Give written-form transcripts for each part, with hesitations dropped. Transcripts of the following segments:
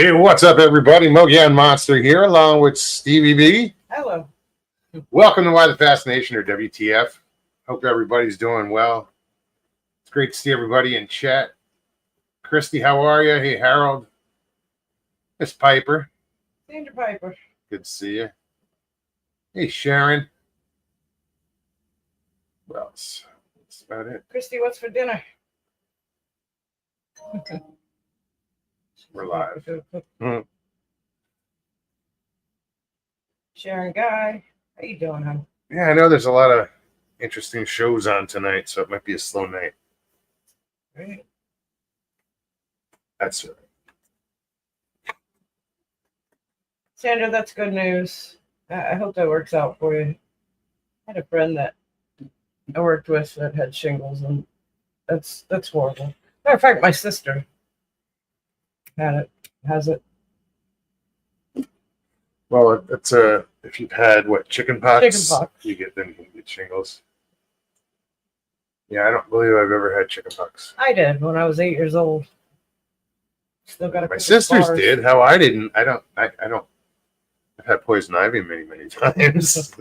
Hey, what's up, everybody? Mogan Monster here, along with Stevie B. Hello. Welcome to Why the Fascination, or WTF. Hope everybody's doing well. It's great to see everybody in chat. Christy, how are you? Hey, Harold. Miss Piper. Sandra Piper. Good to see you. Hey, Sharon. What else? That's about it. Christy, what's for dinner? We're live. Mhm. Sharon Guy. How you doing, hon? Yeah, I know there's a lot of interesting shows on tonight, so it might be a slow night. Right. That's right. Sandra, that's good news. I hope that works out for you. I had a friend that I worked with that had shingles, and that's horrible. Matter of fact, my sister has it. Well, it's if you've had chickenpox, Chickenpox. you get shingles. Yeah, I don't believe I've ever had chickenpox. I did when I was 8 years old. Still got a My couple sisters scars. did. How I didn't? I don't. I've had poison ivy many times,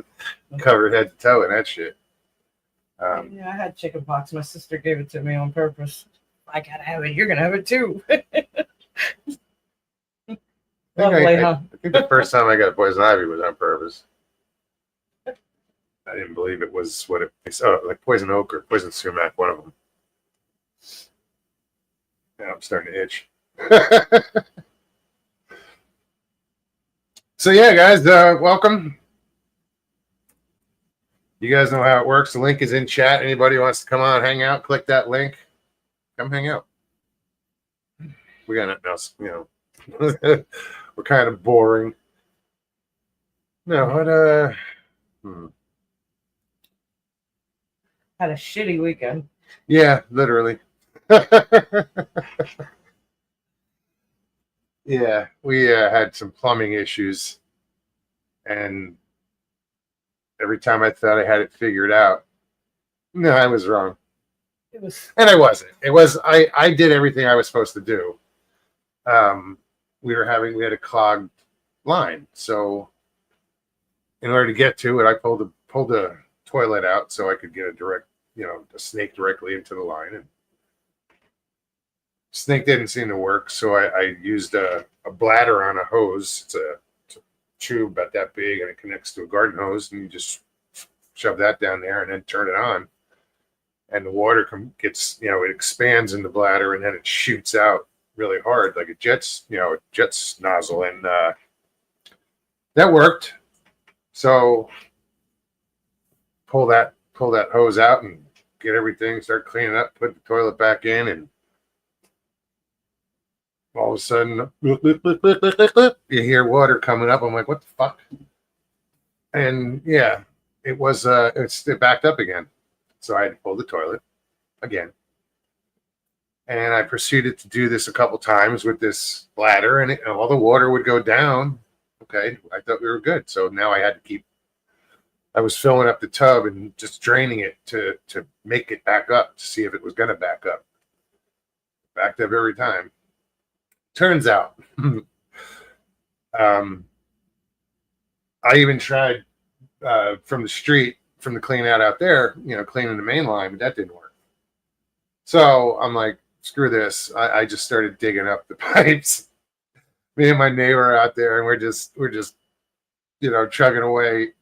covered head to toe in that shit. Yeah, I had chickenpox. My sister gave it to me on purpose. I gotta have it. You're gonna have it too. Lovely, huh? I think the first time I got poison ivy was on purpose. I didn't believe it was what it was. Oh, like poison oak or poison sumac, one of them. Yeah, I'm starting to itch. So yeah, guys, welcome. You guys know how it works. The link is in chat. Anybody who wants to come on, hang out, click that link. Come hang out. We got nothing else, We're kind of boring. No, what Had a shitty weekend. Yeah, literally. Yeah, we had some plumbing issues, and every time I thought I had it figured out, no, I was wrong. It was. And I wasn't. It was I did everything I was supposed to do. We had a clogged line, so in order to get to it, I pulled the toilet out so I could get a snake directly into the line, and snake didn't seem to work, so I used a bladder on a hose. It's a tube about that big, and it connects to a garden hose, and you just shove that down there and then turn it on, and the water it expands in the bladder, and then it shoots out really hard like a jet's nozzle, and that worked. So pull that hose out and get everything, start cleaning up, put the toilet back in, and all of a sudden you hear water coming up. I'm like, what the fuck? And yeah, it backed up again. So I had to pull the toilet again. And I proceeded to do this a couple times with this bladder, and all the water would go down. Okay, I thought we were good. So now I was filling up the tub and just draining it to make it back up, to see if it was going to back up. Backed up every time. Turns out, I even tried from the street, from the clean out there, cleaning the main line, but that didn't work. So I'm like, screw this. I just started digging up the pipes. Me and my neighbor out there, and we're just chugging away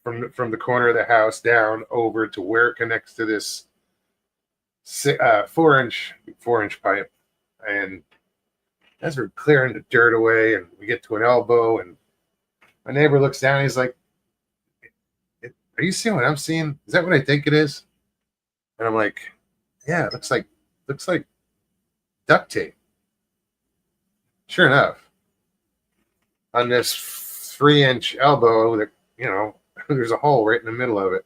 from the corner of the house down over to where it connects to this 4-inch pipe. And as we're clearing the dirt away, and we get to an elbow, and my neighbor looks down, and he's like, are you seeing what I'm seeing? Is that what I think it is? And I'm like, yeah, it looks like duct tape. Sure enough, on this 3-inch elbow, that there's a hole right in the middle of it,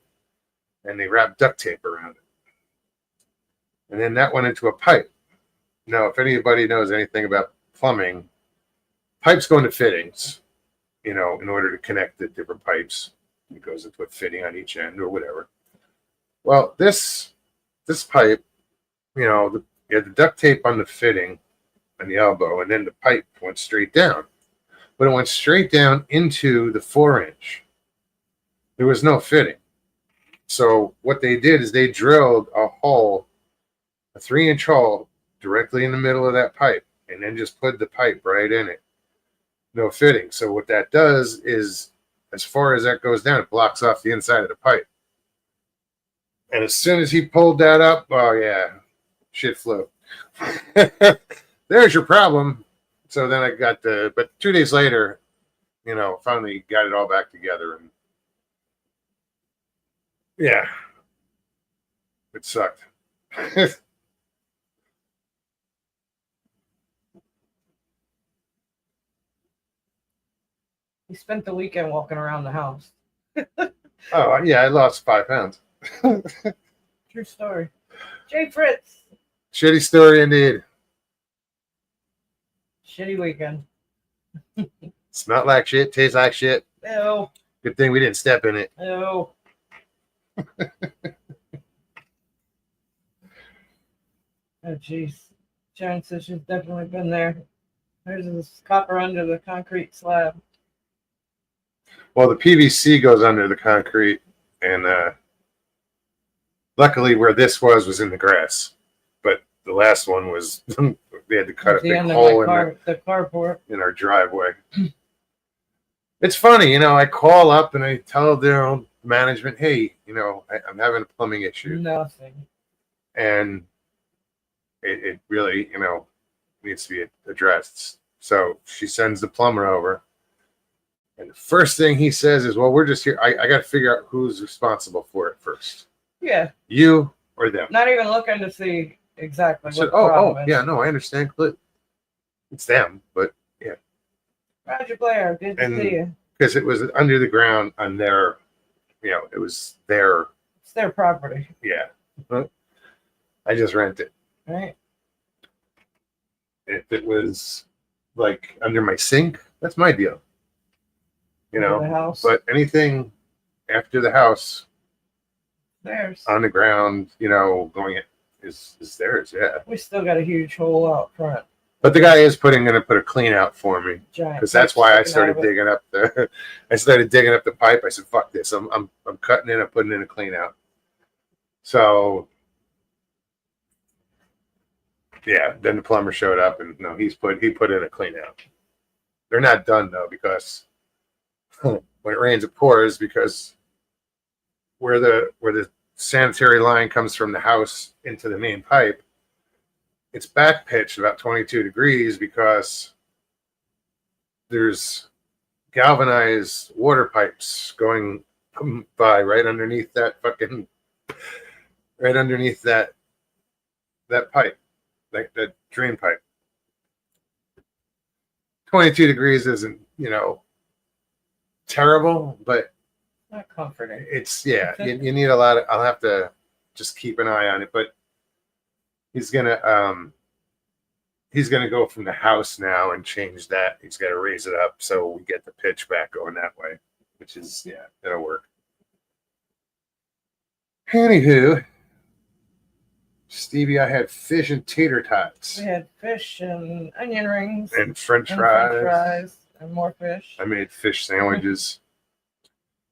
and they wrapped duct tape around it. And then that went into a pipe. Now, if anybody knows anything about plumbing, pipes go into fittings, in order to connect the different pipes. It goes into a fitting on each end or whatever. Well, this pipe, you had the duct tape on the fitting, on the elbow, and then the pipe went straight down. But it went straight down into the 4-inch. There was no fitting. So what they did is they drilled a hole, a 3-inch hole, directly in the middle of that pipe, and then just put the pipe right in it. No fitting. So what that does is, as far as that goes down, it blocks off the inside of the pipe. And as soon as he pulled that up, oh yeah, shit flew. There's your problem. So then I got but 2 days later, finally got it all back together, and yeah, it sucked. He spent the weekend walking around the house. Oh yeah, I lost 5 pounds. True story. Jay Fritz. Shitty story indeed. Shitty weekend. Smelled like shit, tastes like shit. Ew. Good thing we didn't step in it. Ew. Oh, jeez. Sharon says she's definitely been there. There's this copper under the concrete slab. Well, the PVC goes under the concrete, and luckily where this was in the grass. But the last one was they had to cut a big hole the carport in our driveway. It's funny, I call up and I tell their management, hey, I'm having a plumbing issue. Nothing. And it really, needs to be addressed. So she sends the plumber over. And the first thing he says is, well, we're just here. I got to figure out who's responsible for it first. Yeah. You or them. Not even looking to see exactly So, what the problem is. yeah, no, I understand. It's them, but yeah. Roger Blair, good to see you. Because it was under the ground on their, it was their. It's their property. Yeah. I just rent it. Right. If it was like under my sink, that's my deal. The house. But anything after the house, theirs. on the ground, going is theirs. Yeah. We still got a huge hole out front. But the guy is going to put a clean out for me, Giant. because that's why I started digging up the. I started digging up the pipe. I said, "Fuck this! I'm cutting in. I'm putting in a clean out." So, yeah. Then the plumber showed up, and no, he put in a clean out. They're not done though, because when it rains, it pours, because where the sanitary line comes from the house into the main pipe, it's back pitched about 22 degrees because there's galvanized water pipes going by right underneath that pipe, like that drain pipe. 22 degrees isn't, terrible, but not comforting. It's you need a lot of. I'll have to just keep an eye on it, but he's gonna go from the house now and change that. He's got to raise it up so we get the pitch back going that way, which is that'll work. Anywho, Stevie, I had fish and tater tots. We had fish and onion rings and French fries and more fish. I made fish sandwiches.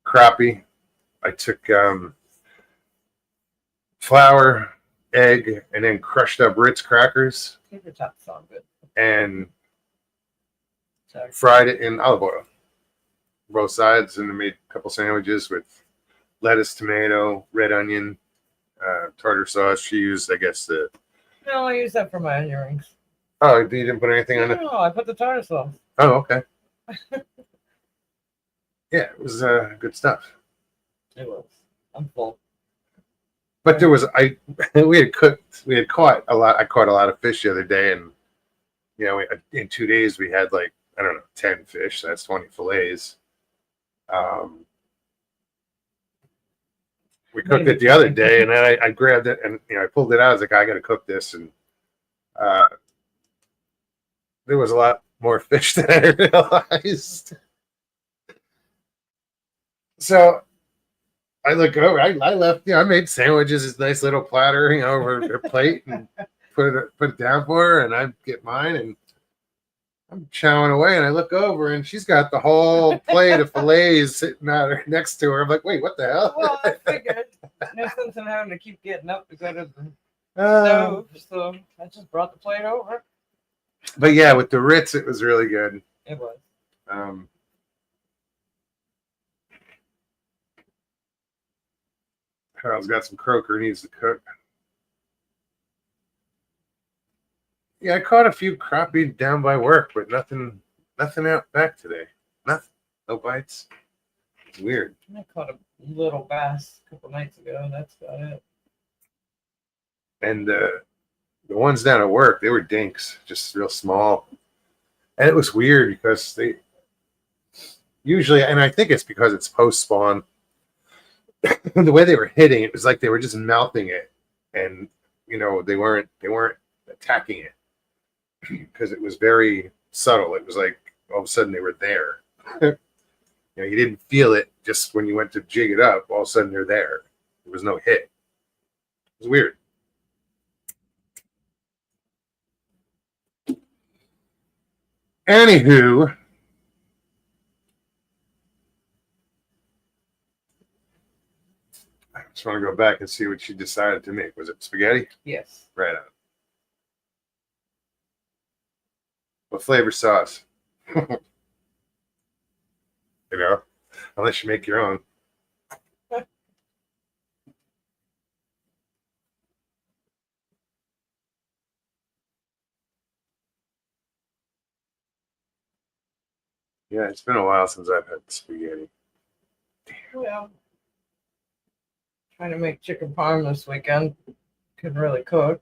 Crappie. I took flour, egg, and then crushed up Ritz crackers. Tater tots sound good. And fried it in olive oil, both sides, and I made a couple sandwiches with lettuce, tomato, red onion, tartar sauce. She used, I guess, the. No, I use that for my onion rings. Oh, you didn't put anything on it? No, I put the tartar sauce. Oh, okay. Yeah, it was good stuff. It was. I'm full. But there was we had caught a lot. I caught a lot of fish the other day, and in 2 days we had 10 fish. That's 20 fillets. We cooked it the other day, and then I grabbed it and I pulled it out. I was like, I got to cook this, and there was a lot more fish than I realized. So I look over. I left. I made sandwiches. This nice little platter, over a plate, and put it down for her, and I get mine, and I'm chowing away, and I look over, and she's got the whole plate of fillets sitting out next to her. I'm like, wait, what the hell? Well, I figured no sense in having to keep getting up to go to the Um, stove, so I just brought the plate over. but yeah, with the Ritz, it was really good. It was. Harold's got some croaker needs to cook. Yeah, I caught a few crappie down by work, but nothing out back today. Nothing. No bites. It's weird. I caught a little bass a couple nights ago. That's about it. And the ones down at work, they were dinks, just real small. And it was weird because they usually, and I think it's because it's post spawn, the way they were hitting it was like they were just mouthing it, and they weren't attacking it because it was very subtle. It was like all of a sudden they were there. You didn't feel it just when you went to jig it up. All of a sudden they're there. There was no hit. It was weird. Anywho, I just want to go back and see what she decided to make. Was it spaghetti? Yes. Right on. What flavor sauce? Unless you make your own. Yeah, it's been a while since I've had spaghetti. Well, trying to make chicken parm this weekend. Couldn't really cook.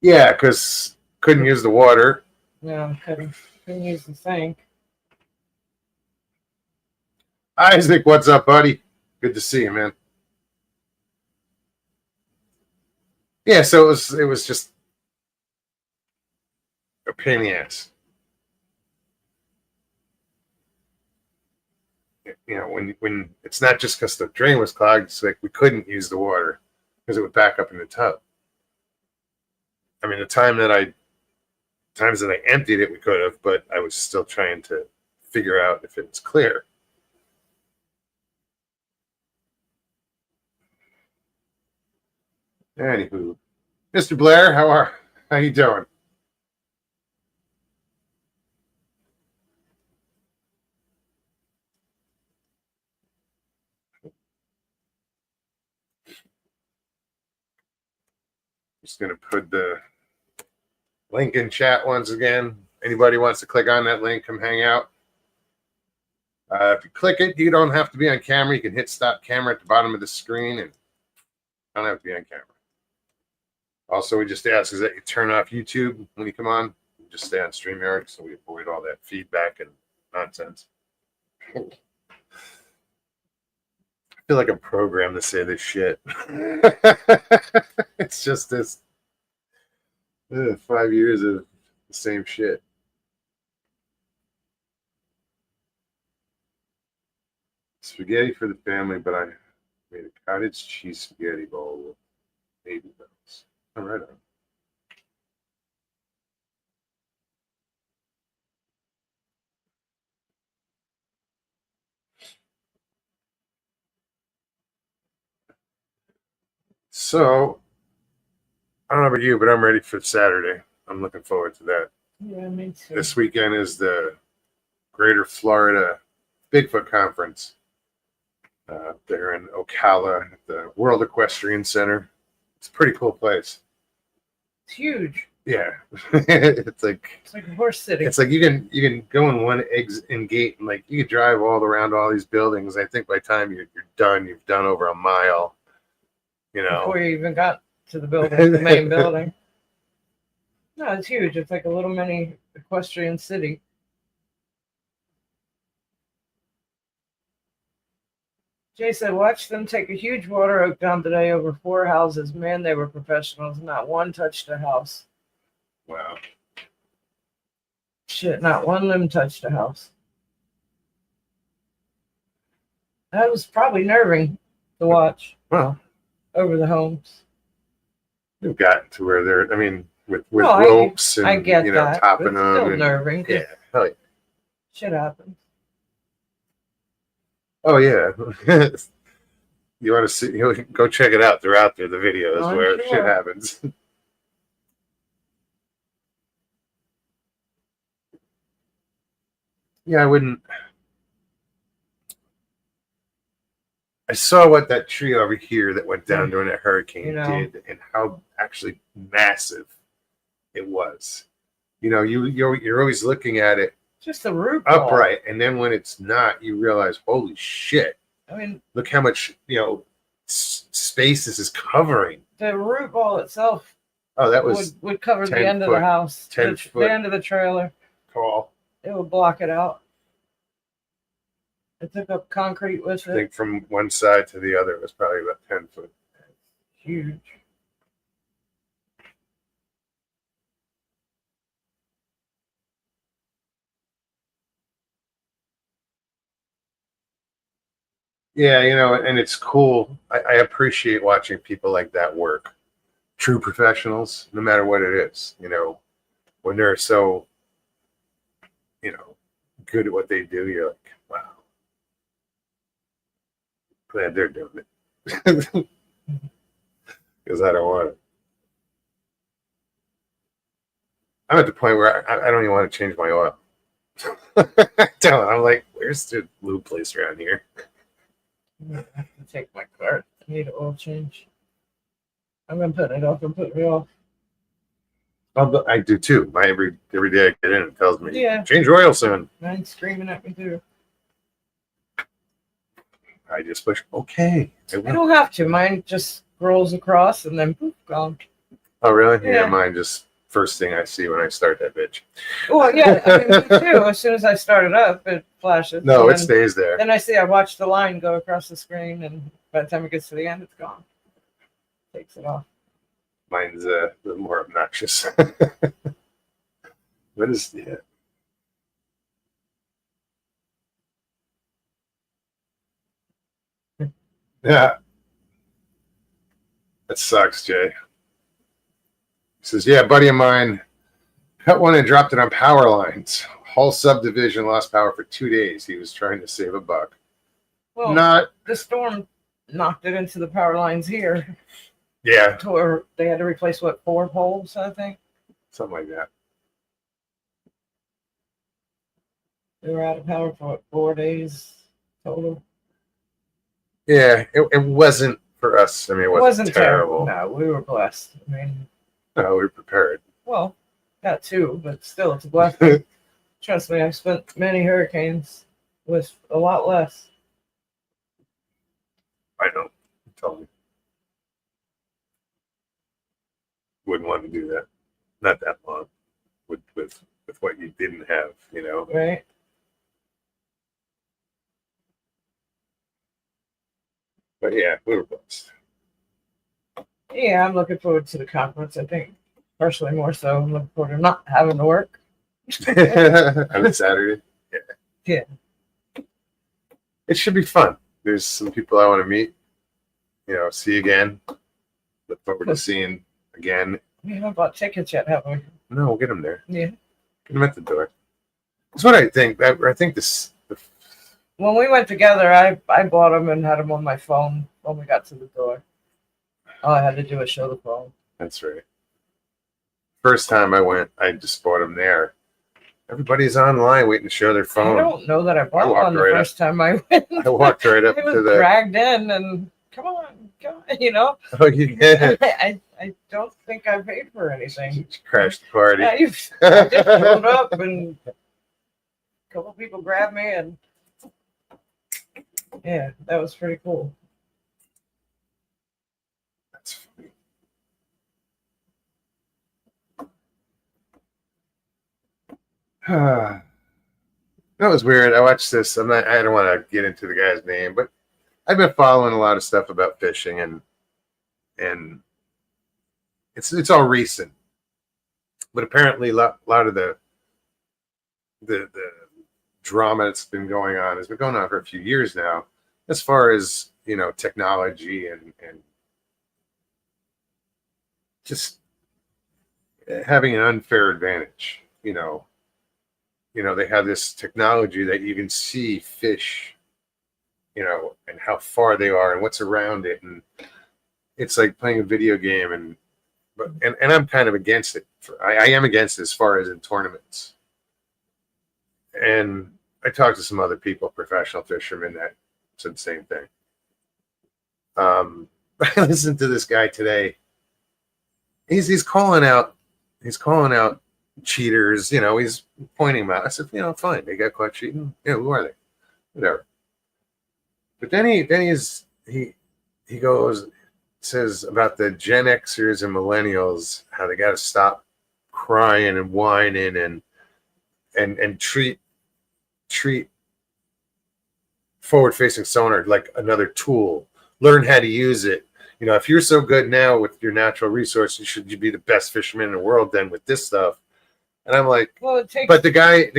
Yeah, because couldn't use the water. Yeah, couldn't use the sink. Isaac, what's up, buddy? Good to see you, man. Yeah, so it was just a pain in the ass. When it's not just because the drain was clogged, it's like we couldn't use the water because it would back up in the tub. I mean, times that I emptied it, we could have, but I was still trying to figure out if it was clear. Anywho, Mr. Blair, how you doing? Just gonna put the link in chat once again. Anybody wants to click on that link, come hang out. If you click it, you don't have to be on camera. You can hit stop camera at the bottom of the screen, and don't have to be on camera. Also, we just ask is that you turn off YouTube when you come on. Just stay on StreamYard so we avoid all that feedback and nonsense. I feel like I'm programmed to say this shit. It's just this 5 years of the same shit. Spaghetti for the family, but I made a cottage cheese spaghetti bowl with baby bells. All right on. So, I don't know about you, but I'm ready for Saturday. I'm looking forward to that. Yeah, me too. This weekend is the Greater Florida Bigfoot Conference. They're in Ocala at the World Equestrian Center. It's a pretty cool place. It's huge. Yeah, it's like a horse city. It's like you can go in one in gate and like you can drive all around all these buildings. I think by the time you're done, you've done over a mile. Before you even got to the building, the main building. No, it's huge. It's like a little mini equestrian city. Jay said, watch them take a huge water oak down today over 4 houses. Man, they were professionals. Not one touched a house. Wow. Shit, not one of them touched a house. That was probably nerving to watch. Well, over the homes. We've gotten to where they're, I mean, with No, ropes and, I get you know, that. topping It's them. still And, nerving. 'Cause yeah. Hell yeah. shit happens. Oh, yeah. You want to see, you know, go check it out. They're out there, the videos I'm where shit sure. happens. Yeah, I wouldn't. I saw what that tree over here that went down during that hurricane You know. did, and how actually massive it was. You know, you're always looking at it Just the root ball. upright, and then when it's not, you realize, holy shit! I mean, Look how much space this is covering. the root ball itself Oh, that was would cover the 10 end of the foot- house, 10 the foot. end of the trailer. tall. It would block it out. It took up concrete with I it. think from one side to the other it was probably about 10 foot. Huge. Yeah, you know, and it's cool. I appreciate watching people like that work. True professionals, no matter what it is, you know, when they're so, you know, good at what they do, you're like, wow, glad they're doing it. Because I don't want it. I'm at the point where I don't even want to change my oil. I'm like, where's the lube place around here? I have to take my car. I need an oil change. I've been putting it off and putting it off. Oh, I do too. Every day I get in, it tells me, Yeah. change oil soon. Mine's screaming at me too. I just push, okay. I I will. don't have to. Mine just rolls across and then poof, gone. Oh, really? Yeah. Mine just first thing I see when I start that bitch. Well, yeah, I mean, me too. As soon as I start it up, it flashes. No, and it stays there. Then I see I watch the line go across the screen, and by the time it gets to the end, it's gone. Takes it off. Mine's a little more obnoxious. What is yeah? Yeah, that sucks, Jay. He says, yeah, a buddy of mine cut one and dropped it on power lines. Whole subdivision lost power for 2 days. He was trying to save a buck. Well, Not, the storm knocked it into the power lines here, yeah, to where they had to replace what 4 poles, I think. something like that. They were out of power for what, 4 days total. Yeah, it wasn't for us. I mean, it wasn't terrible. No, we were blessed. I mean, No, we were prepared. well, that too, but still, it's a blessing. Trust me, I've spent many hurricanes with a lot less. I know. Tell me. Wouldn't want to do that. Not that long. With what you didn't have, you know. Right? But yeah, we were blessed. Yeah, I'm looking forward to the conference. I think personally more so. I'm looking forward to not having to work. On Saturday. Yeah. Yeah. It should be fun. There's some people I want to meet. You know, see again. Look forward to seeing again. We haven't bought tickets yet, have we? No, we'll get them there. Yeah. Get them at the door. That's what I think. I think this. When we went together, I bought them and had them on my phone when we got to the door. All I had to do was show the phone. That's right. First time I went, I just bought them there. Everybody's online waiting to show their I phone. don't know that I bought walked one the right up. first time I went. I walked right up I was to the. dragged in and come on, you know. Oh, you did. I don't think I paid for anything. Crashed the party. I just showed up and a couple people grabbed me and yeah, that was pretty cool. That's funny. That was weird. I watched this. I don't want to get into the guy's name, but I've been following a lot of stuff about fishing and it's all recent. But apparently a lot of the drama that's been going on has been going on for a few years now, as far as, you know, technology and just having an unfair advantage. They have this technology that you can see fish, and how far they are and what's around it, and it's like playing a video game. And I'm kind of against it. I am against it as far as in tournaments. And I talked to some other people, professional fishermen, that said the same thing. I listened to this guy today. He's calling out cheaters. He's pointing them out. I said, fine, they got caught cheating. Yeah, who are they? Whatever. But then he says about the Gen Xers and millennials, how they got to stop crying and whining and treat forward-facing sonar like another tool. Learn how to use it. If you're so good now with your natural resources, should you be the best fisherman in the world then with this stuff? And I'm like, well, it takes. But the guy,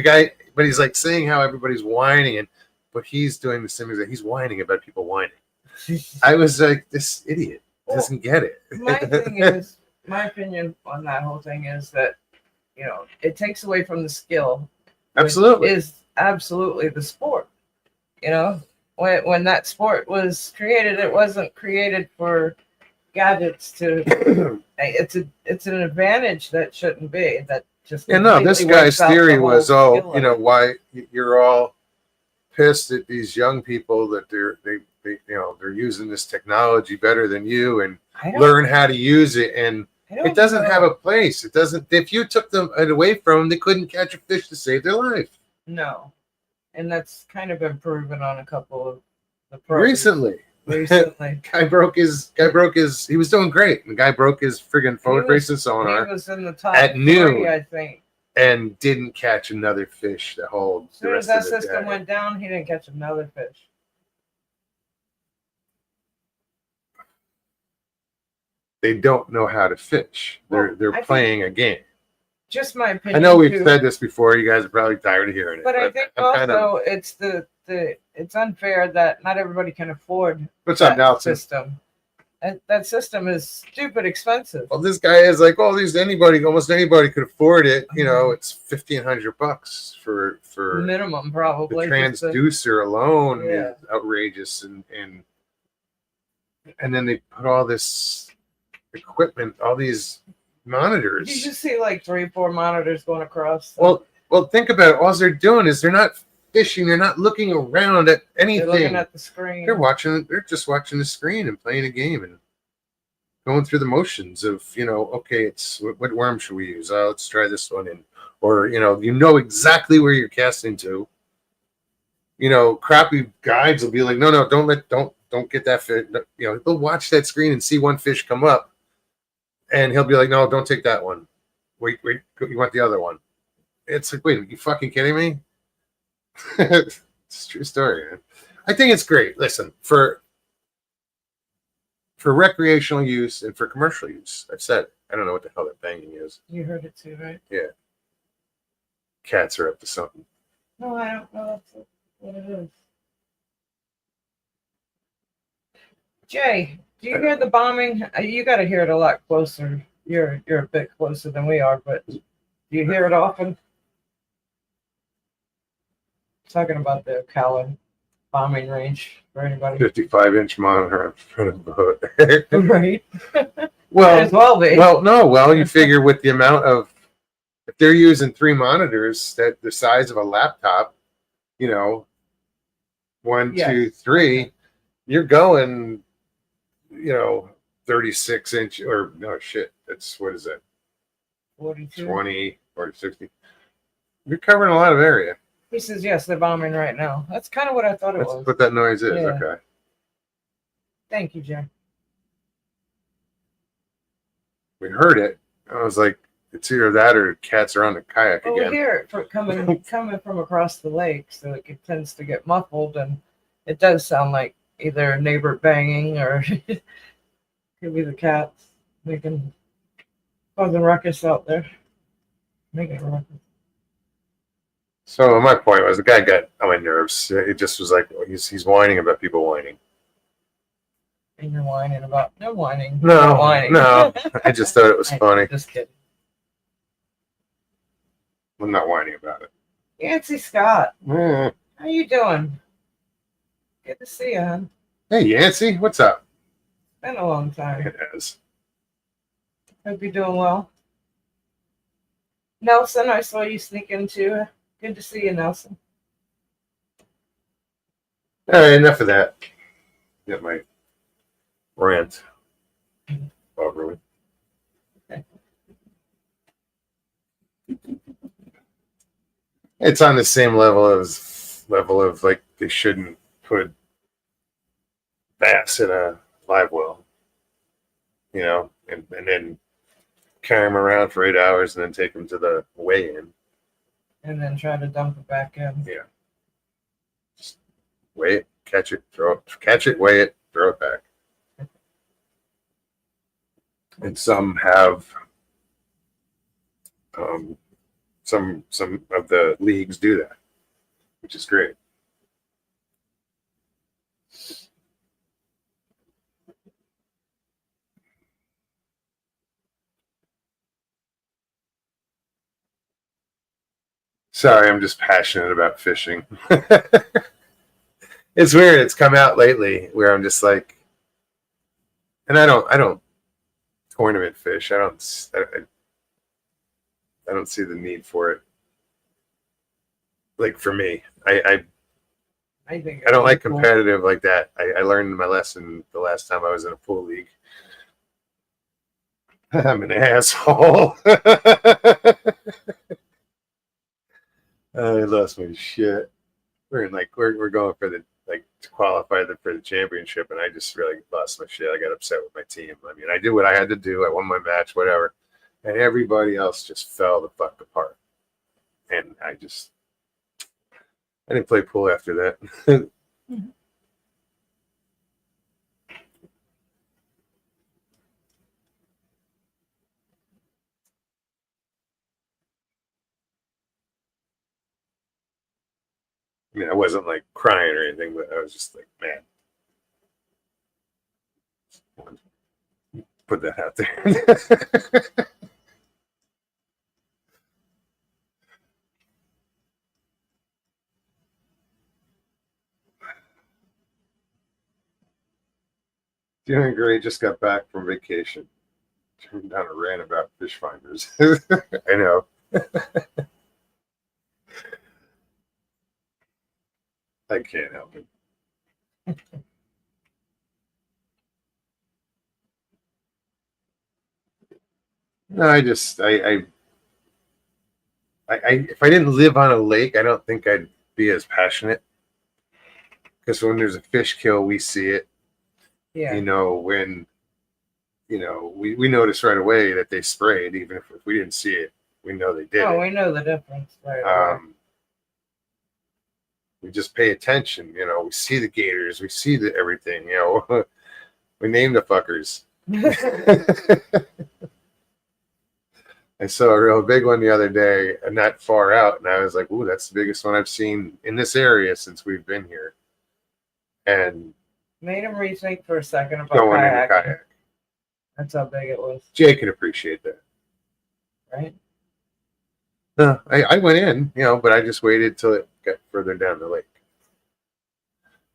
but he's like saying how everybody's whining, but he's doing the same thing. He's whining about people whining. I was like, this idiot doesn't get it. My opinion on that whole thing is that, it takes away from the skill. Absolutely. Is absolutely the sport. When that sport was created, it wasn't created for gadgets to. It's an advantage that shouldn't be. That just. Yeah, no. This guy's theory was, why you're all pissed at these young people that they're using this technology better than you and learn how to use it, and it doesn't have a place. It doesn't. If you took them away from them, they couldn't catch a fish to save their life. No. And that's kind of been proven on a couple of the recently. Guy broke his. He was doing great. The guy broke his friggin' forward-facing sonar. He was in the top at noon, 3, I think, and didn't catch another fish the whole. As soon as that system went down, he didn't catch another fish. They don't know how to fish. They're playing a game. Just my opinion. I know we've said this before. You guys are probably tired of hearing it. But I think also it's unfair that not everybody can afford that system. And that system is stupid expensive. Well, this guy is like, almost anybody could afford it. It's $1,500 for minimum, probably. The transducer alone is outrageous, and then they put all this equipment, all these monitors. You just see like 3 or 4 monitors going across. Well, think about it. All they're doing is they're not fishing. They're not looking around at anything. They're looking at the screen. They're just watching the screen and playing a game and going through the motions of, okay, it's what worm should we use? Let's try this one in. Or, exactly where you're casting to. Crappy guides will be like, no, don't get that fish. They'll watch that screen and see one fish come up. And he'll be like, no, don't take that one. Wait, you want the other one. It's like, wait, are you fucking kidding me? It's a true story, man. I think it's great. Listen, for recreational use and for commercial use, I've said it. I don't know what the hell that banging is. You heard it too, right? Yeah. Cats are up to something. No, I don't know what it is. Jay, do you hear the bombing? You got to hear it a lot closer. You're a bit closer than we are, but do you hear it often? Talking about the Ocala bombing range for anybody. 55-inch monitor in front of the boat. Right. Well, might as well be. Well, you figure with the amount of, if they're using 3 monitors that the size of a laptop, 1, 2, 3, you're going, 36-inch or no shit. That's what is that? 42. 20 or 60. You're covering a lot of area. He says yes, they're bombing right now. That's kind of what I thought it was. That's what that noise is. Yeah. Okay. Thank you, Jay. We heard it. I was like, it's either that or cats are on the kayak Well, again. we hear it coming from across the lake, so it tends to get muffled, and it does sound like either a neighbor banging or it could be the cats causing ruckus out there. Making a ruckus. So my point was, the guy got on my nerves. It just was like he's whining about people whining. And you're whining about no whining. No, Not whining. no. I just thought it was I- funny. Just kidding. I'm not whining about it. Yancy Scott, Eh. how you doing? Good to see you, hon. Hey, Yancy, what's up? Been a long time. It has. Hope you're doing well. Nelson, I saw you sneak in too. Good to see you, Nelson. All right, enough of that. Get my rant over with. It's on the same level of like they shouldn't put bass in a live well, you know, and then carry them around for 8 hours and then take them to the weigh-in. And then try to dump it back in. Yeah. Just weigh it, catch it, throw it, catch it, weigh it, throw it back. And some have some of the leagues do that, which is great. Sorry, I'm just passionate about fishing. It's weird. It's come out lately where I'm just like, and I don't tournament fish. I don't see the need for it. Like for me, I think don't like cool. competitive like that. I learned my lesson the last time I was in a pool league. I'm an asshole. I lost my shit. We're going for the to qualify for the championship, and I just really lost my shit. I got upset with my team. I mean, I did what I had to do. I won my match, whatever, and everybody else just fell the fuck apart. And I didn't play pool after that. Mm-hmm. I mean, I wasn't like crying or anything, but I was just like, man, put that out there. Doing great. Just got back from vacation. Turned down a rant about fish finders. I know. I can't help it. No, if I didn't live on a lake, I don't think I'd be as passionate. Because when there's a fish kill, we see it. Yeah. You know, when, you know, we notice right away that they sprayed, even if we didn't see it, we know they did. Oh, we know the difference right away. We just pay attention, you know, we see the gators, we see everything, you know, we name the fuckers. I saw a real big one the other day, not far out, and I was like, ooh, that's the biggest one I've seen in this area since we've been here. And made him rethink for a second about going in a kayaking. kayak. That's how big it was. Jay could appreciate that. Right? No, I went in, you know, but I just waited till it got further down the lake.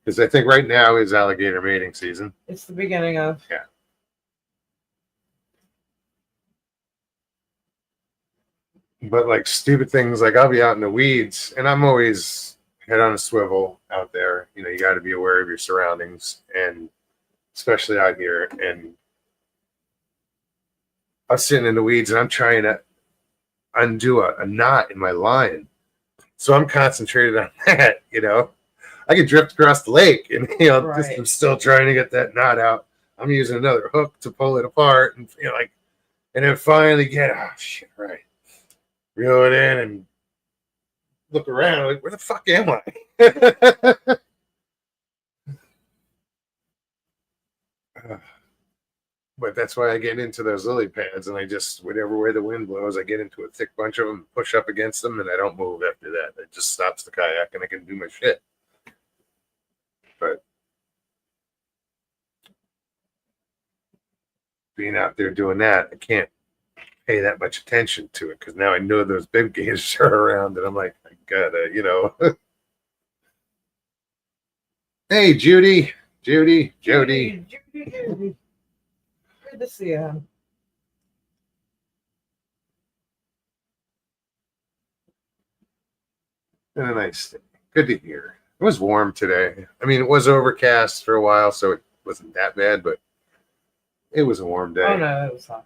Because I think right now is alligator mating season. It's the beginning of. Yeah. But like stupid things, like I'll be out in the weeds, and I'm always head on a swivel out there. You know, you got to be aware of your surroundings, and especially out here. And I was sitting in the weeds, and I'm trying to undo a knot in my line. So I'm concentrated on that, you know. I can drift across the lake, and you know, Right. just I'm still trying to get that knot out. I'm using another hook to pull it apart, and you know, like, and then finally right, reel it in and look around, like, where the fuck am I? But that's why I get into those lily pads, and I just, whatever way the wind blows, I get into a thick bunch of them, push up against them, and I don't move after that. It just stops the kayak, and I can do my shit. But being out there doing that, I can't pay that much attention to it because now I know those big gators are around, and I'm like, I gotta, Hey, Judy. Jody. Judy. Good to see you. Been a nice day. Good to hear. It was warm today. I mean, it was overcast for a while, so it wasn't that bad, but it was a warm day. Oh no, it was hot.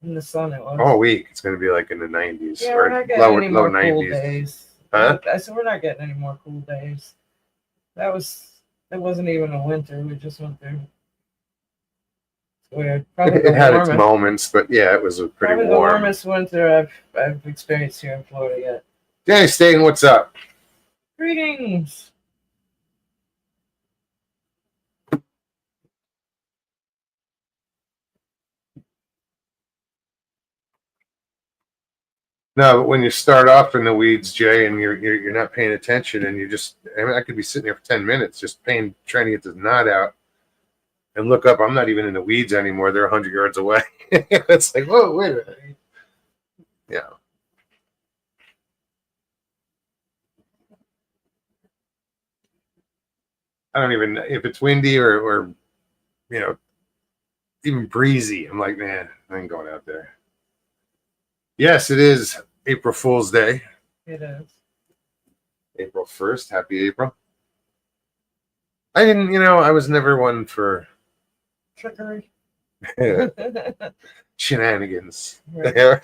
In the sun, it was. All week, it's going to be like in the 90s Yeah, or we're not getting low any more cool 90s. days. Huh? I said we're not getting any more cool days. That wasn't even a winter. We just went through. It's weird. Probably It had its warmest. moments, but yeah, it was a pretty Probably the warm. warmest winter I've experienced here in Florida yet. Danny Staten, what's up? Greetings. No, but when you start off in the weeds, Jay, and you're not paying attention, and I could be sitting there for 10 minutes just trying to get this knot out, and look up. I'm not even in the weeds anymore. They're 100 yards away. It's like, whoa, wait a minute. Yeah. I don't even if it's windy or even breezy. I'm like, man, I ain't going out there. Yes, it is April Fool's Day. It is. April 1st. Happy April. I didn't, I was never one for Trickery. shenanigans. Right.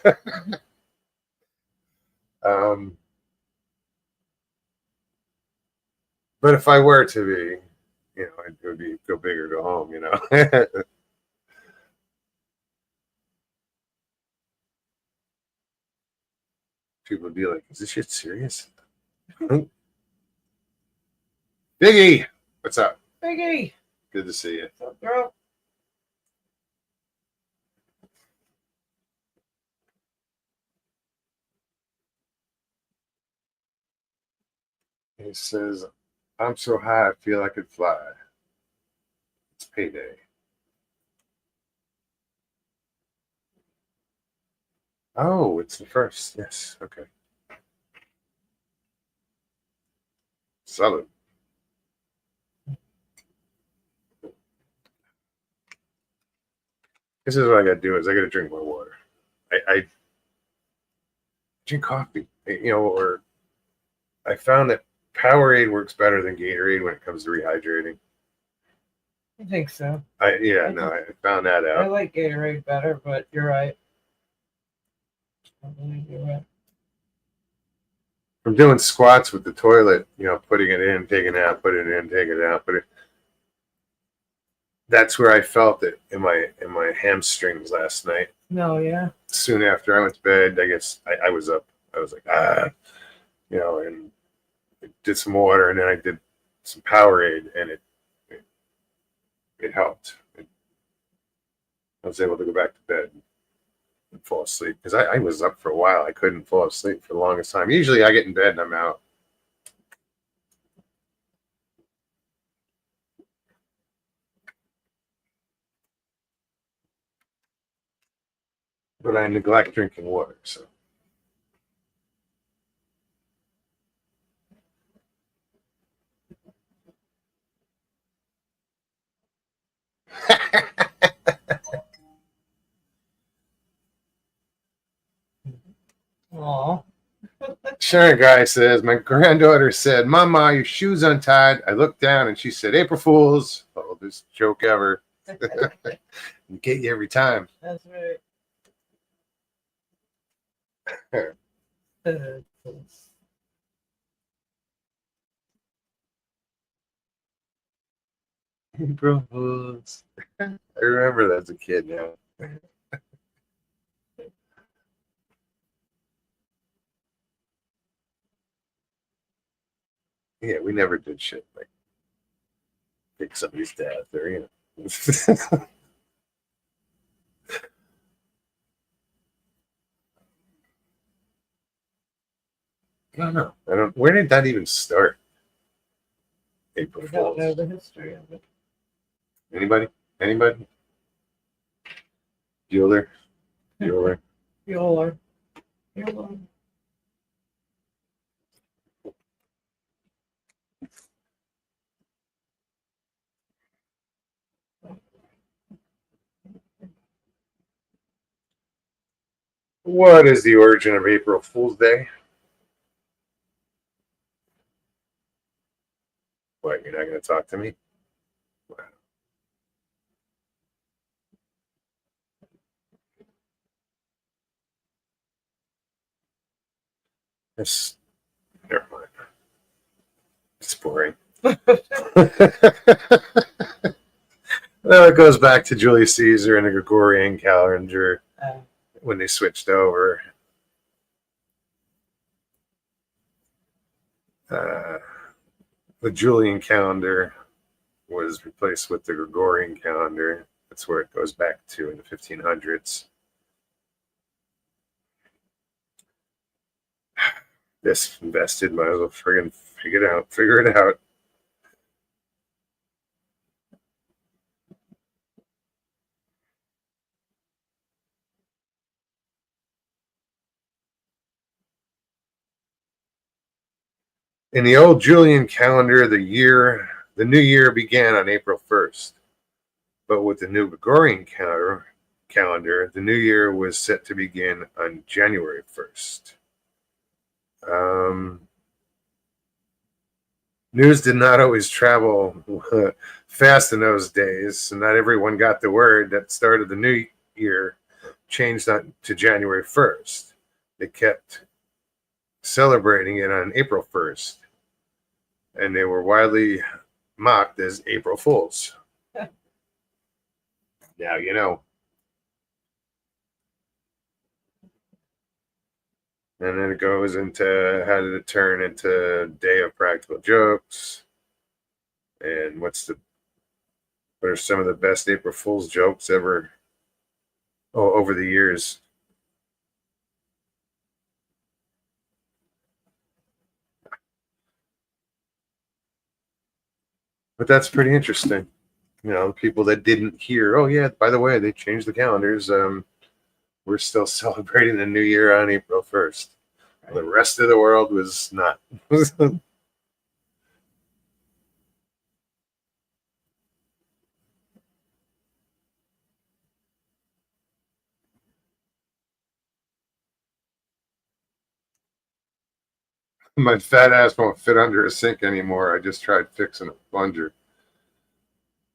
But if I were to be, it would be go big or go home, People would be like, is this shit serious? Biggie, what's up? Biggie. Good to see you. What's up, girl? He says, I'm so high, I feel I could fly. It's payday. Oh, it's the first. Yes. Okay. Salud. This is what I got to do is I got to drink more water. I drink coffee, or I found that Powerade works better than Gatorade when it comes to rehydrating. I think so. I found that I out. like Gatorade better, but you're right. I believe you're right. From doing squats with the toilet, putting it in, taking it out, put it in, take it out, that's where I felt it in my hamstrings last night. No, yeah. Soon after I went to bed, I guess I was up. I was like, and I did some water, and then I did some Powerade, and it helped. I was able to go back to bed and fall asleep because I was up for a while. I couldn't fall asleep for the longest time. Usually I get in bed and I'm out. But I neglect drinking water, so. Aw. Sharon Guy says, my granddaughter said, Mama, your shoe's untied. I looked down and she said, April Fools. Oh, this joke ever. Get you every time. That's right. April Fools. I remember that as a kid now. Yeah, we never did shit like pick somebody's death or I don't know. Where did that even start? April We don't Fools. know the history of it. Anybody? Bueller. Bueller. Bueller. Bueller. What is the origin of April Fool's Day? What, you're not going to talk to me? This, never mind. It's boring. Well, it goes back to Julius Caesar and the Gregorian calendar when they switched over. The Julian calendar was replaced with the Gregorian calendar. That's where it goes back to in the 1500s. This invested, might as well friggin' figure it out. In the old Julian calendar, the new year began on April 1st. But with the new Gregorian calendar, the new year was set to begin on January 1st. News did not always travel fast in those days, so not everyone got the word that started the new year changed to January 1st. They kept celebrating it on April 1st, and they were widely mocked as April Fools. Now you know. And then it goes into how did it turn into Day of Practical Jokes, and what are some of the best April Fool's jokes ever over the years. But that's pretty interesting. You know, people that didn't hear, oh yeah, by the way, they changed the calendars. We're still celebrating the new year on April 1st. The rest of the world was not. My fat ass won't fit under a sink anymore. I just tried fixing a plunger.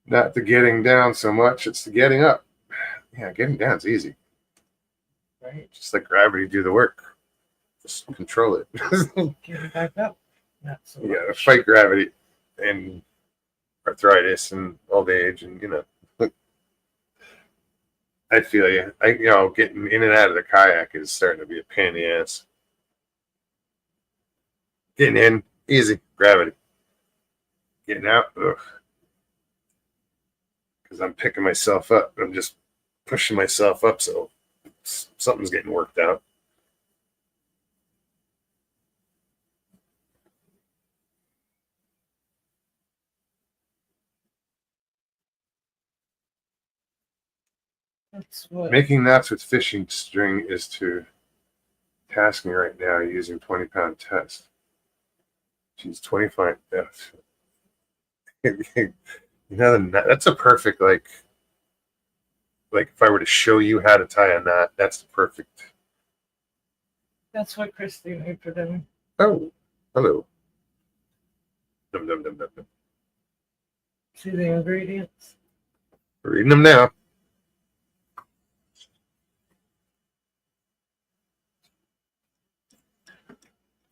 Not the getting down so much, it's the getting up. Yeah, getting down's easy. Right. Just let gravity do the work. Just control it. Get it back up. Not so You gotta much. fight gravity and arthritis and old age, and you know. I feel you. Getting in and out of the kayak is starting to be a pain in the ass. Getting in, easy, gravity. Getting out, ugh. Because I'm picking myself up. I'm just pushing myself up, so something's getting worked out. That's what. Making knots with fishing string is to task me right now using 20-pound test. She's 25. You know, that's a perfect like if I were to show you how to tie a knot, that's the perfect. That's what Christy made for dinner. Oh, hello. Dum dum dum dum dum. See the ingredients. Reading them now.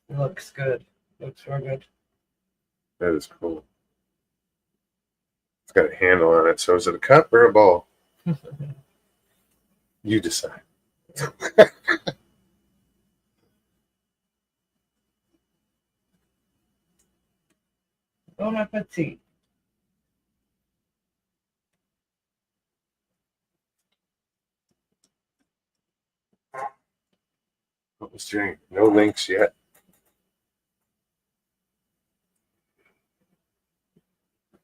Looks good. Looks real good. That is cool. It's got a handle on it. So is it a cup or a ball? You decide. Bon appetit. What was doing? No links yet.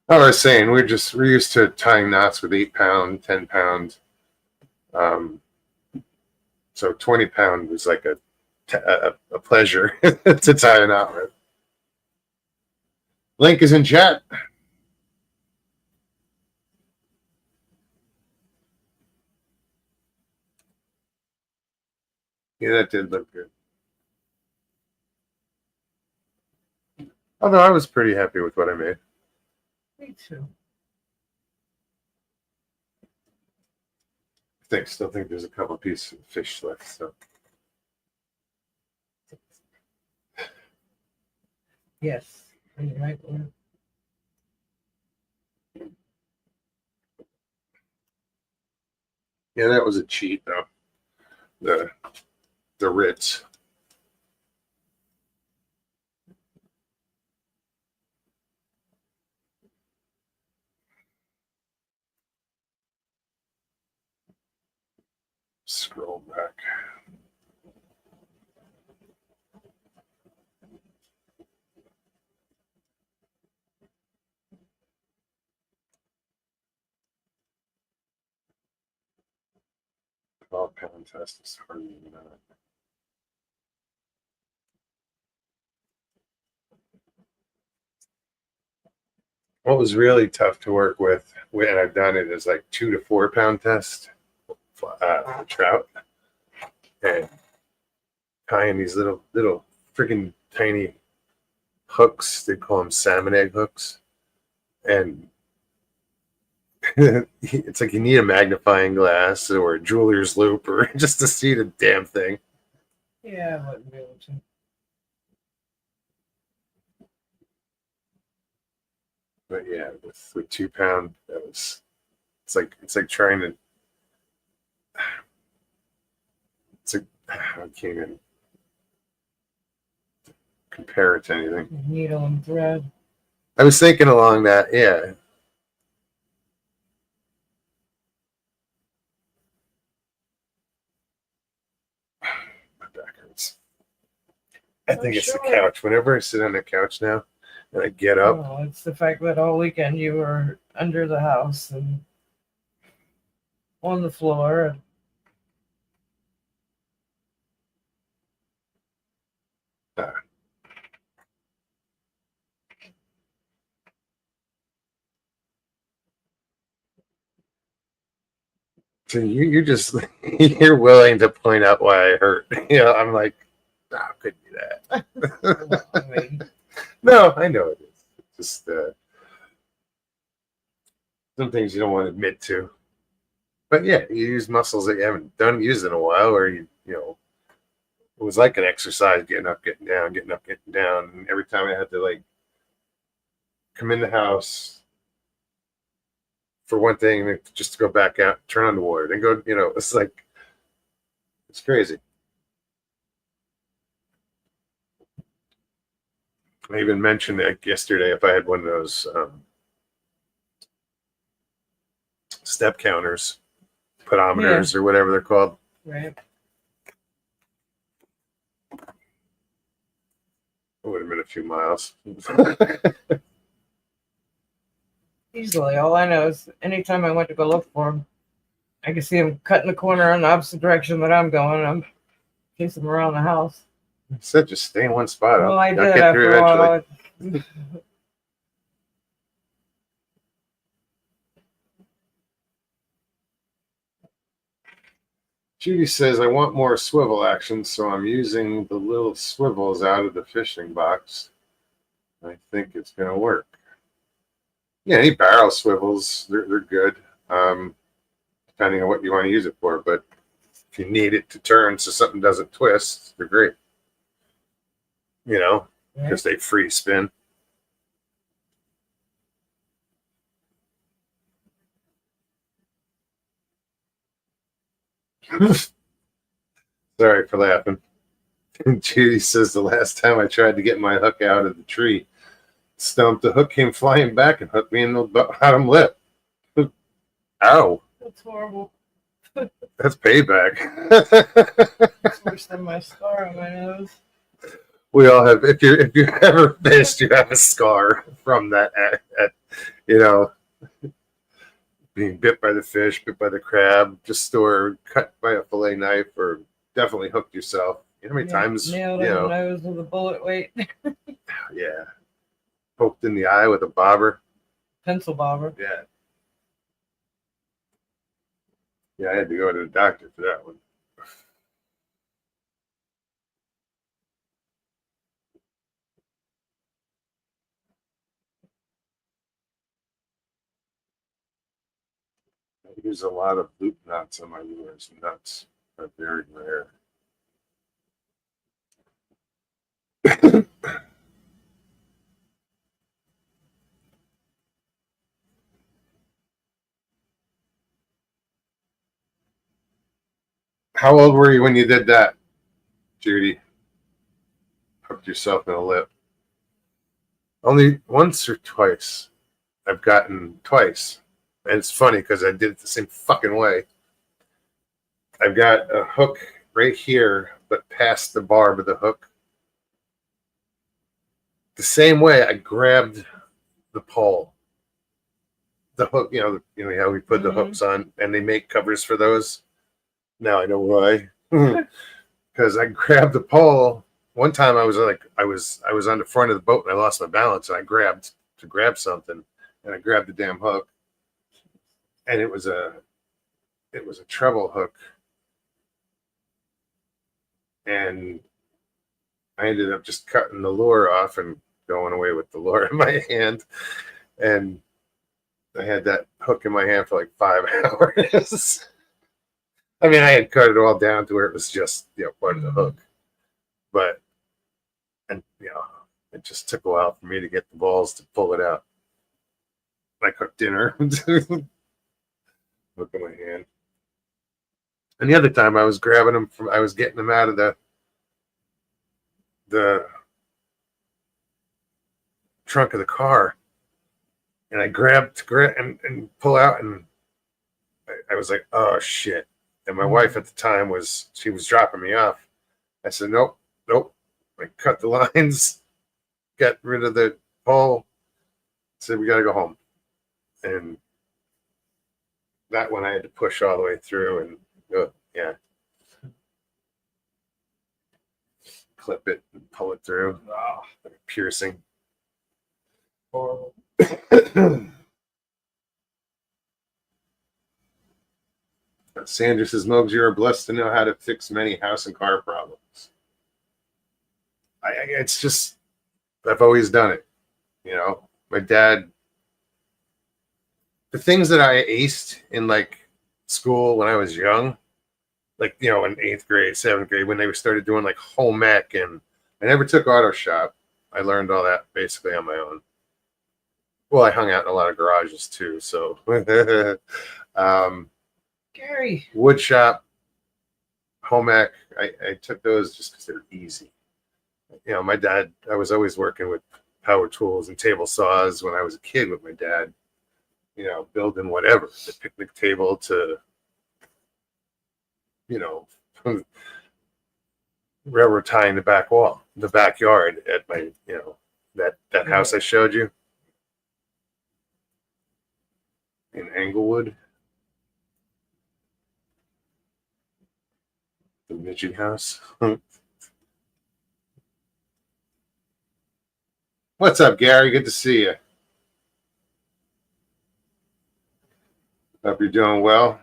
I was saying we're used to tying knots with 8-pound, 10-pound So 20-pound was like a pleasure to tie a knot with. Link is in chat. Yeah, that did look good. Although I was pretty happy with what I made. Me too. Still think there's a couple pieces of fish left. So Yes. You're right. yeah, that was a cheat though. The Ritz. Scroll back. Oh, pound test is harder than that. What was really tough to work with when I've done it is like 2 to 4 pound test for trout, and tying these little freaking tiny hooks. They call them salmon egg hooks, and it's like you need a magnifying glass or a jeweler's loop or just to see the damn thing. Yeah, I wouldn't be able to. But yeah, with 2 pound, it's like trying to. It's like I can't even compare it to anything. Needle and thread. I was thinking along that, yeah. My back hurts. I think it's the couch. Whenever I sit on the couch now and I get up, Oh, it's the fact that all weekend you were under the house and on the floor. so you're just you're willing to point out why I hurt. I'm like, no, I couldn't do that. I mean, No, I know it is. It's just some things you don't want to admit to. But yeah, you use muscles that you haven't used in a while, or you know, it was like an exercise, getting up, getting down, getting up, getting down. And every time I had to like come in the house for one thing, just to go back out, turn on the water, then go, it's like, it's crazy. I even mentioned that yesterday if I had one of those step counters, pedometers, or whatever they're called. right. It would have been a few miles. Easily. All I know is anytime I went to go look for him, I could see him cutting the corner in the opposite direction that I'm going. I'm chasing him around the house. I said just stay in one spot. Well, I I'll did get through after a eventually. while. Judy says, I want more swivel action, so I'm using the little swivels out of the fishing box. I think it's going to work. Yeah, any barrel swivels, they're good, depending on what you want to use it for. But if you need it to turn so something doesn't twist, they're great. Because they free spin. Sorry for laughing. Judy says the last time I tried to get my hook out of the tree, stumped, the hook came flying back and hooked me in the bottom lip. Ow. That's horrible. That's payback. It's worse than my scar on my nose. We all have. If you're ever fished, you have a scar from that. being bit by the fish, bit by the crab, just or cut by a fillet knife, or definitely hooked yourself. You know how many times, nailed in the nose with a bullet weight. yeah, poked in the eye with a bobber. Pencil bobber. Yeah. Yeah, I had to go to the doctor for that one. I use a lot of loop nuts on my lures. Nuts are very rare. How old were you when you did that, Judy? Hooked yourself in the lip. Only once or twice. I've gotten twice. And it's funny because I did it the same fucking way. I've got a hook right here, but past the barb of the hook. The same way I grabbed the pole. The hook, you know how we put the hooks on, and they make covers for those. Now I know why. Because I grabbed the pole. One time I was on the front of the boat and I lost my balance, and I grabbed to grab something, and I grabbed the damn hook, and it was a treble hook, and I ended up just cutting the lure off and going away with the lure in my hand, and I had that hook in my hand for like 5 hours. I mean, I had cut it all down to where it was just, part of the hook. But, it just took a while for me to get the balls to pull it out. I cooked dinner. Hook in my hand. And the other time I was grabbing them I was getting them out of the trunk of the car. And I grabbed and pull out, and I was like, oh shit. And my wife at the time was dropping me off. I said, nope. I cut the lines, got rid of the pole, said, we got to go home. And that one I had to push all the way through and clip it and pull it through. Piercing. Horrible. Sandra says, Mogs, you are blessed to know how to fix many house and car problems. It's just, I've always done it. My dad, the things that I aced in like school when I was young, like, in 8th grade, 7th grade, when they started doing like home ec, and I never took auto shop. I learned all that basically on my own. Well, I hung out in a lot of garages too. So, Gary. wood shop, home ec, I took those just because they're easy. My dad, I was always working with power tools and table saws when I was a kid with my dad, building whatever, the picnic table to, railroad tying the backyard at my, that house I showed you in Englewood. The midget house. What's up, Gary? Good to see you. Hope you're doing well.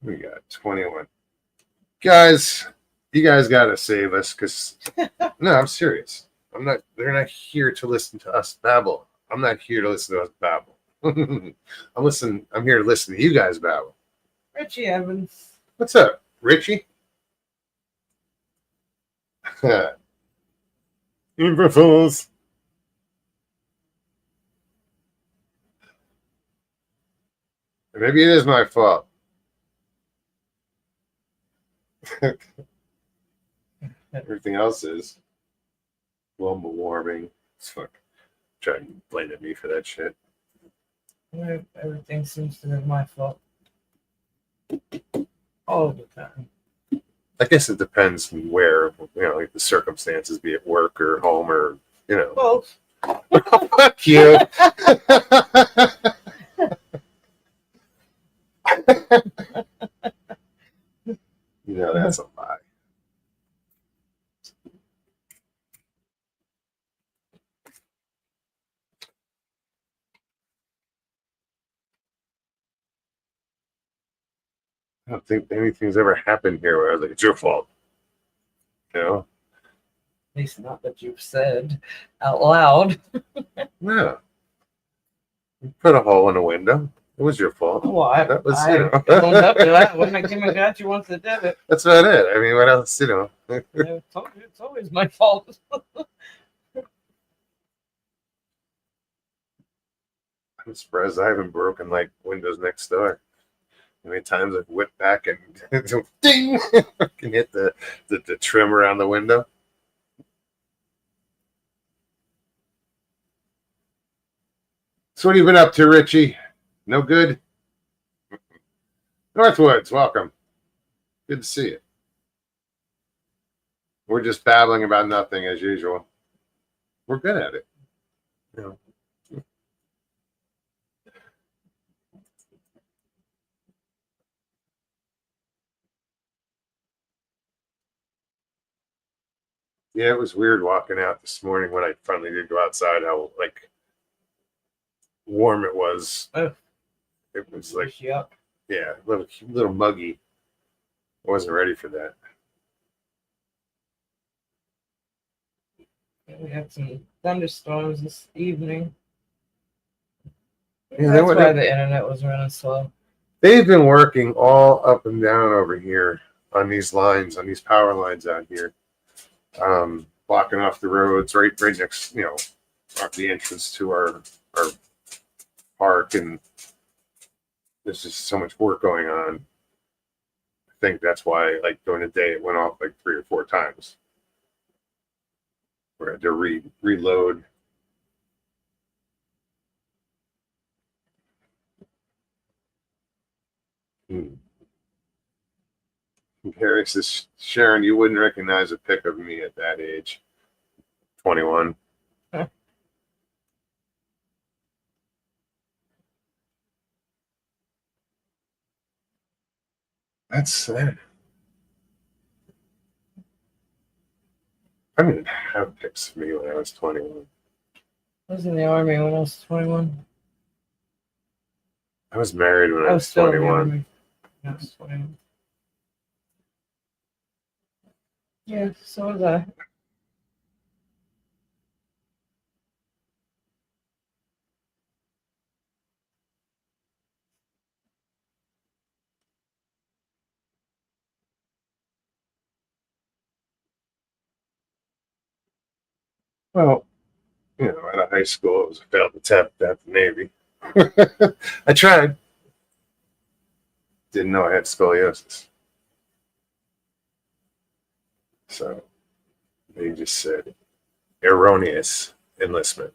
We got 21. Guys, you guys got to save us because, no, I'm serious. They're not here to listen to us babble. I'm not here to listen to us babble. I'm here to listen to you guys babble. Richie Evans. What's up, Richie? April Fools. Maybe it is my fault. Everything else is global warming. Fuck. Try and blame at me for that shit. Everything seems to be my fault. All the time. I guess it depends on where, like the circumstances, be it work or home or, Both. Fuck you. I don't think anything's ever happened here where I was like, it's your fault. You know? At least not that you've said out loud. No. You put a hole in a window. It was your fault. Well, That was, I you know. owned up to that when I came and got you once that did it. That's about it. I mean, what else, you know? I told you, it's always my fault. I'm surprised I haven't broken like windows next door. How many times I've whipped back and ding, can hit the trim around the window. So what have you been up to, Richie? No good? Northwoods, welcome. Good to see you. We're just babbling about nothing as usual. We're good at it. You know. Yeah, it was weird walking out this morning when I finally did go outside. How like warm it was. Oh. It was like, Yep. yeah, a little muggy. I wasn't ready for that. We had some thunderstorms this evening. Yeah, That's why the internet was running slow. They've been working all up and down over here on these lines, on these power lines out here, blocking off the roads right next, you know, off the entrance to our park, and there's just so much work going on. I think that's why, like during the day, it went off like 3 or 4 times. We had to reload. Harry says, Sharon, you wouldn't recognize a pic of me at that age. 21. That's sad. I didn't have pics of me when I was 21. I was in the army when I was 21. I was married when I was still in the 21. army when I was 21. Yeah, so was I. Well, you know, out of high school, it was a failed attempt at the Navy. I tried. Didn't know I had scoliosis. So they just said erroneous enlistment.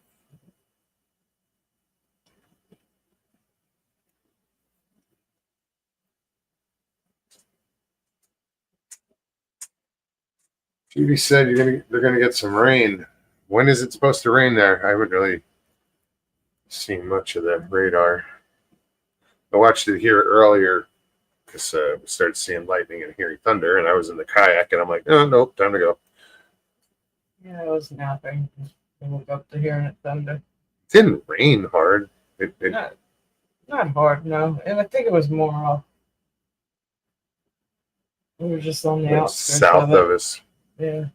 Judy said they're gonna get some rain. When is it supposed to rain there? I haven't really seen much of that radar. I watched it here earlier because we started seeing lightning and hearing thunder, and I was in the kayak, and I'm like, oh, nope, time to go. Yeah, I was napping. I woke up to hearing it thunder. It didn't rain hard. Not hard, no. And I think it was more off. We were just on the outskirts south of it. of us. Yeah.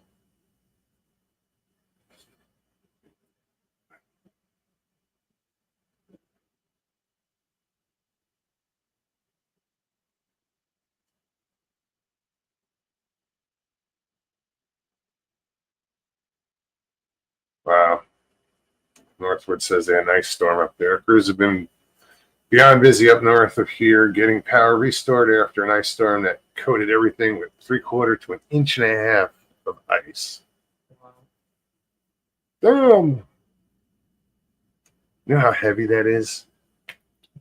Wow. Northwood says they had a nice storm up there. Crews have been beyond busy up north of here, getting power restored after an ice storm that coated everything with 3/4 to 1.5 inches of ice. Wow. Damn! You know how heavy that is?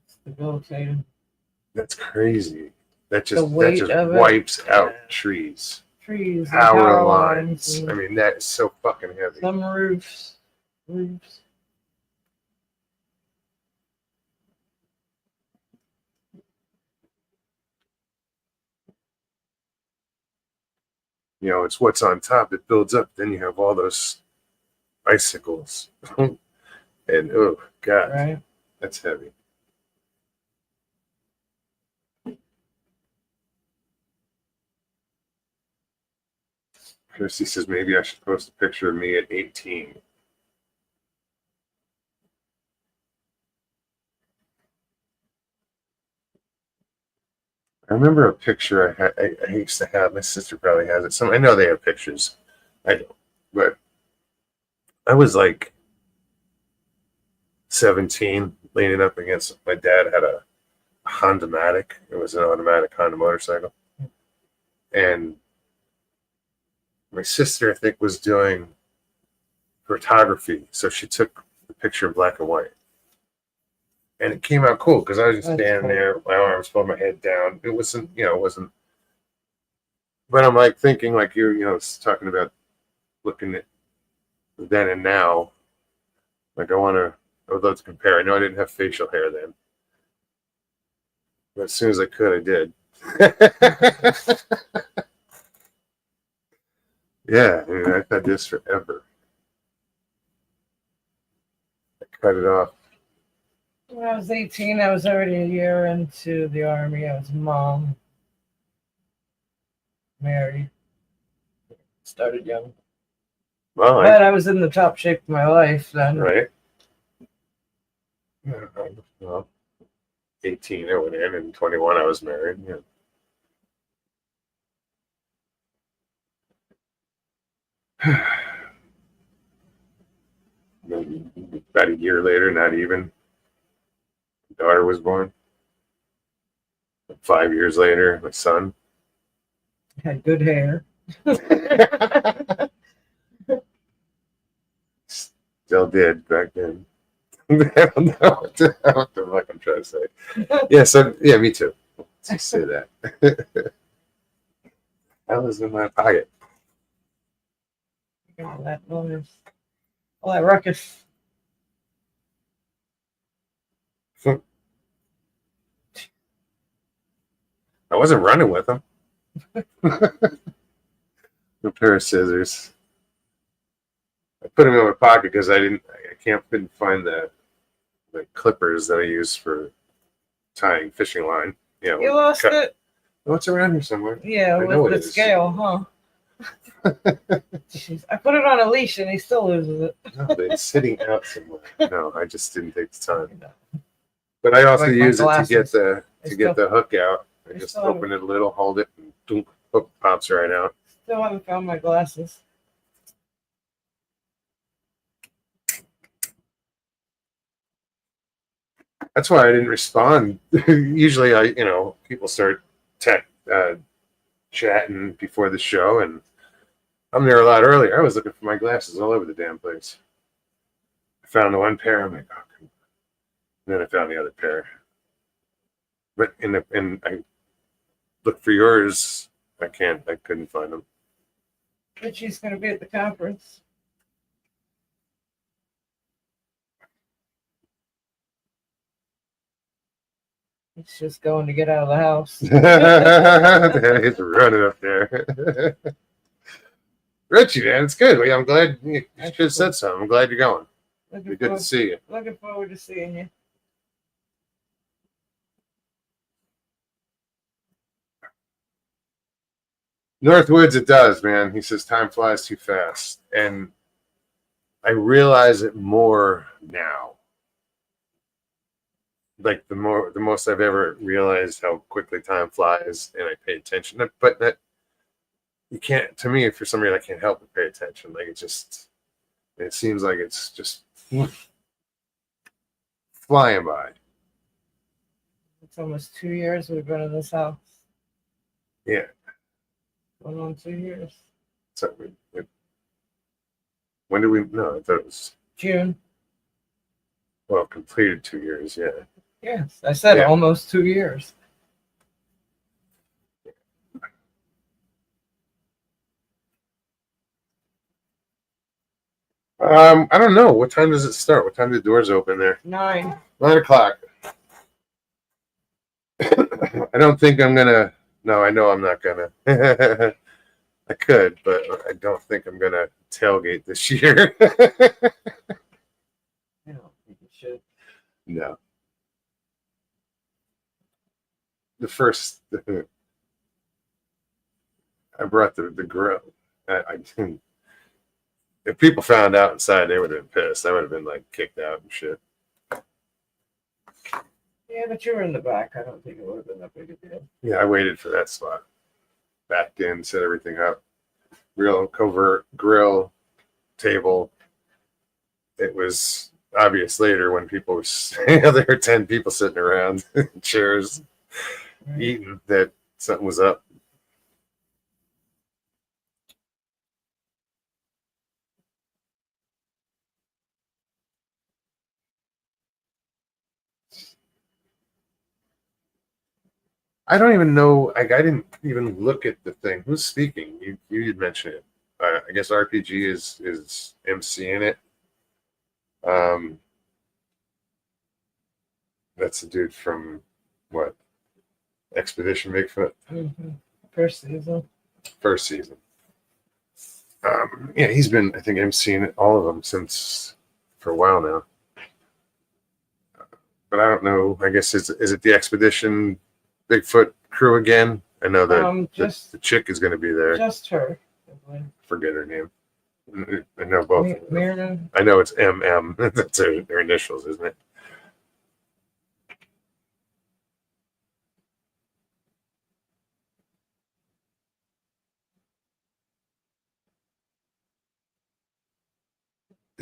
It's debilitating. That's crazy. That The just weight of it. wipes out Yeah. trees. Trees, and Power lines. and I mean, that is so fucking heavy. some roofs. Roofs. You know, it's what's on top that builds up. Then you have all those icicles. And oh god, Right? that's heavy. Kirsty says maybe I should post a picture of me at 18. I remember a picture I had. I used to have. My sister probably has it. Some I know they have pictures. I don't, but I was like 17, leaning up against. My dad had a Honda-Matic. It was an automatic Honda motorcycle, and my sister, I think, was doing photography, so she took the picture in black and white, and it came out cool because I was just That's standing cool. there, my arms, pulling my head down. It wasn't, it wasn't. But I'm like thinking, like it's talking about looking at then and now. Like I would love to compare. I know I didn't have facial hair then, but as soon as I could, I did. Yeah, I mean, I've had this forever. I cut it off. When I was 18, I was already a year into the Army. I was a mom, married, started young. Well, But I was in the top shape of my life then. right. Well, 18 I went in, and 21 I was married. Yeah. Maybe about a year later, not even, daughter was born. 5 years later, my son. Had good hair. Still did back then. I don't know what the fuck I'm trying to say. Yeah, so yeah, me too. Let's just say that. That was in my pocket. All that noise. All that ruckus. I wasn't running with them. A pair of scissors. I put them in my pocket because I couldn't find the clippers that I use for tying fishing line. Yeah, You lost it? Oh, it's around here somewhere. Yeah, I know with it the is. scale, huh? Jeez, I put it on a leash and he still loses it. No, it's sitting out somewhere. No, I just didn't take the time. But I also Like my use it to get glasses. the hook out. I I just still open it a little, hold it, and boom, hook pops right out. Still haven't found my glasses. That's why I didn't respond. Usually, people start chatting before the show, and I'm there a lot earlier. I was looking for my glasses all over the damn place. I found the one pair. I'm like, oh, come on. And then I found the other pair. But and I looked for yours. I couldn't find them. But she's going to be at the conference. It's just going to get out of the house. He's running up there. Richie, man, it's good. I'm glad you should have said something. I'm glad you're going. It'd be good to see you. Looking forward to seeing you. Northwoods, it does, man. He says time flies too fast. And I realize it more now. Like the most I've ever realized how quickly time flies, and I pay attention. But that you can't. To me, for some reason, I can't help but pay attention. Like it seems like it's just flying by. It's almost 2 years we've been in this house. Yeah. Going on 2 years. So when did we? No, I thought it was June. completed 2 years. Yeah. Yes, I said Yeah. almost 2 years. I don't know. What time does it start? What time do the doors open there? 9. 9 o'clock. I don't think I'm gonna. No, I know I'm not gonna. I could, but I don't think I'm gonna tailgate this year. I don't think you should. No. The first, I brought the grill. I didn't. If people found out inside, they would have been pissed. I would have been like kicked out and shit. Yeah, but you were in the back. I don't think it would have been that big a deal. Yeah, I waited for that spot. Backed in, set everything up. Real covert grill, table. It was obvious later when people were there were 10 people sitting around chairs Right. eating that something was up. I don't even know. I didn't even look at the thing. Who's speaking? You did mention it. I guess RPG is MCing it. That's the dude from what? Expedition Bigfoot. Mm-hmm. First season. First season. Yeah, he's been, I think, emceeing all of them since for a while now. But I don't know. I guess is it the Expedition Bigfoot crew again? I know that Just the chick is going to be there. just her. Forget her name. I know both. of them. Myrna. I know it's MM. That's their initials, isn't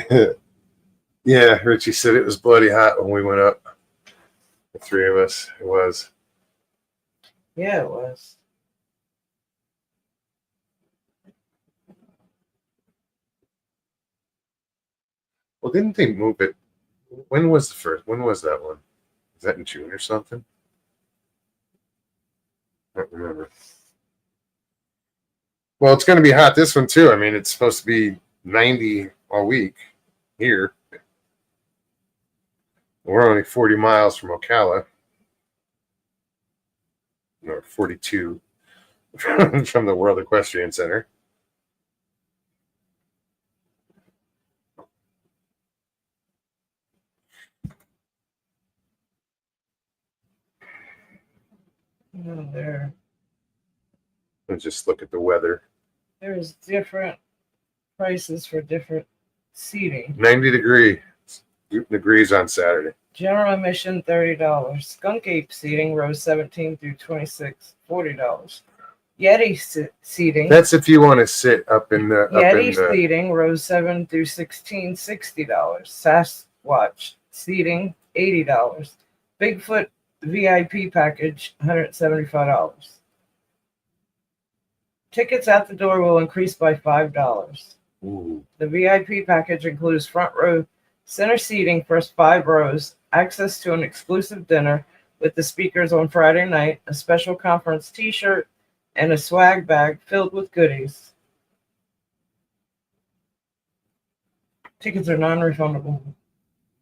it? Yeah, Richie said it was bloody hot when we went up. The three of us. It was. Yeah, it was. Well, didn't they move it? When was the first? When was that one? Is that in June or something? I don't remember. Well, it's going to be hot this one too. I mean, it's supposed to be 90 all week here. We're only 40 miles from Ocala, or 42 from the World Equestrian Center. No, Let's just look at the weather. there's different prices for different seating. 90 degrees on Saturday. General admission $30. Skunk Ape seating rows 17 through 26 $40. Yeti seating. That's if you want to sit up in the Yeti seating rows 7 through 16 $60. Sasquatch seating $80. Bigfoot VIP package $175. Tickets at the door will increase by $5. Ooh. The VIP package includes front row center seating, first 5 rows, access to an exclusive dinner with the speakers on Friday night, a special conference t-shirt, and a swag bag filled with goodies. Tickets are non-refundable.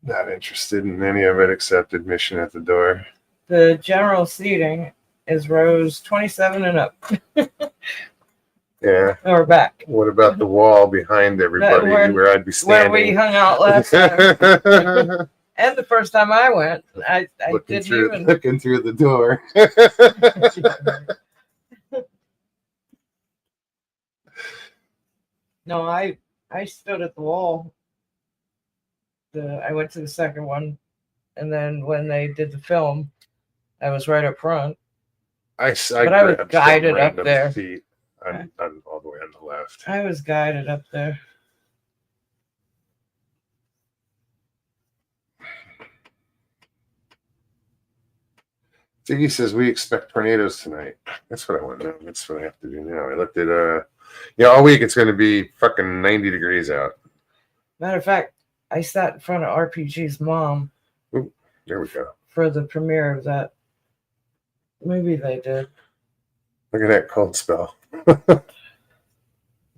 Not interested in any of it except admission at the door. The general seating is rows 27 and up, Yeah. or back, What about the wall behind everybody where I'd be where we standing? hung out last time. And the first time I went, I didn't even. Looking through the door. No, I stood at the wall. I went to the second one, and then when they did the film, I was right up front. I But I was grabbed some guided up random there. seat on all the way on the left. I was guided up there. Ziggy says we expect tornadoes tonight. That's what I want to know. That's what I have to do now. I looked at all week it's going to be fucking 90 degrees out. Matter of fact, I sat in front of RPG's mom. Ooh, there we go. For the premiere of that movie they did. Look at that cold spell. Look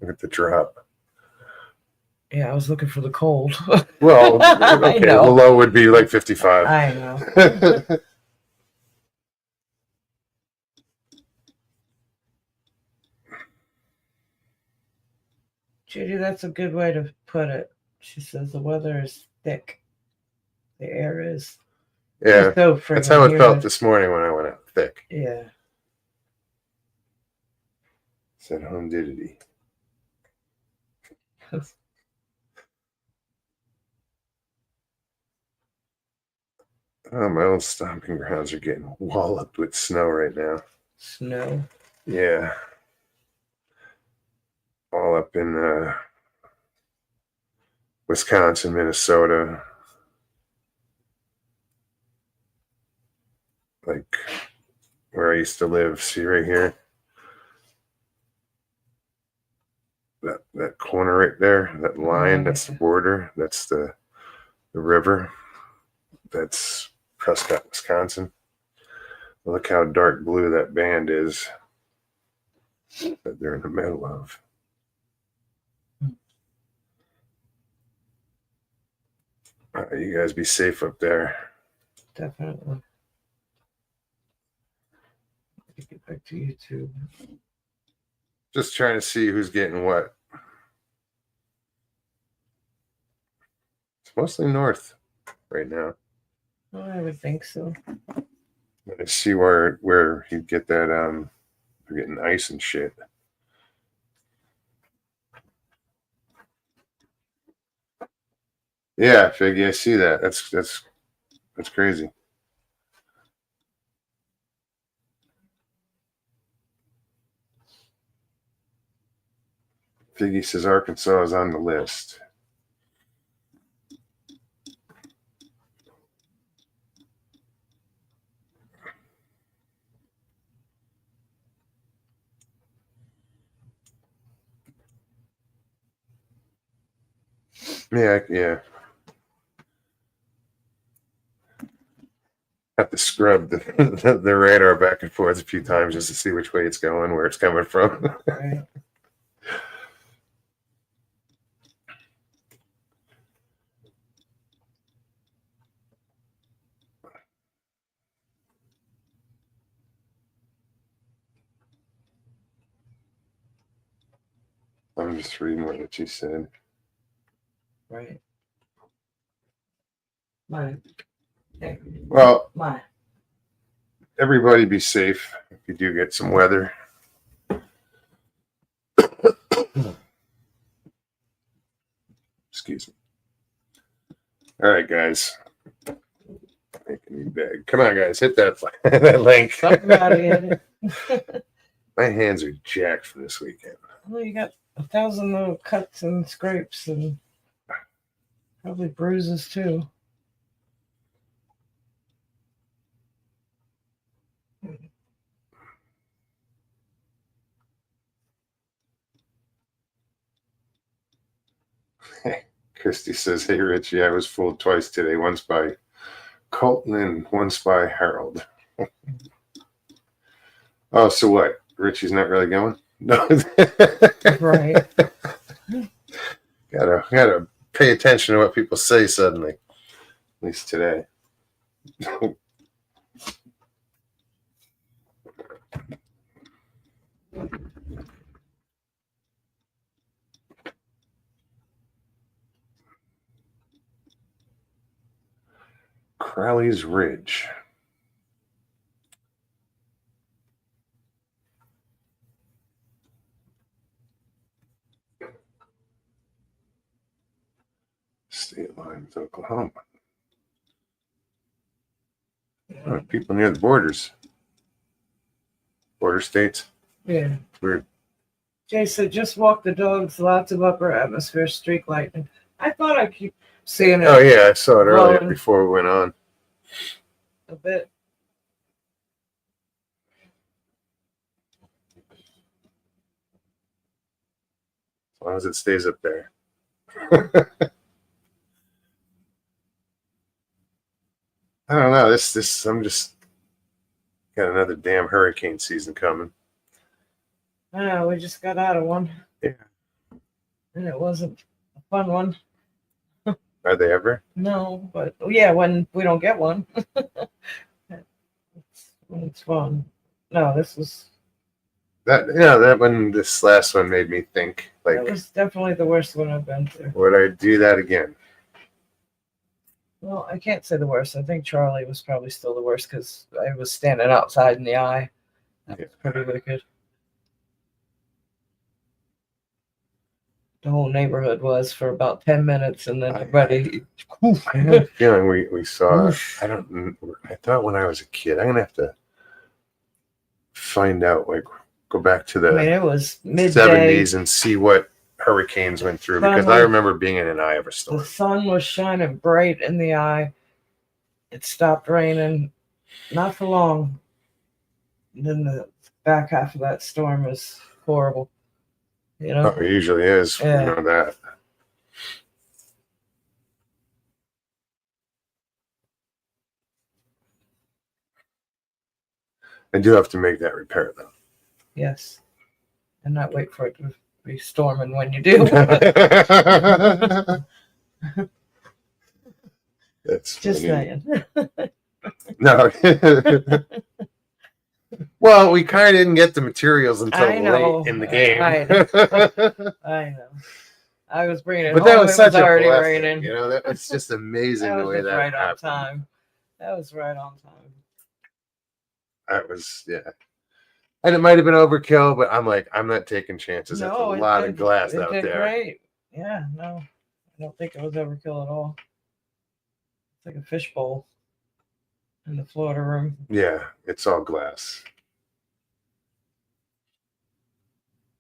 at the drop. Yeah, I was looking for the cold. Well, I okay, know. the low would be like 55. I know. Judy, that's a good way to put it. She says the weather is thick. The air is. Yeah, So that's how it humid. felt this morning when I went out. Thick. Yeah. Said humidity. Oh, my old stomping grounds are getting walloped with snow right now. Snow. Yeah. All up in Wisconsin, Minnesota. Like where I used to live. See right here? That corner right there, that line, that's the border. That's the river. That's Prescott, Wisconsin. Look how dark blue that band is that they're in the middle of. You guys be safe up there. Definitely. Get back to YouTube. Just trying to see who's getting what. It's mostly north right now. Oh, I would think so. I see where he'd get that. They're getting ice and shit. Yeah, Figgy, I see that. That's crazy. Figgy says Arkansas is on the list. Yeah. Have to scrub the radar back and forth a few times just to see which way it's going, where it's coming from. Right. I'm just reading what she said. Right. Mine. Hey, Well, mine. everybody be safe if you do get some weather. Excuse me. All right, guys. Making me beg. Come on, guys. Hit that that link. Something about it. My hands are jacked from this weekend. Well, you got 1,000 little cuts and scrapes and probably bruises too. Christy says, "Hey, Richie, I was fooled twice today. Once by Colton and once by Harold." Oh, so what? Richie's not really going? No. Right. Gotta pay attention to what people say suddenly. At least today. Crowley's Ridge. State line with Oklahoma. Oh, people near the borders. Border states. Yeah. Weird. Jay said, just walk the dogs, lots of upper atmosphere streak lightning. I thought I keep seeing it Oh, yeah, I saw it earlier Blowing. before we went on. a bit. As long as it stays up there. I don't know. This I'm just got another damn hurricane season coming. I know, we just got out of one. Yeah. And it wasn't a fun one. Are they ever? No, but yeah, when we don't get one. It's fun. No, this was That one, this last one made me think, like, that was definitely the worst one I've been through. would I do that again? Well, I can't say the worst. I think Charlie was probably still the worst because I was standing outside in the eye. That was pretty wicked. the whole neighborhood was for about 10 minutes, and then everybody. I have a feeling we saw. Oof. I thought when I was a kid, I'm gonna have to find out. Like, go back to I mean, the it was midday. 70s and see what hurricanes went through, Sun because I was- remember being in an eye of a The storm. sun was shining bright in the eye. It stopped raining, not for long. And then the back half of that storm was horrible. You know, Oh, it usually is. Yeah. You know that. I do have to make that repair though. yes, and not wait for it to be storming when you do. That's Just funny. saying. No. Well, we kind of didn't get the materials until I know. late in the game. I know. I was bringing it But home. that was It such was a already blessing. raining. You know, it's just amazing That the was way just that right on happened. time. That was right on time. That was, yeah. And it might have been overkill, but I'm like, I'm not taking chances. That's a No, it lot did- of glass it out did there. great. Yeah, no, I don't think it was overkill at all. It's like a fishbowl in the Florida room. Yeah, it's all glass.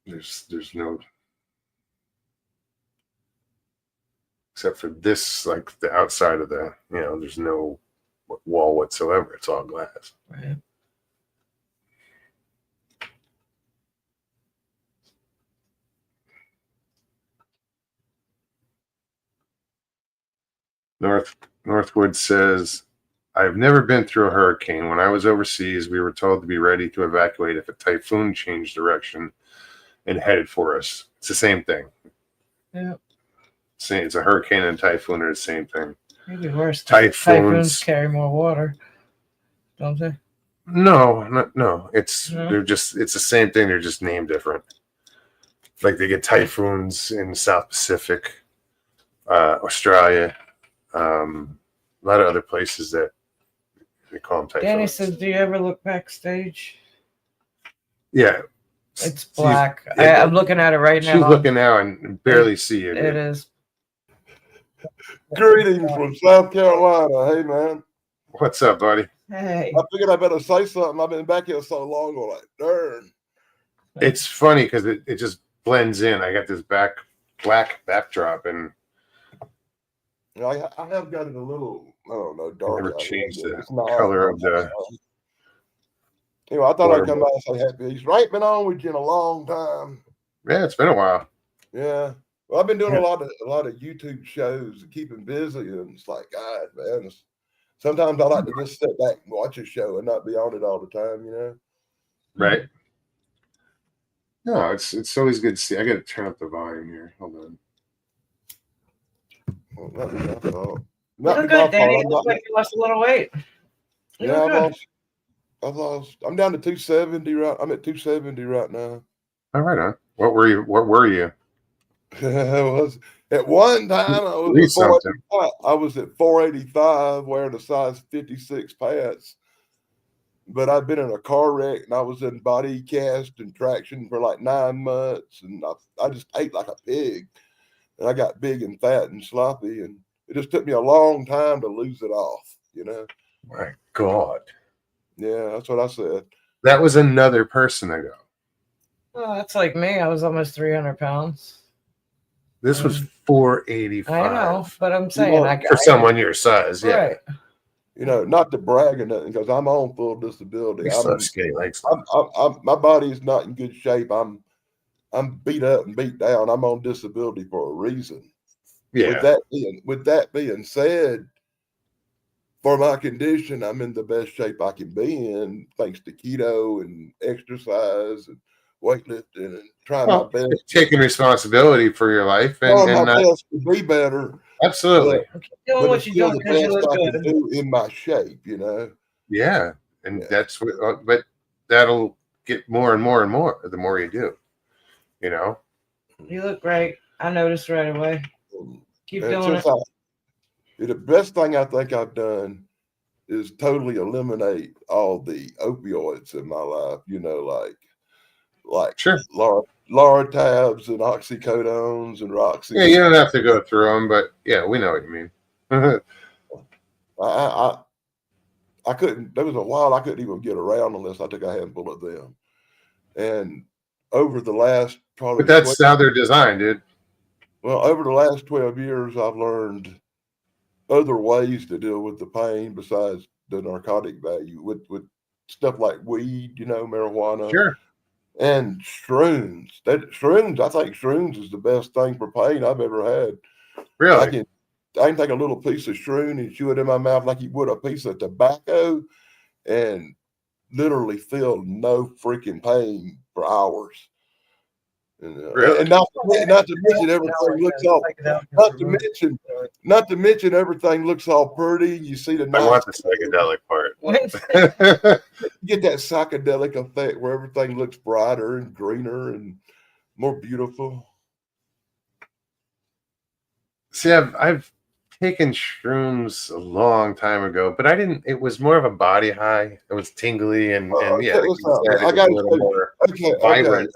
There's no, except for this, like the outside of the, there's no wall whatsoever. It's all glass. Right. Northwood says, I've never been through a hurricane. When I was overseas, we were told to be ready to evacuate if a typhoon changed direction and headed for us. It's the same thing. Yeah. It's a hurricane and a typhoon are the same thing. Maybe worse. Typhoons. Typhoons carry more water, don't they? No. It's No? it's the same thing. They're just named different. Like they get typhoons in the South Pacific, Australia, a lot of other places that they call them typhoons. Danny says, "Do you ever look backstage?" Yeah, It's black. yeah, I'm looking at it right now. she's looking now and barely see it. It is. Greetings from South Carolina. Hey, man. What's up, buddy? Hey. I figured I better say something. I've been back here so long. I'm like, darn. It's funny because it just blends in. I got this black backdrop, and I have got it a little, I don't know, dark. never out here. changed the It's not- color of the. Anyway, I thought I'd water come by and say happy Easter. I ain't been on with you in a long time. Yeah, it's been a while. Yeah. Well, I've been doing Yeah. a lot of YouTube shows and keeping busy, and it's like, God, man. Sometimes I like to just sit back and watch a show and not be on it all the time, you know. Right. No, it's always good to see. I got to turn up the volume here. Hold on. Well, not be my fault. You Not look be my good, Danny. fault. You look like you lost a little weight. You Yeah, look good. I've lost. I'm down to 270 right. I'm at 270 right now. All right, on. What were you? I was at one time I was Read at something. 485. I was at 485 wearing a size 56 pants. But I've been in a car wreck and I was in body cast and traction for like 9 months, and I just ate like a pig, and I got big and fat and sloppy, and it just took me a long time to lose it off, you know. My God, Yeah, that's what I said. that was another person ago. Oh, that's like me. I was almost 300 pounds. This was 485. I know, but I'm saying know, I for someone your size. Yeah, Right. You know, not to brag or nothing, because I'm on full disability. You're so skinny legs. My body is not in good shape. I'm beat up and beat down. I'm on disability for a reason. Yeah, With that being said, for my condition, I'm in the best shape I can be in, thanks to keto and exercise and weightlifting and trying well, my best. taking responsibility for your life Trying and my best to be better. absolutely, Doing But what it's you're still doing the because you best look I can good. do in my shape, you know. yeah, and Yeah. that's what. But that'll get more and more and more the more you do. You know, You look great. I noticed right away. Keep And doing it. the best thing I think I've done is totally eliminate all the opioids in my life. You know, like sure. Lortabs and oxycodones and Roxy. Yeah, you don't have to go through them, but yeah, we know what you mean. I couldn't. There was a while I couldn't even get around unless I took a handful of them. And over the last probably, But that's how they're designed, dude. well, over the last 12 years, I've learned other ways to deal with the pain besides the narcotic value with stuff like weed, marijuana, Sure. and shrooms. I think shrooms is the best thing for pain I've ever had. Really? I can take a little piece of shroom and chew it in my mouth like you would a piece of tobacco, and literally feel no freaking pain for hours. Really? And not to mention everything looks all. Not to mention everything looks all pretty. You see the I nice, want the psychedelic part. you get that psychedelic effect where everything looks brighter and greener and more beautiful. See, I've taken shrooms a long time ago, but I didn't. It was more of a body high. It was tingly and yeah, check this out. I got to okay. vibrant.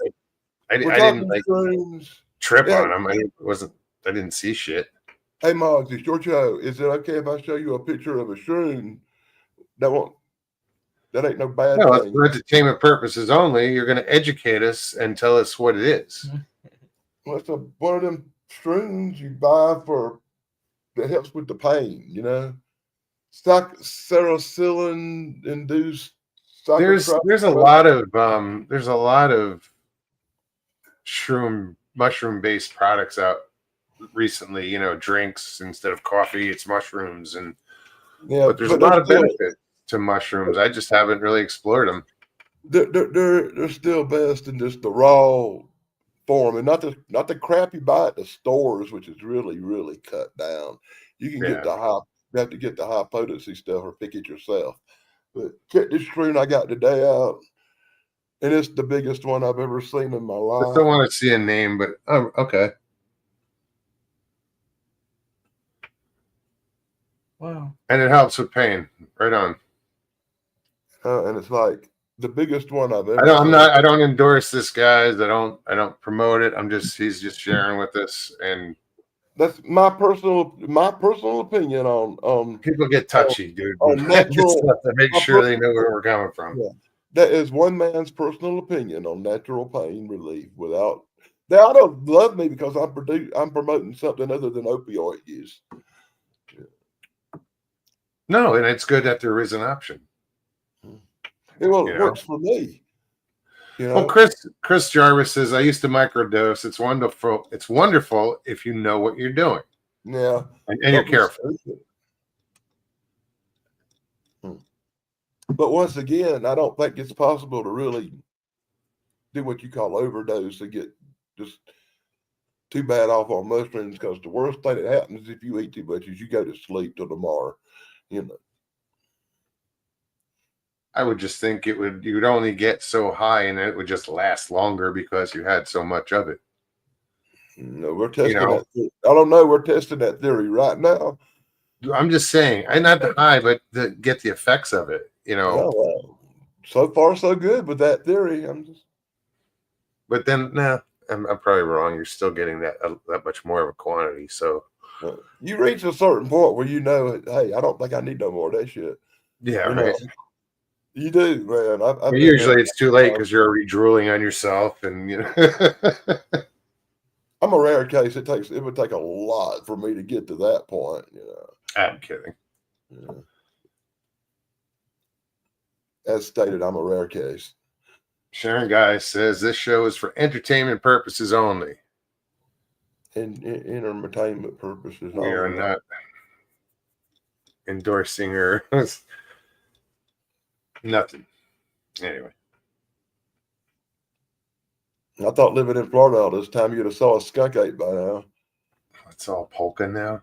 I We're didn't talking like shrooms. trip Yeah. on them. I didn't see shit. Hey, Moggs, it's your show. Is it okay if I show you a picture of a shroom? That ain't no bad No, it's thing. for entertainment purposes only. You're going to educate us and tell us what it is. Well, it's one of them shrooms you buy that helps with the pain, Serocillin induced. There's a lot of mushroom based products out recently. Drinks instead of coffee, it's mushrooms, but there's a lot of benefit to mushrooms. I just haven't really explored them. They're still best in just the raw form, and not the crap you buy at the stores, which is really, really cut down. You can get you have to get the high potency stuff or pick it yourself. But check this shroom I got today out, and it's the biggest one I've ever seen in my life. I don't want to see a name, but okay. Wow. And it helps with pain. Right on. And it's like the biggest one I've ever. I don't endorse this, guys. I don't promote it. He's just sharing with us, and that's my personal opinion on. People get touchy, dude. On natural, to make sure they know where we're coming from. Yeah. That is one man's personal opinion on natural pain relief. They ought to love me because I'm promoting something other than opioid use. No, and it's good that there is an option. It works for me. Well, Chris Jarvis says, I used to microdose. It's wonderful. It's wonderful if you know what you're doing. Yeah. And you're careful. But once again, I don't think it's possible to really do what you call overdose and get just too bad off on mushrooms, because the worst thing that happens if you eat too much is you go to sleep till tomorrow. I would just think you would only get so high and it would just last longer because you had so much of it. No, we're testing that. I don't know. We're testing that theory right now. I'm just saying, not the high, but to get the effects of it. Oh, well, so far so good with that theory. But then, I'm probably wrong. You're still getting that much more of a quantity. So you reach a certain point where hey, I don't think I need no more of that shit. Yeah, right. You do, man. Usually it's too late because you're already drooling on yourself, and I'm a rare case. It would take a lot for me to get to that point. I'm kidding. Yeah. As stated, I'm a rare case. Sharon Guy says this show is for entertainment purposes only. Entertainment purposes. We are not endorsing her. Nothing. Anyway. I thought living in Florida all this time you'd have saw a skunk ape by now. It's all polka now.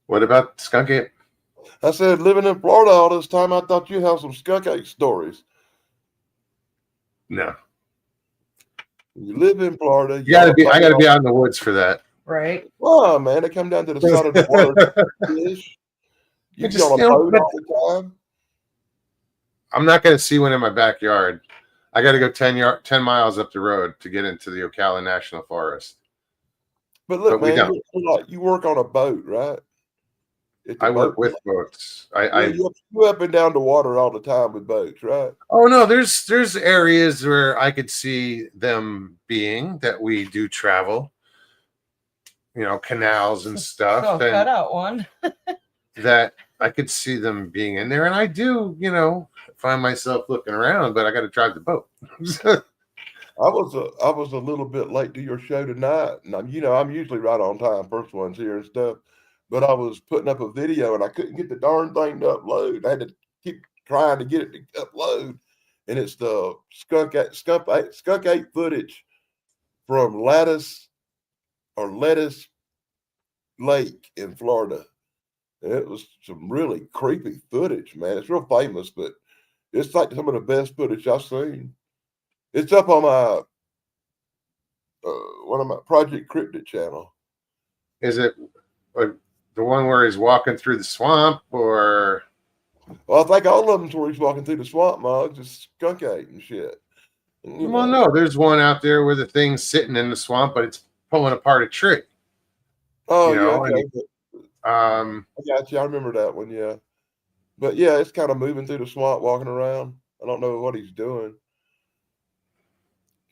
What about skunk ape? I said living in Florida all this time I thought you'd have some skunk ape stories. No. You live in Florida. I gotta be out in the woods for that. Right. Oh man, they come down to the side of the water. Fish. You be on a boat all the time. I'm not going to see one in my backyard. I got to go 10 miles up the road to get into the Ocala National Forest. But look, But we man, don't. you work on a boat, right? At the I work boat with ramp. boats. Yeah, you up and down the water all the time with boats, right? Oh no, there's areas where I could see them being that we do travel. Canals and stuff, So and cut out one. that I could see them being in there. And I do, find myself looking around, but I got to drive the boat. I was a little bit late to your show tonight, and I'm usually right on time, first ones here and stuff. But I was putting up a video and I couldn't get the darn thing to upload. I had to keep trying to get it to upload, and it's the skunk ape footage from Lettuce Lake in Florida. And it was some really creepy footage, man. It's real famous, but it's like some of the best footage I've seen. It's up on my one of my Project Cryptid channel. Is it the one where he's walking through the swamp, or? Well, I think all of them's where he's walking through the swamp mugs, just skunk ape and shit. And, Well, no, there's one out there where the thing's sitting in the swamp, but it's pulling apart a tree. Oh you yeah, know, okay. I got you. I remember that one. Yeah, but yeah, it's kind of moving through the swamp, walking around. I don't know what he's doing.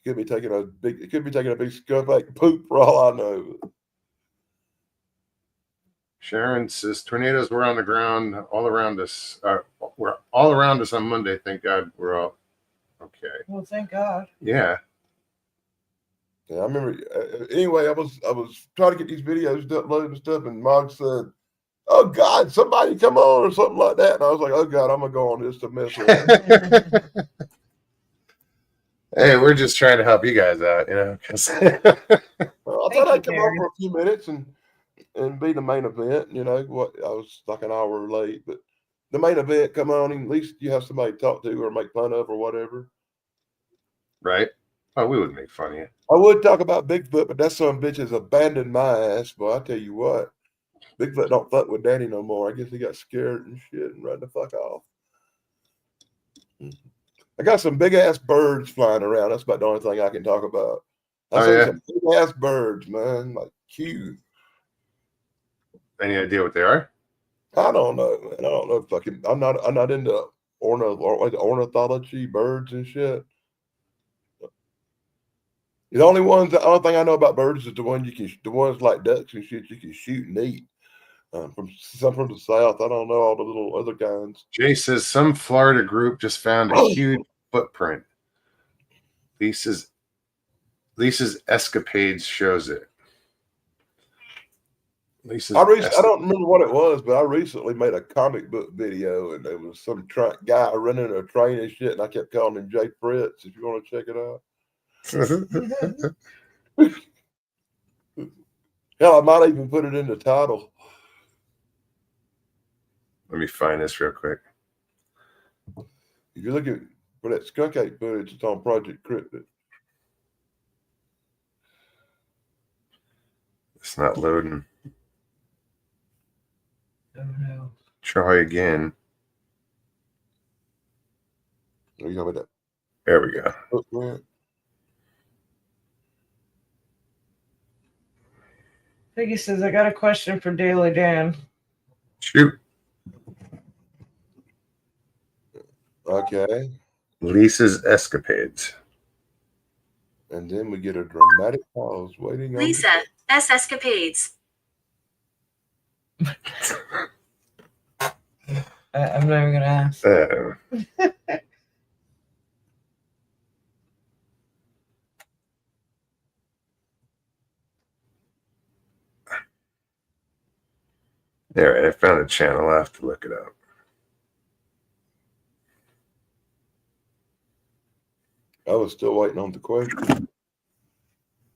He could be taking a big skunk ape poop for all I know. Sharon says tornadoes were on the ground all around us. We're all around us on Monday. Thank God we're all okay. Well, thank God. Yeah. Yeah, I remember. Anyway, I was trying to get these videos uploaded and stuff, and Mog said, "Oh God, somebody come on" or something like that, and I was like, "Oh God, I'm gonna go on this to mess around." Hey, we're just trying to help you guys out, 'cause Well, I thought I'd come on for a few minutes and be the main event. What I was like an hour late, but the main event come on, and at least you have somebody to talk to or make fun of or whatever. Right? Oh, we would make fun of you. I would talk about Bigfoot, but that son of a bitch has abandoned my ass. Boy, I tell you what, Bigfoot don't fuck with Danny no more. I guess he got scared and shit and ran the fuck off. I got some big ass birds flying around. That's about the only thing I can talk about. I see some big ass birds, man, like cute. Any idea what they are? I don't know, man. I don't know. I'm not into ornithology, birds and shit. The only thing I know about birds is the ones like ducks and shit you can shoot and eat. From the south, I don't know all the little other kinds. Jay says some Florida group just found a huge footprint. Lisa's Escapades shows it. I don't remember what it was, but I recently made a comic book video, and there was some guy running a train and shit, and I kept calling him Jay Fritz. If you want to check it out. Hell, I might even put it in the title. Let me find this real quick. If you're looking for that skunk ape footage, it's on Project Cryptid. It's not loading. Oh no. Try again. Are you talking about that? There we go. Footprint? Piggy says, I got a question for Daily Dan. Shoot. Okay. Lisa's Escapades. And then we get a dramatic pause waiting on Lisa S. Escapades. I'm not even going to ask. All right, I found a channel. I have to look it up. I was still waiting on the question.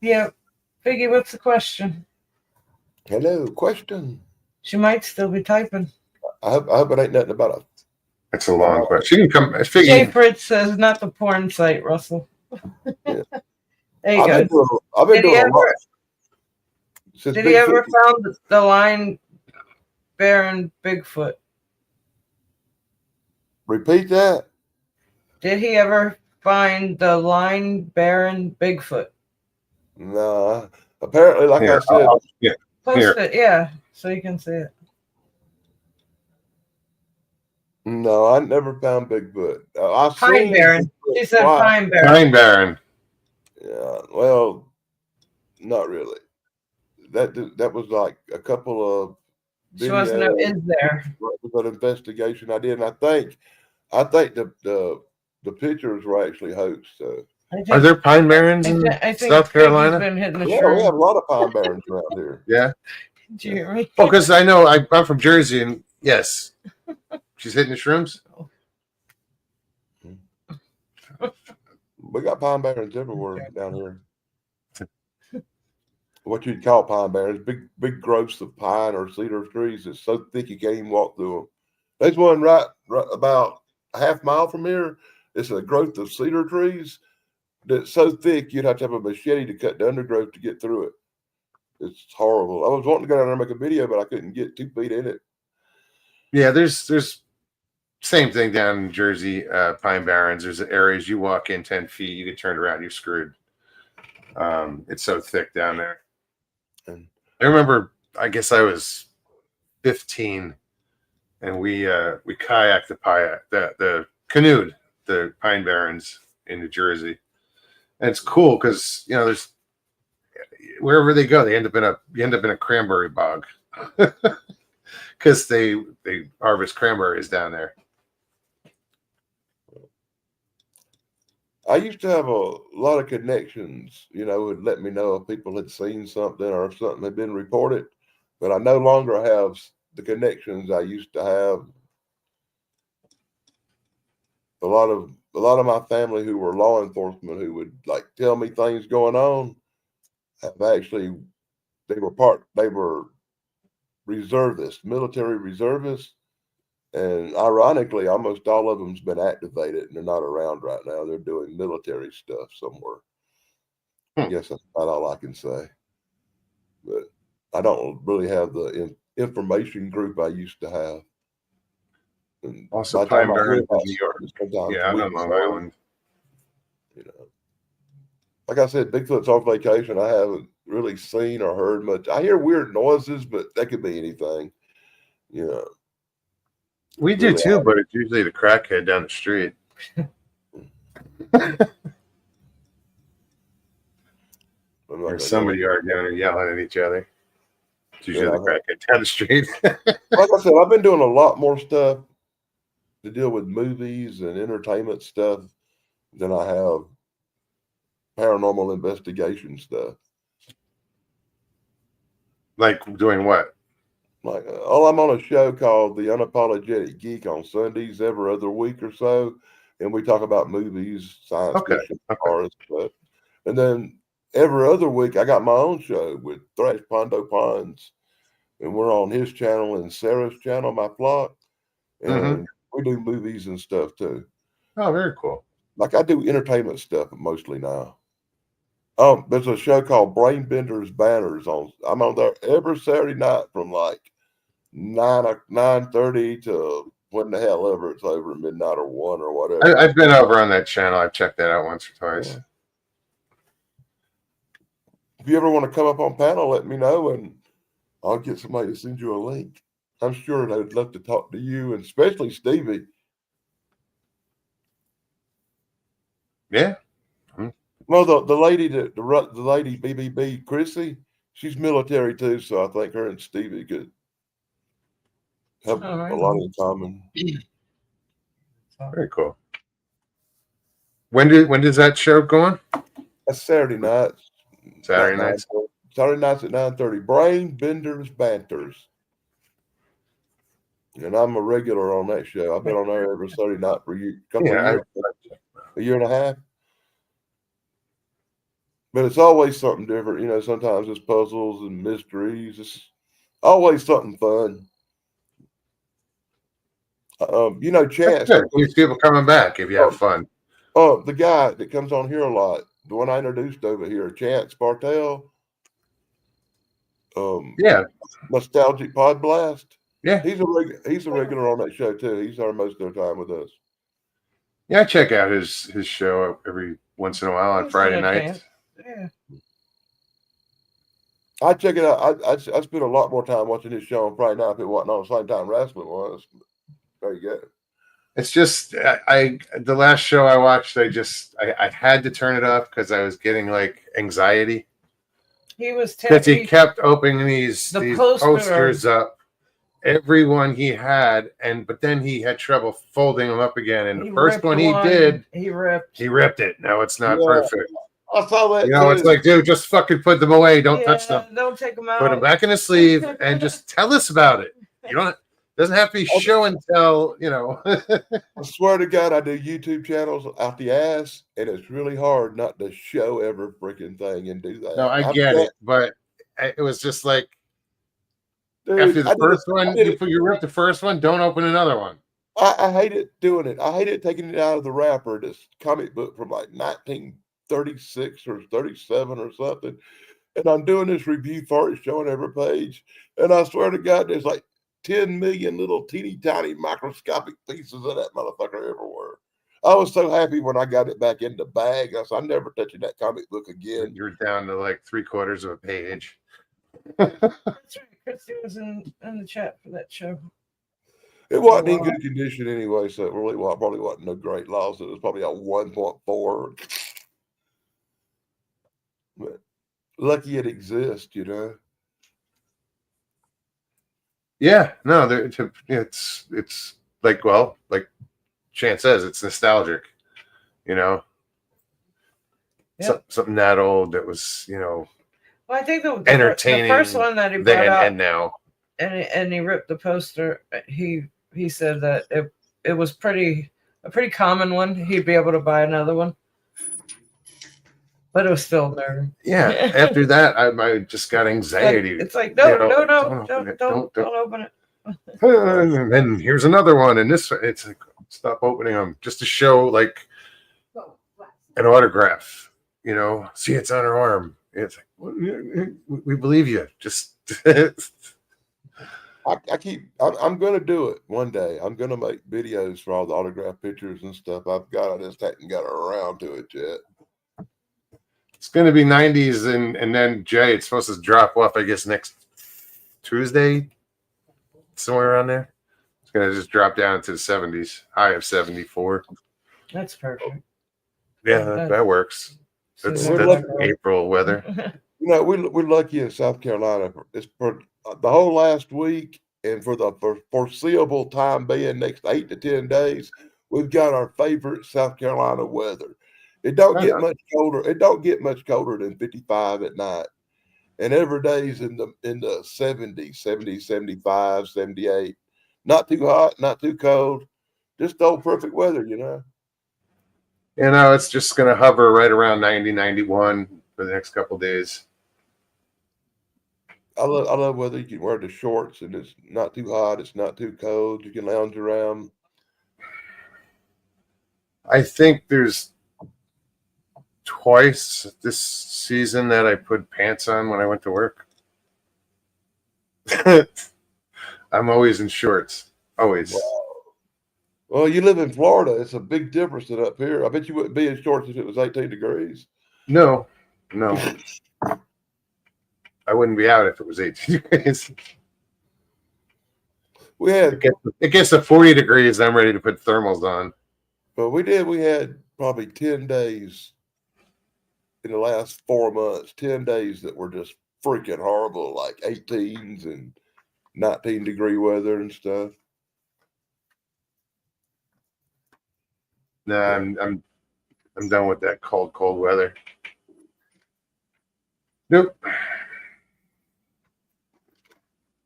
Yeah. Piggy, what's the question? Hello, question. She might still be typing. I hope it ain't nothing about That's a long question. She can come. Jay Fritz says, not the porn site, Russell. Yeah. There you go. I've been doing a lot. Did he ever found the line bear and Bigfoot? Repeat that. Did he ever find the Line Baron Bigfoot? Nah. Apparently, like I Here, said, yeah. Post Here. it, yeah, so you can see it. no, I never found Bigfoot. I've Pine seen Baron. Bigfoot She said twice. Pine Baron. Pine Barren. Yeah, well, not really. That was like a couple of She wants to know, videos. is there? It was an investigation I did, and I think the pictures were actually hoaxed. So I Are think, there Pine Barrens in I think South Peggy's Carolina? been hitting the yeah, we have shroom. a lot of pine barrens around here. Yeah. Did you hear me? Well, because I know I'm from Jersey, and yes, she's hitting the shrooms. We got pine barrens everywhere down here. What you'd call pine barrens, big growths of pine or cedar trees. It's so thick you can't even walk through them. There's one right about a half mile from here. It's a growth of cedar trees that's so thick you'd have to have a machete to cut the undergrowth to get through it. It's horrible. I was wanting to go down there and make a video, but I couldn't get 2 feet in it. Yeah, there's same thing down in Jersey, Pine Barrens. There's areas you walk in 10 feet, you get turned around, you're screwed. It's so thick down there. And I remember, I guess I was 15, and we kayaked the canoed the Pine Barrens in New Jersey, and it's cool because there's wherever they go, you end up in a cranberry bog because they harvest cranberries down there. I used to have a lot of connections, would let me know if people had seen something or if something had been reported, but I no longer have the connections I used to have. A lot of my family who were law enforcement who would like tell me things going on have actually they were reservists, military reservists. And ironically, almost all of them's been activated and they're not around right now. They're doing military stuff somewhere. I guess that's about all I can say. But I don't really have the information group I used to have. And Also, by the Pine time I hear Barrens in about New York. it, sometimes Yeah, I'm weeks on Long old, Island. Like I said, Bigfoot's on vacation. I haven't really seen or heard much. I hear weird noises, but that could be anything. We do Really too, but it's usually the crackhead down the street. Or somebody arguing or yelling at each other. It's usually the crackhead down the street. Like I said, I've been doing a lot more stuff to deal with movies and entertainment stuff than I have paranormal investigation stuff. Like doing what? Like, I'm on a show called The Unapologetic Geek on Sundays every other week or so, and we talk about movies, science fiction, horror stuff. And then every other week, I got my own show with Thrash Pondo Ponds, and we're on his channel and Sarah's channel, my flock, and we do movies and stuff too. Oh, very cool. Like I do entertainment stuff mostly now. There's a show called Brainbenders Banners I'm on there every Saturday night from like 9:30 to when the hell ever it's over, midnight or 1 or whatever. I've been over on that channel. I've checked that out once or twice. Yeah. If you ever want to come up on panel, let me know and I'll get somebody to send you a link. I'm sure they'd love to talk to you, and especially Stevie. Yeah. Well, the lady the lady BBB Chrissy, she's military too, so I think her and Stevie could have a lot in common. Very cool. When does that show go on? That's Saturday nights. Saturday nights. Saturday nights at 9:30. Brainbenders Banters. And I'm a regular on that show. I've been on there every Saturday night for a couple of years. A year and a half. But it's always something different. Sometimes it's puzzles and mysteries. It's always something fun. Chance. Keeps people coming back if you have fun. The guy that comes on here a lot, the one I introduced over here, Chance Bartel. Yeah. Nostalgic Pod Blast. Yeah. He's a regular on that show too. He's there most of the time with us. Yeah, I check out his show every once in a while on He's Friday entertaining. nights. Yeah. I check it out. I spent a lot more time watching this show on Friday night if it wasn't on the same time wrestling was. There you go. It's just I the last show I watched, I had to turn it off because I was getting like anxiety He was because he he, kept opening these The posters up, everyone he had, but then he had trouble folding them up again. And the first ripped one he did, He ripped. he ripped it. Now it's not Yeah. perfect. I saw that You know, it's too. like, dude, just fucking put them away. Don't touch them. Don't take them out. Put them back in the sleeve and just tell us about it. You don't. Doesn't have to be show and tell. You know. I swear to God, I do YouTube channels out the ass, and it's really hard not to show every freaking thing and do that. No, I get it, but it was just like Dude, after the I did first it- one, I did it. you rip the first one. Don't open another one. I hate it doing it. I hate it taking it out of the wrapper. This comic book from like 1936 or 37 or something. And I'm doing this review for it, showing every page. And I swear to God, there's like 10 million little teeny tiny microscopic pieces of that motherfucker everywhere. I was so happy when I got it back in the bag. I said, I'm never touching that comic book again. You're down to like 3/4 of a page. That's right. Christy was in the chat for that show. It wasn't in good condition anyway, so it really probably wasn't no great loss. It was probably a 1.4. But lucky it exists, you know. Yeah, no, it's like, well, like Chan says, it's nostalgic. You know, Yep. something that old that was, you know, Well, I think the entertaining the first one that he brought then out, and now. and he ripped the poster. He said that it was a pretty common one. He'd be able to buy another one, but it was still there. Yeah, after that, I just got anxiety. It's like no, You know, no, don't open it, don't open it. And then here's another one, and this it's like stop opening them just to show like an autograph. You know, see it's on her arm. It's like we believe you. Just I'm going to do it one day. I'm going to make videos for all the autograph pictures and stuff I just hadn't got around to it yet. it's going to be 90s, and then Jay, it's supposed to drop off, I guess, next Tuesday, somewhere around there. It's going to just drop down to the 70s, high of 74. That's perfect. Yeah, that works. That's April weather. You know, we're lucky in South Carolina. It's for the whole last week and for the foreseeable time being, next 8 to 10 days, we've got our favorite South Carolina weather. It don't get much colder. It don't get much colder than 55 at night. And every day's in the 70s, 70, 75, 78. Not too hot, not too cold. Just old perfect weather, you know. You know, it's just going to hover right around 90, 91 for the next couple of days. I love weather. You can wear the shorts and it's not too hot. It's not too cold. You can lounge around. I think there's twice this season that I put pants on when I went to work. I'm always in shorts. Always. Wow. Well, you live in Florida. It's a big difference than up here. I bet you wouldn't be in shorts if it was 18 degrees. No. I wouldn't be out if it was 18 degrees. We had, It gets to 40 degrees. I'm ready to put thermals on. but we had probably 10 days in the last 4 months, 10 days that were just freaking horrible, like 18s and 19-degree weather and stuff. Nah, I'm done with that cold weather. Nope.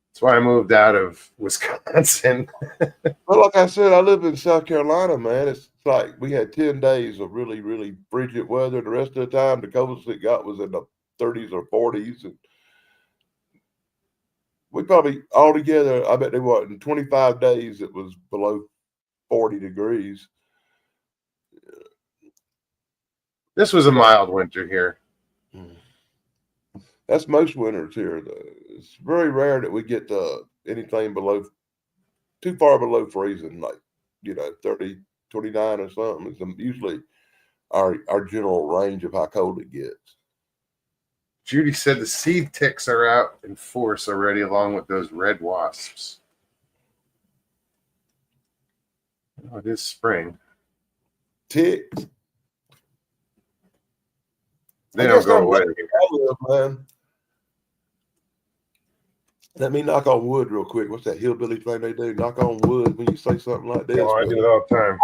That's why I moved out of Wisconsin. But like I said, I live in South Carolina, man. It's like we had 10 days of really, really frigid weather. The rest of the time, the coldest it got was in the 30s or 40s. And we probably altogether, I bet in 25 days, it was below 40 degrees. This was a mild winter here. That's most winters here. It's very rare that we get anything too far below freezing, like, 30, 29 or something. It's usually our general range of how cold it gets. Judy said the seed ticks are out in force already, along with those red wasps. Oh, it is spring. Ticks. They I don't guess go I'm away. Man. Let me knock on wood real quick. What's that hillbilly thing they do? Knock on wood when you say something like this. Oh, I do it all the time.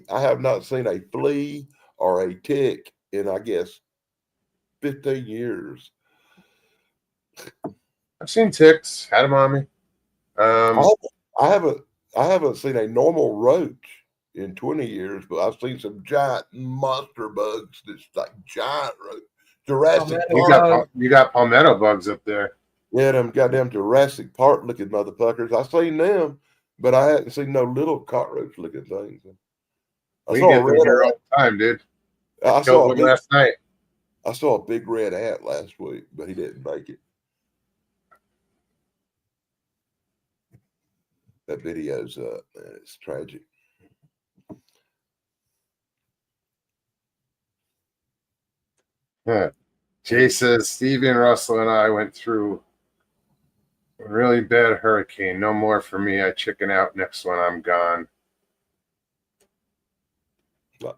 I have not seen a flea or a tick in, I guess, 15 years. I've seen ticks. Had them on me. I haven't seen a normal roach in 20 years, but I've seen some giant monster bugs that's like giant roach. Jurassic Park. You got palmetto bugs up there. Yeah, them goddamn Jurassic Park looking motherfuckers. I seen them, but I hadn't seen no little cockroach looking things. We get them here all the time, dude. I killed one last night. I saw a big red ant last week, but he didn't make it. That video's up, man. It's tragic. Yeah. Jay says Stevie and Russell and I went through a really bad hurricane. No more for me. I chicken out next one. I'm gone.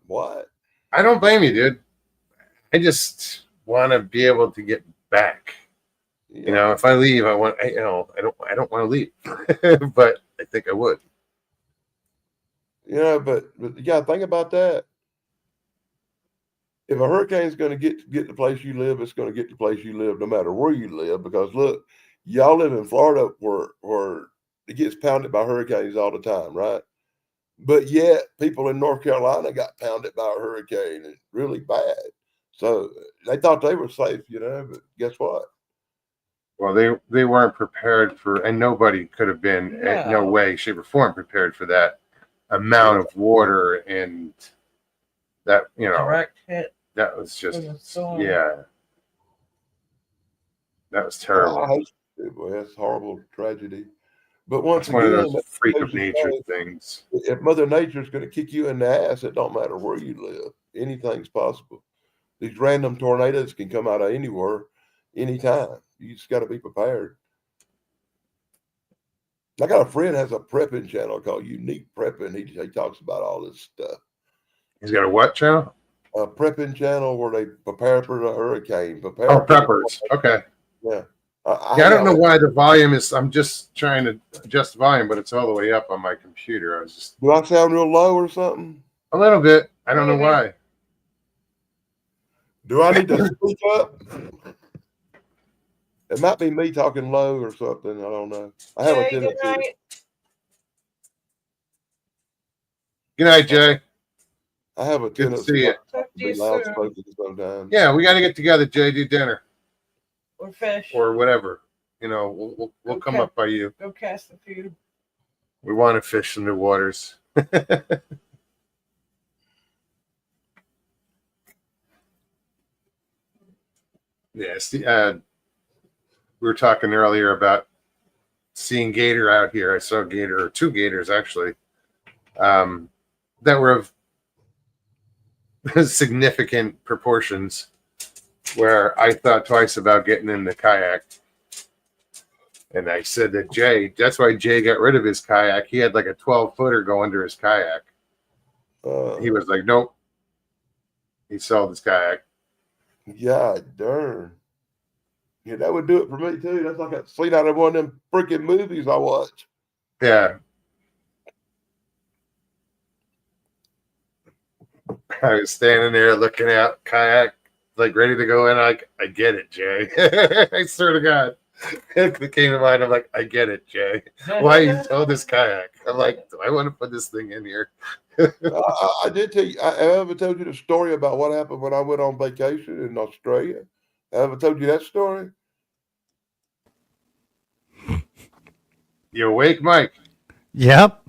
What? I don't blame you, dude. I just want to be able to get back. Yeah. You know, if I leave, I don't want to leave, but I think I would. Yeah, but you gotta think about that. If a hurricane's going to get the place you live, it's going to get the place you live, no matter where you live. Because look, y'all live in Florida, where it gets pounded by hurricanes all the time, right? But yet, people in North Carolina got pounded by a hurricane, and really bad. So they thought they were safe, you know. But guess what? Well, they weren't prepared for, and nobody could have been, no way, shape, or form prepared for that amount of water and that, you know, Direct hit. that was just, with a storm. yeah, that was terrible. I hate it, boy. That's horrible tragedy. But once It's one of again, those freak of nature things. if Mother Nature's going to kick you in the ass, it don't matter where you live. Anything's possible. These random tornadoes can come out of anywhere, anytime. You just got to be prepared. I got a friend has a prepping channel called Unique Prepping. He talks about all this stuff. He's got a what channel? A prepping channel where they prepare for the hurricane. Preppers. Okay. Yeah. I don't know why the volume is. I'm just trying to adjust the volume, but it's all the way up on my computer. I was just. Do I sound real low or something? A little bit. I don't know why. Do I need to speak up? It might be me talking low or something. I don't know. I have a tendency. Good night, Jay. I have a Good to tendency see you. to be loud spoken sometimes. Yeah, we got to get together, Jay. Do dinner Or fish. or whatever. You know, we'll come up by you. Go cast a few. We want to fish in the waters. Yes. We were talking earlier about seeing gator out here. I saw gator, or two gators actually, that were of significant proportions, where I thought twice about getting in the kayak. And I said to Jay, that's why Jay got rid of his kayak. He had like a 12-footer go under his kayak. He was like, nope. He sold his kayak. God darn. Yeah, that would do it for me too. That's like a scene out of one of them freaking movies I watch. Yeah. I was standing there looking out, kayak, like ready to go in. I get it, Jay. I swear to God. It came to mind. I'm like, I get it, Jay. Why you sold this kayak? I'm like, do I want to put this thing in here? I did tell you. I ever told you the story about what happened when I went on vacation in Australia? I ever told you that story? You awake, Mike? Yep.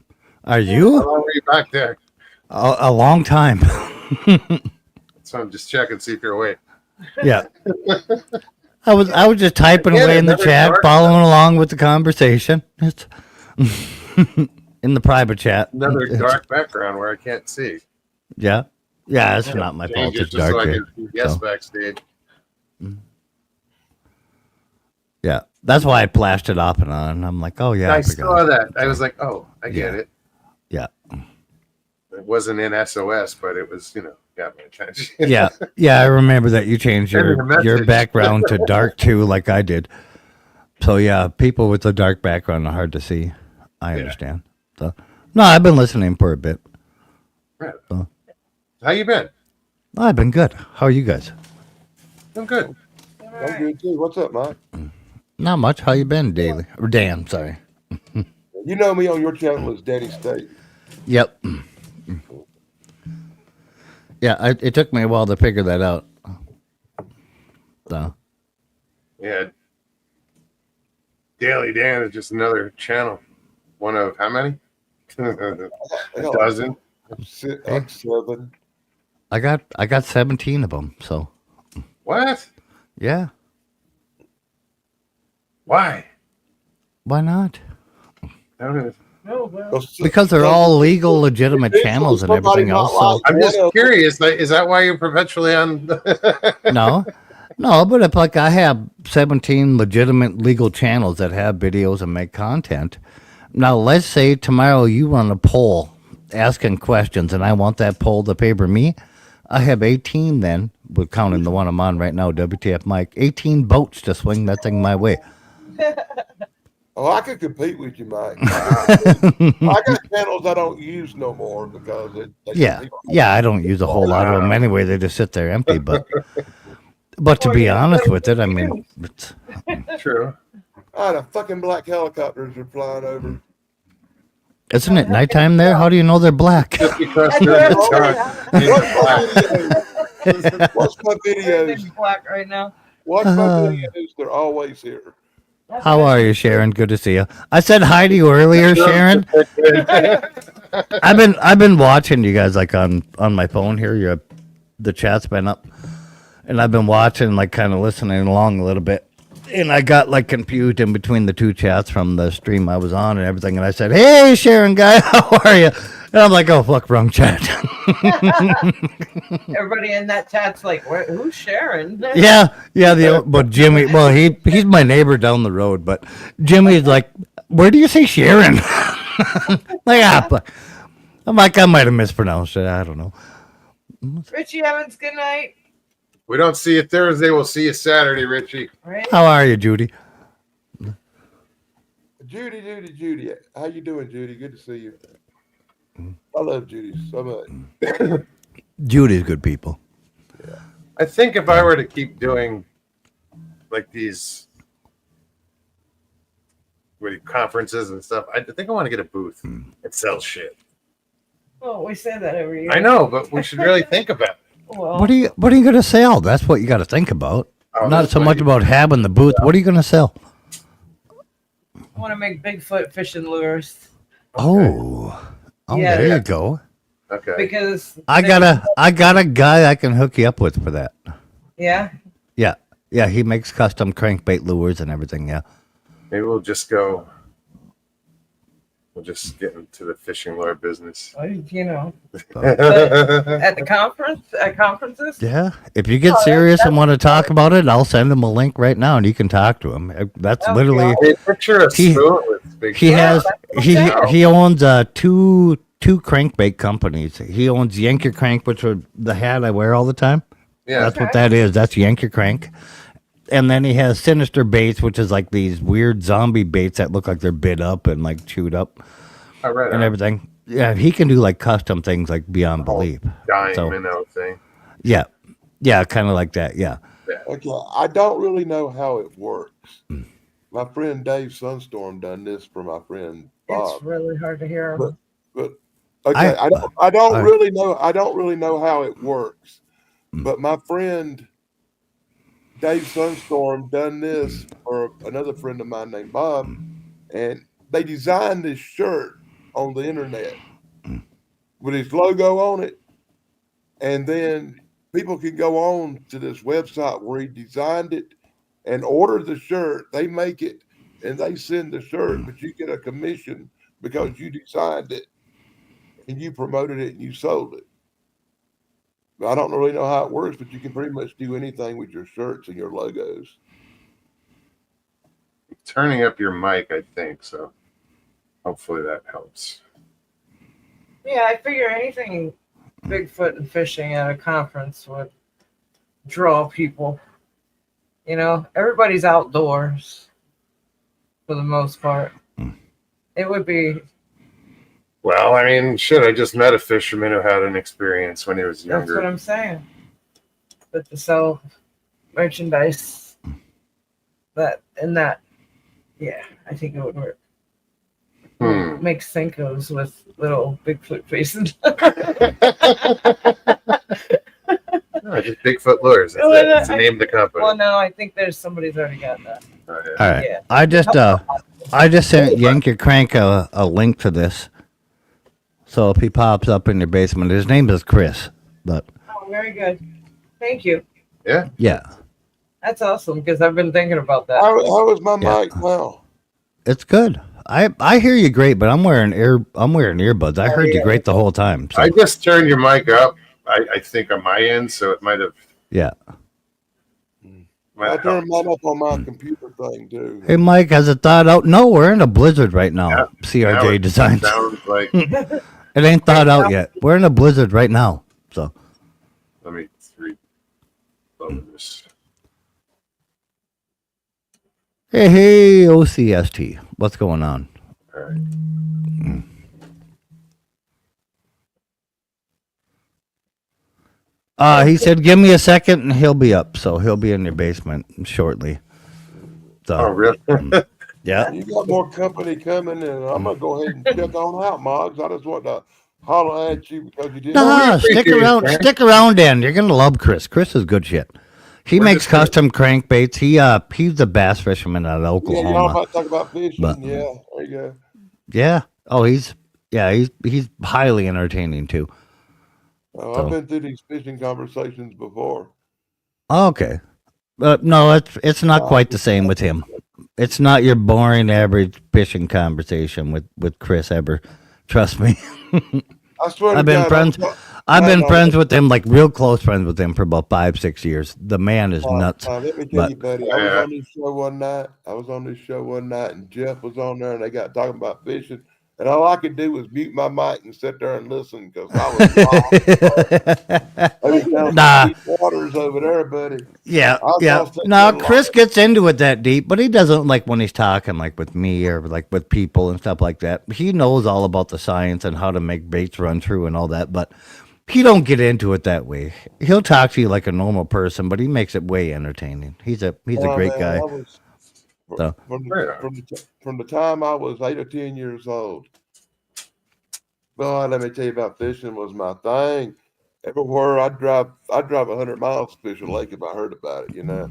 Are you? How long were you back there? A long time. So I'm just checking, see if you're awake. Yeah. I was just typing Yeah, away in the never chat, dark. following along with the conversation. in the private chat. Another dark background where I can't see. Yeah. Yeah, it's not my fault. Change it It's just dark so I here. can see guests so. backstage. Yeah. That's why I flashed it off and on. I'm like, oh, yeah. I forgot. saw that. I was like, oh, I get Yeah. it. Yeah. It wasn't in SOS, but it was, got my attention. Yeah. Yeah. I remember that you changed Send me your, a your message. background to dark too, like I did. So, yeah, people with a dark background are hard to see. I Yeah. understand. So, no, I've been listening for a bit. Right. So, How you been? I've been good. How are you guys? I'm good. I'm good too. What's up, Mike? Not much. How you been, Daily? Or Dan, sorry. You know me on your channel as Danny State. Yep. Yeah, it took me a while to figure that out. So, Yeah. Daily Dan is just another channel. One of how many? A dozen. Like 7. I got 17 of them. So, What? yeah. Why? Why not? I don't even- No, well, Because they're all legal, legitimate channels and everything else. So, I'm just curious. Like, is that why you're perpetually on? no, but if like I have 17 legitimate legal channels that have videos and make content. Now, let's say tomorrow you run a poll asking questions, and I want that poll to favor me. I have 18 then, we're counting the one I'm on right now, WTF Mike, 18 votes to swing that thing my way. Oh, I could compete with you, Mike. I got channels I don't use no more because they Yeah, I don't use a whole lot of them anyway. They just sit there empty. But to be honest with it, I mean, it's, True. I had fucking black helicopters are flying over. isn't it nighttime there? How do you know they're black? Just because they're in the dark. Watch my videos. everything's black right now. Watch my videos. They're always here. How are you, Sharon? Good to see you. I said hi to you earlier, Sharon. I've been watching you guys like on my phone here. The chat's been up, and I've been watching, like, kind of listening along a little bit. And I got like confused in between the two chats from the stream I was on and everything. And I said, "Hey, Sharon guy, how are you?" And I'm like, "Oh fuck, wrong chat." Everybody in that chat's like, who's Sharon? Yeah. But Jimmy, well, he's my neighbor down the road. But Jimmy's like, "Where do you say Sharon?" Like, I'm like, I might have mispronounced it. I don't know. Richie Evans, good night. We don't see you Thursday. We'll see you Saturday, Richie. Right? How are you, Judy? Judy. How you doing, Judy? Good to see you. I love Judy so much. Judy's good people. I think if I were to keep doing like these conferences and stuff, I think I want to get a booth and sell shit. Well, we say that every year. I know, but we should really think about it. Well, What are you going to sell? That's what you got to think about. Oh, Not that's so what much you- about having the booth. What are you going to sell? I want to make Bigfoot fishing lures Oh, Yeah. there you go. Okay. because I got a guy I can hook you up with for that. yeah. Yeah, he makes custom crankbait lures and everything. Yeah. Maybe we'll just go. We'll just get into the fishing lure business. You know, yeah. at the conferences. Yeah. If you get serious and want to talk about it, I'll send him a link right now and you can talk to him. That's Oh, literally Picture a He- spoon with big. he has Yeah. he owns two crankbait companies. He owns Yank Your Crank, which are the hat I wear all the time. Yeah. That's what that is. That's Yank Your Crank. And then he has Sinister Baits, which is like these weird zombie baits that look like they're bit up and like chewed up I read and it. everything. Yeah, he can do like custom things like beyond belief. Dying So- minnow thing. Yeah, kind of like that. Yeah. Okay, I don't really know how it works. My friend Dave Sunstorm done this for my friend Bob. It's really hard to hear 'em. But okay, I don't really know how it works. But my friend Dave Sunstorm done this for another friend of mine named Bob, and they designed this shirt on the internet with his logo on it, and then people can go on to this website where he designed it and order the shirt. They make it and they send the shirt, but you get a commission because you designed it and you promoted it and you sold it. I don't really know how it works, but you can pretty much do anything with your shirts and your logos. Turning up your mic, I think so. Hopefully that helps. Yeah, I figure anything Bigfoot and fishing at a conference would draw people. You know, everybody's outdoors for the most part. It would be. Well, I mean, shit, I just met a fisherman who had an experience when he was That's what younger. I'm saying. But to sell merchandise, yeah, I think it would work. Make Senkos with little Bigfoot faces. No, just Bigfoot Lures. That's, it. That's the name of the company. Well, no, I think there's somebody's already got that. Oh, yeah. All right. Yeah. I just sent Yank Your Crank a link to this. So if he pops up in your basement, his name is Chris. But Oh, very good. Thank you. yeah, That's awesome because I've been thinking about that. How is my Yeah. mic now? it's good. I hear you great, but I'm wearing earbuds. I heard you great the whole time. So I just turned your mic up, I think, on my end, so it might have. yeah. I turned mine up on my computer thing too. Hey Mike, has it thawed out? No, we're in a blizzard right now. Yeah. Now CRJ it Designs. sounds like. It ain't thawed out yet. We're in a blizzard right now. So Let me reload this. hey, OCST, what's going on? All right. He said, "Give me a second, and he'll be up." So he'll be in your basement shortly. So Oh, really? yeah, You got more company coming, and I'm gonna go ahead and check on out, Moggs. I just want to holler at you because you did. nah, stick appreciate it, around, man. stick around, Dan. You're gonna love Chris. Chris is good shit. He We're makes just gonna- custom crankbaits. He's the bass fisherman out of Yeah, y'all Oklahoma. about to talk about fishing. But- Yeah, there you go. Yeah. Oh, he's highly entertaining too. I've been through these fishing conversations before. Okay. No, it's not quite the same with him. It's not your boring average fishing conversation with Chris ever. Trust me. I swear I've to been God, friends. I've been friends with him, like real close friends with him for about 5-6 years. The man is nuts. Let me tell But- you, buddy. I was on this show one night, and Jeff was on there, and they got talking about fishing. And all I could do was mute my mic and sit there and listen because I was lost. Nah. Deep waters over there, buddy. Yeah, I'll yeah. take No, your Chris line. gets into it that deep, but he doesn't like when he's talking like with me or like with people and stuff like that. He knows all about the science and how to make baits run through and all that, but he don't get into it that way. He'll talk to you like a normal person, but he makes it way entertaining. He's a Oh, great man, guy. I was- So- From the time I was 8 or 10 years old, boy, let me tell you about fishing was my thing. Everywhere I'd drive 100 miles to fish a lake if I heard about it. You know,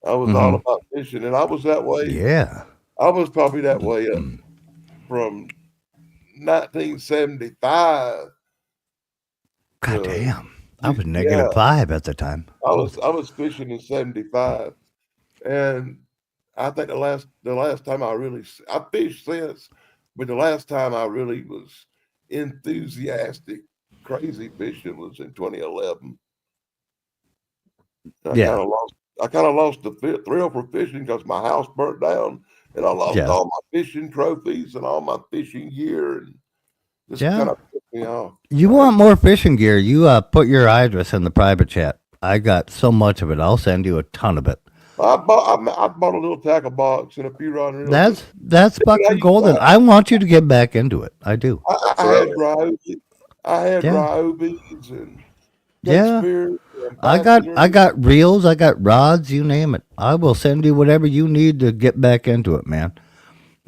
I was all about fishing, and I was that way. Yeah. I was probably that way up from 1975. God Uh, damn. I was yeah. -5 at the time. I was fishing in 75, and I think the last time I fished since, but the last time I really was enthusiastic, crazy fishing was in 2011. Yeah. I kind of lost the thrill for fishing because my house burnt down, and I lost Yeah. all my fishing trophies and all my fishing gear, and this Yeah. kind of pissed me off. You want more fishing gear? You put your address in the private chat. I got so much of it. I'll send you a ton of it. I bought a little tackle box and a few rod reels. That's fucking golden. I want you to get back into it. I do. I had Ryobi. I had Yeah. Ryobis and Yeah. Shakespeare and I Baxter. got reels. I got rods. You name it. I will send you whatever you need to get back into it, man.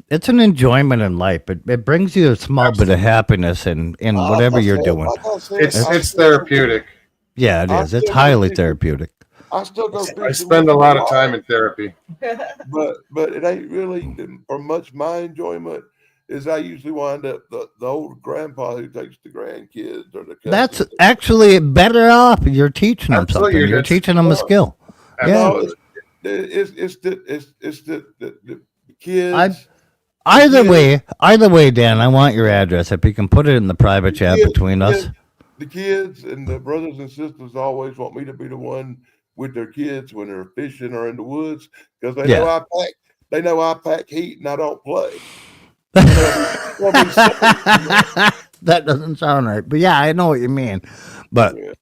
It's an enjoyment in life. It brings you a small bit of happiness in whatever Like I you're said- doing. like I said, It's therapeutic. Yeah, it I is. It's still highly think- therapeutic. I still go fishing. I spend a with lot my of time in therapy. but it ain't really for much my enjoyment. Is I usually wind up the old grandpa who takes the grandkids or the cousins. That's actually better off. You're teaching them Absolutely, something. You're it's teaching them a fun. skill. Yeah. No, it's the kids. Either way, Dan, I want your address. If you can put it in the private chat between us. The kids and the brothers and sisters always want me to be the one with their kids when they're fishing or in the woods because they know I pack. They know I pack heat and I don't play. That doesn't sound right, but yeah, I know what you mean. But yeah,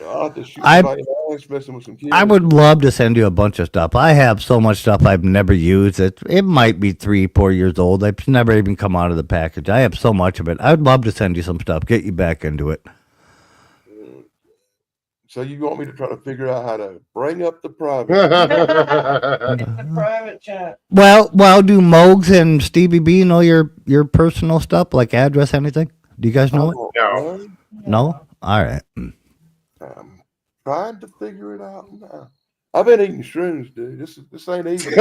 I'll have to shoot somebody in the ass messing with some kids. I would love to send you a bunch of stuff. I have so much stuff I've never used. It might be 3-4 years old. It's never even come out of the package. I have so much of it. I'd love to send you some stuff, get you back into it. So you want me to try to figure out how to bring up the private? In the private chat. Well, do Mogs and Stevie B know your personal stuff, like address, anything? Do you guys know it? No. No? All right. I'm trying to figure it out now. I've been eating shrooms, dude. This ain't easy.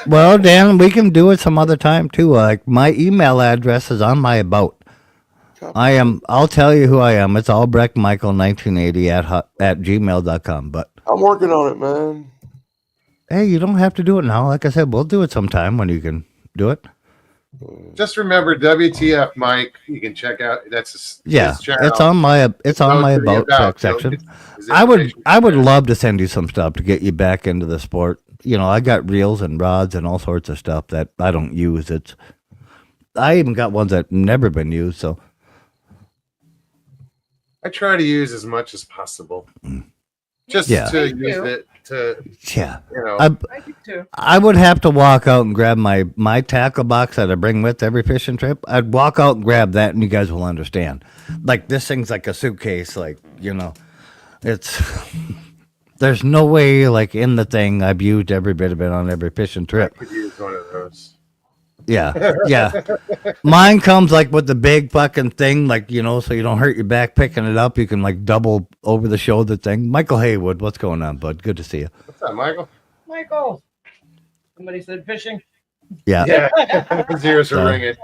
Well, Dan, we can do it some other time too. Like my email address is on my about. I'll tell you who I am. It's albrechtmichael1980 at gmail.com. But I'm working on it, man. hey, you don't have to do it now. Like I said, we'll do it sometime when you can do it. Just remember WTF Mike. You can check out. That's his channel. It's on my Go to the about section. His I would information. love to send you some stuff to get you back into the sport. You know, I got reels and rods and all sorts of stuff that I don't use. I even got ones that never been used. So I try to use as much as possible. Just Yeah. to Me use too. it to, yeah, you know. I do too. I would have to walk out and grab my tackle box that I bring with every fishing trip. I'd walk out and grab that, and you guys will understand. Like this thing's like a suitcase. Like it's there's no way like in the thing I've used every bit of it on every fishing I trip. could use one of those. Yeah. Mine comes like with the big fucking thing, like, so you don't hurt your back picking it up. You can like double over the shoulder thing. Michael Haywood, what's going on, bud? Good to see you. What's up, Michael? Michael. Somebody said fishing. Yeah. Yeah, his ears are Uh, ringing.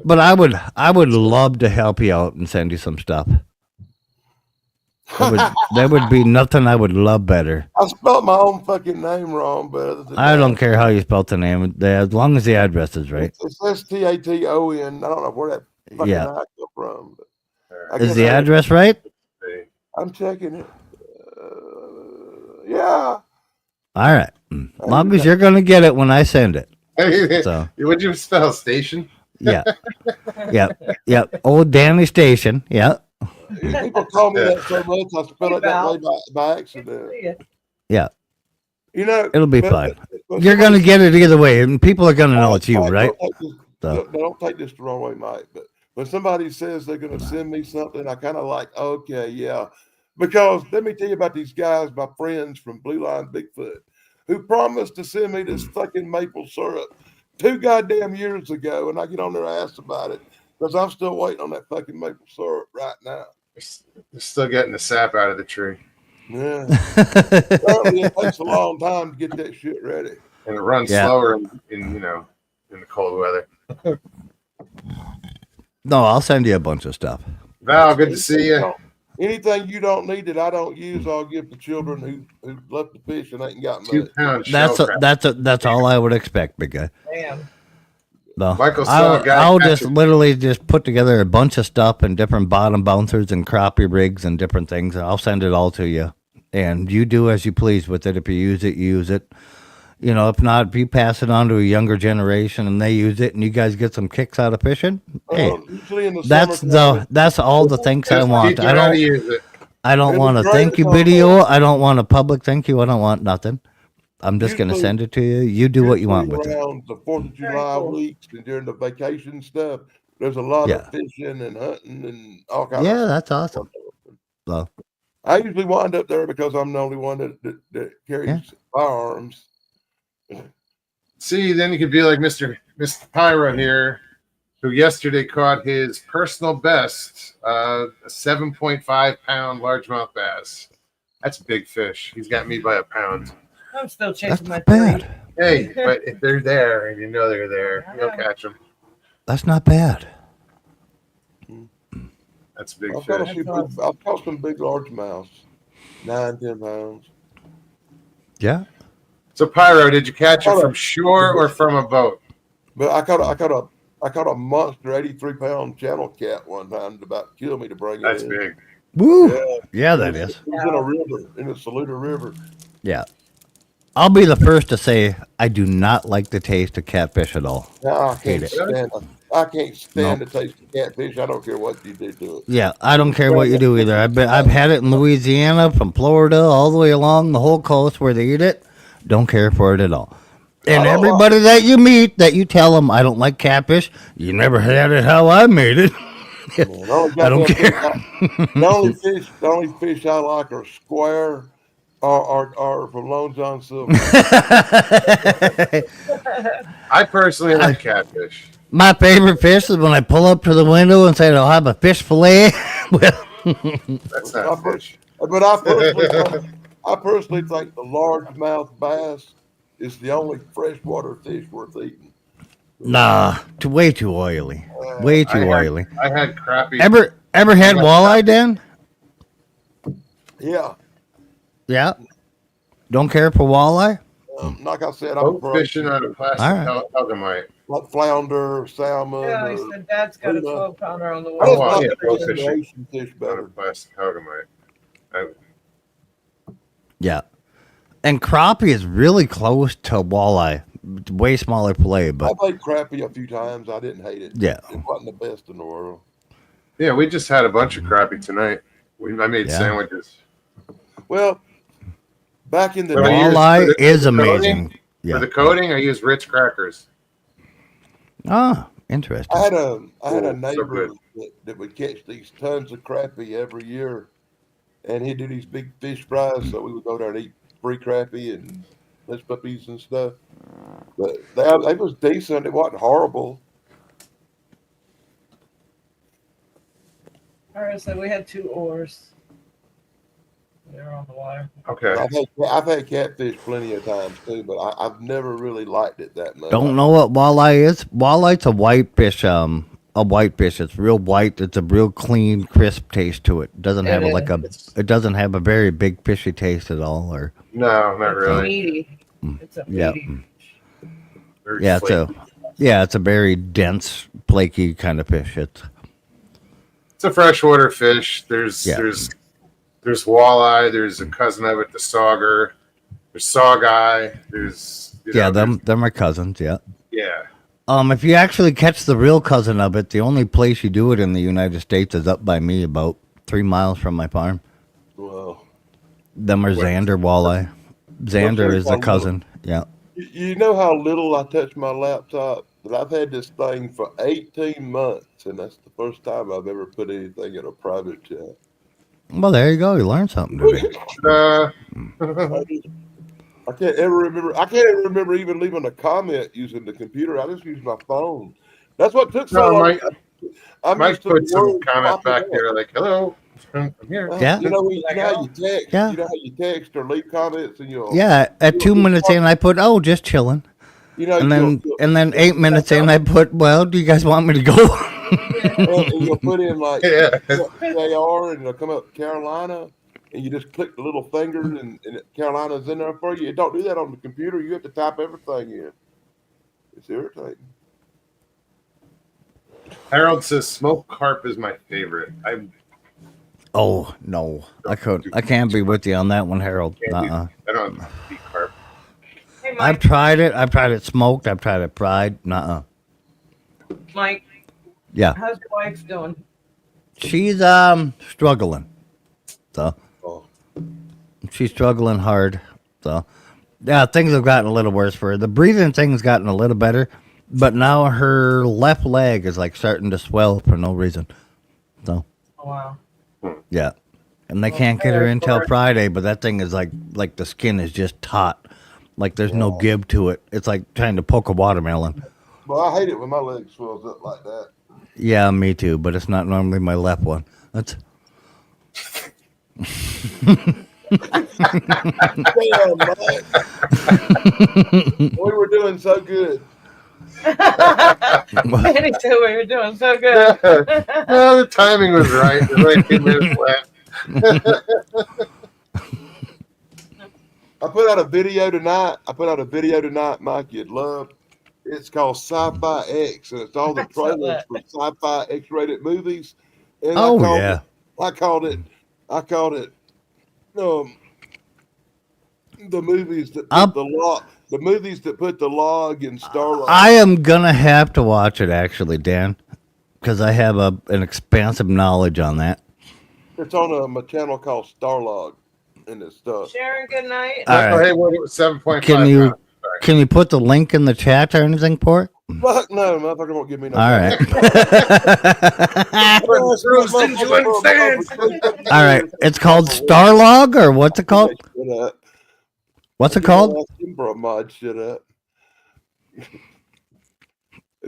But I would love to help you out and send you some stuff. That would be nothing I would love better. I spelled my own fucking name wrong, but other than I that, don't care how you spell the name, as long as the address is right. It says Taton. I don't know where that fucking Yeah. I come from. But I Is guess the address right? I'm checking it. Yeah. All right. As long as you're gonna get it when I send it. So Would you spell station? yeah. Yeah. Old Danny Station. Yeah. People call me that so much, I spell it that way by accident. Yeah. It'll be fine. You're gonna get it either way, and people are gonna know it's you, right? Don't take this the wrong way, Mike. But when somebody says they're gonna send me something, I kind of like, okay, yeah. Because let me tell you about these guys, my friends from Blue Line Bigfoot, who promised to send me this fucking maple syrup 2 goddamn years ago, and I get on their ass about it because I'm still waiting on that fucking maple syrup right now. They're still getting the sap out of the tree. Yeah. Apparently it takes a long time to get that shit ready. And it runs slower in the cold weather. No, I'll send you a bunch of stuff. Val, good to see you. Anything you don't need that I don't use, I'll give to children who love to fish and ain't got much. 2 pound That's all I would expect, big guy. Damn. No, Michael saw a guy I'll catch just it. literally just put together a bunch of stuff and different bottom bouncers and crappie rigs and different things. And I'll send it all to you, and you do as you please with it. If you use it, you use it. If not, if you pass it on to a younger generation and they use it, and you guys get some kicks out of fishing, hey, Usually in the that's all the things I Just want. teach you how to use it. I don't In want a the thank you greatest video. I don't want a public thank you. I don't want nothing. I'm just going to Usually- send it to you. You do what you want with it. Around the 4th of Very July cool. weeks and during the vacation stuff, there's a lot Yeah. of fishing and hunting and all kinds Yeah, of that's awesome. So, I usually wind up there because I'm the only one that carries Yeah. firearms. See, then you could be like Mr. Pyro here, who yesterday caught his personal best, a 7.5 pound largemouth bass. That's a big fish. He's got me by a pound. I'm still that's chasing my not bad. Hey, but if they're there and you know they're there, you'll catch them. That's not bad. That's a big I've caught fish. I've caught some big largemouths, 9-10 pounds. Yeah. So Pyro, did you catch it Hold from on. shore or from a boat? But I caught a monster 83-pound channel cat one time to about kill me to bring it That's in. big. Woo. Yeah. Yeah, that is. It was in a river, in the Saluda River. Yeah. I'll be the first to say I do not like the taste of catfish at all. Now, I Hate can't it. stand I can't stand Nope. the taste of catfish. I don't care what you do to it. Yeah, I don't care what you do either. I've had it in Louisiana, from Florida, all the way along the whole coast where they eat it. Don't care for it at all. And I don't everybody that you meet, that you tell them I don't like catfish, you never had it how I made it. Man, the only I don't goddamn care. the only fish I like are square or from Lone John Silver. I personally like catfish. My favorite fish is when I pull up to the window and say I'll have a fish fillet. Well, That's not fish. But I personally think the largemouth bass is the only freshwater fish worth eating. nah, way too oily. Way too oily. I had crappie. Ever had walleye, Dan? Yeah. Yeah. Don't care for walleye? Like I said, I'm boat fishing on a plastic All Hellgemite. like flounder, salmon. Yeah, he or, said Dad's got a tuna. 12-pounder on the I way. just wow, like yeah, the boat taste of the fishing. ocean fish On a better. plastic Hellgemite. Yeah. And crappie is really close to walleye. Way smaller fillet, but I've ate crappie a few times. I didn't hate it. yeah. It wasn't the best in the world. Yeah, we just had a bunch of crappie tonight. I made Yeah. sandwiches. Well, back in the Well, day, you- Walleye for the- is for the coating? amazing. Yeah. For the coating, I used Ritz crackers. Ah, interesting. I had a so neighbor good. that would catch these tons of crappie every year, and he'd do these big fish fries. So we would go there and eat free crappie and fish puppies and stuff. But they was decent. It wasn't horrible. All right, so we had 2 oars. They're on the water. Okay. I've had catfish plenty of times too, but I've never really liked it that much. Don't know what walleye is. Walleye's a white fish. A white fish. It's real white. It's a real clean, crisp taste to it. Doesn't have it doesn't have a very big fishy taste at all. Or No, not It's really. meaty. It's a Yeah. meaty. Very yeah, flaky. it's a very dense, flaky kind of fish. It's a freshwater fish. There's Yeah. there's walleye. There's a cousin of it, the sauger. There's sawguy. There's them are cousins. Yeah. yeah. If you actually catch the real cousin of it, the only place you do it in the United States is up by me, about 3 miles from my farm. Well, Them are What? Xander walleye. Xander is the cousin. Yeah. you know how little I touch my laptop? But I've had this thing for 18 months, and that's the first time I've ever put anything in a private chat. Well, there you go. You learned something today. I can't ever remember. I can't even remember even leaving a comment using the computer. I just use my phone. That's what took so No, long. Mike, I'm Mike used to put the some word comment popping back up. there like, "Hello, I'm here." Yeah. You know how you text. Yeah. You know how you text or leave comments, and you'll. Yeah. At 2 minutes in, I put, "Oh, just chilling," You know, and then 8 minutes in, I put, "Well, do you guys want me to go?" and you'll put in like Yeah. they are, and it'll come up Carolina, and you just click the little finger, and Carolina's in there for you. Don't do that on the computer. You have to type everything in. It's irritating. Harold says smoked carp is my favorite. I Oh no, I couldn't. I can't be with you on that one, Harold. can't Uh-uh. I don't eat carp. Hey, I've Mike. tried it. I've tried it smoked. I've tried it fried. Nuh-uh. Mike, Yeah, how's your wife doing? she's struggling. So Oh. she's struggling hard. So yeah, things have gotten a little worse for her. The breathing thing's gotten a little better, but now her left leg is like starting to swell for no reason. So Oh, wow. yeah, and they can't get her in till Friday. But that thing is like the skin is just taut. Like there's no give to it. It's like trying to poke a watermelon. Well, I hate it when my leg swells up like that. Yeah, me too. But it's not normally my left one. That's Damn, Mike. We were doing so good. Danny said we were doing so good. Well, the timing was right. The right 2 minutes left. I put out a video tonight. Mike, you'd love. It's called Sci-Fi X, and it's all the I saw trailers that. for sci-fi X-rated movies. And Oh, I yeah. called it the movies that I'll- put the log, the movies that put the log in Starlog. I am gonna have to watch it actually, Dan, because I have an expansive knowledge on that. It's on a channel called Starlog, and it's stuff. Sharon, good night. All Oh, right. hey, what, it was 7.5 Can you pounds. Sorry. can you put the link in the chat or anything for it? Fuck no, motherfucker won't give me no. All right. Bruised into insanity. All right. It's called Starlog, or what's it called? Shut up. What's it called? Bro, mod, shut up.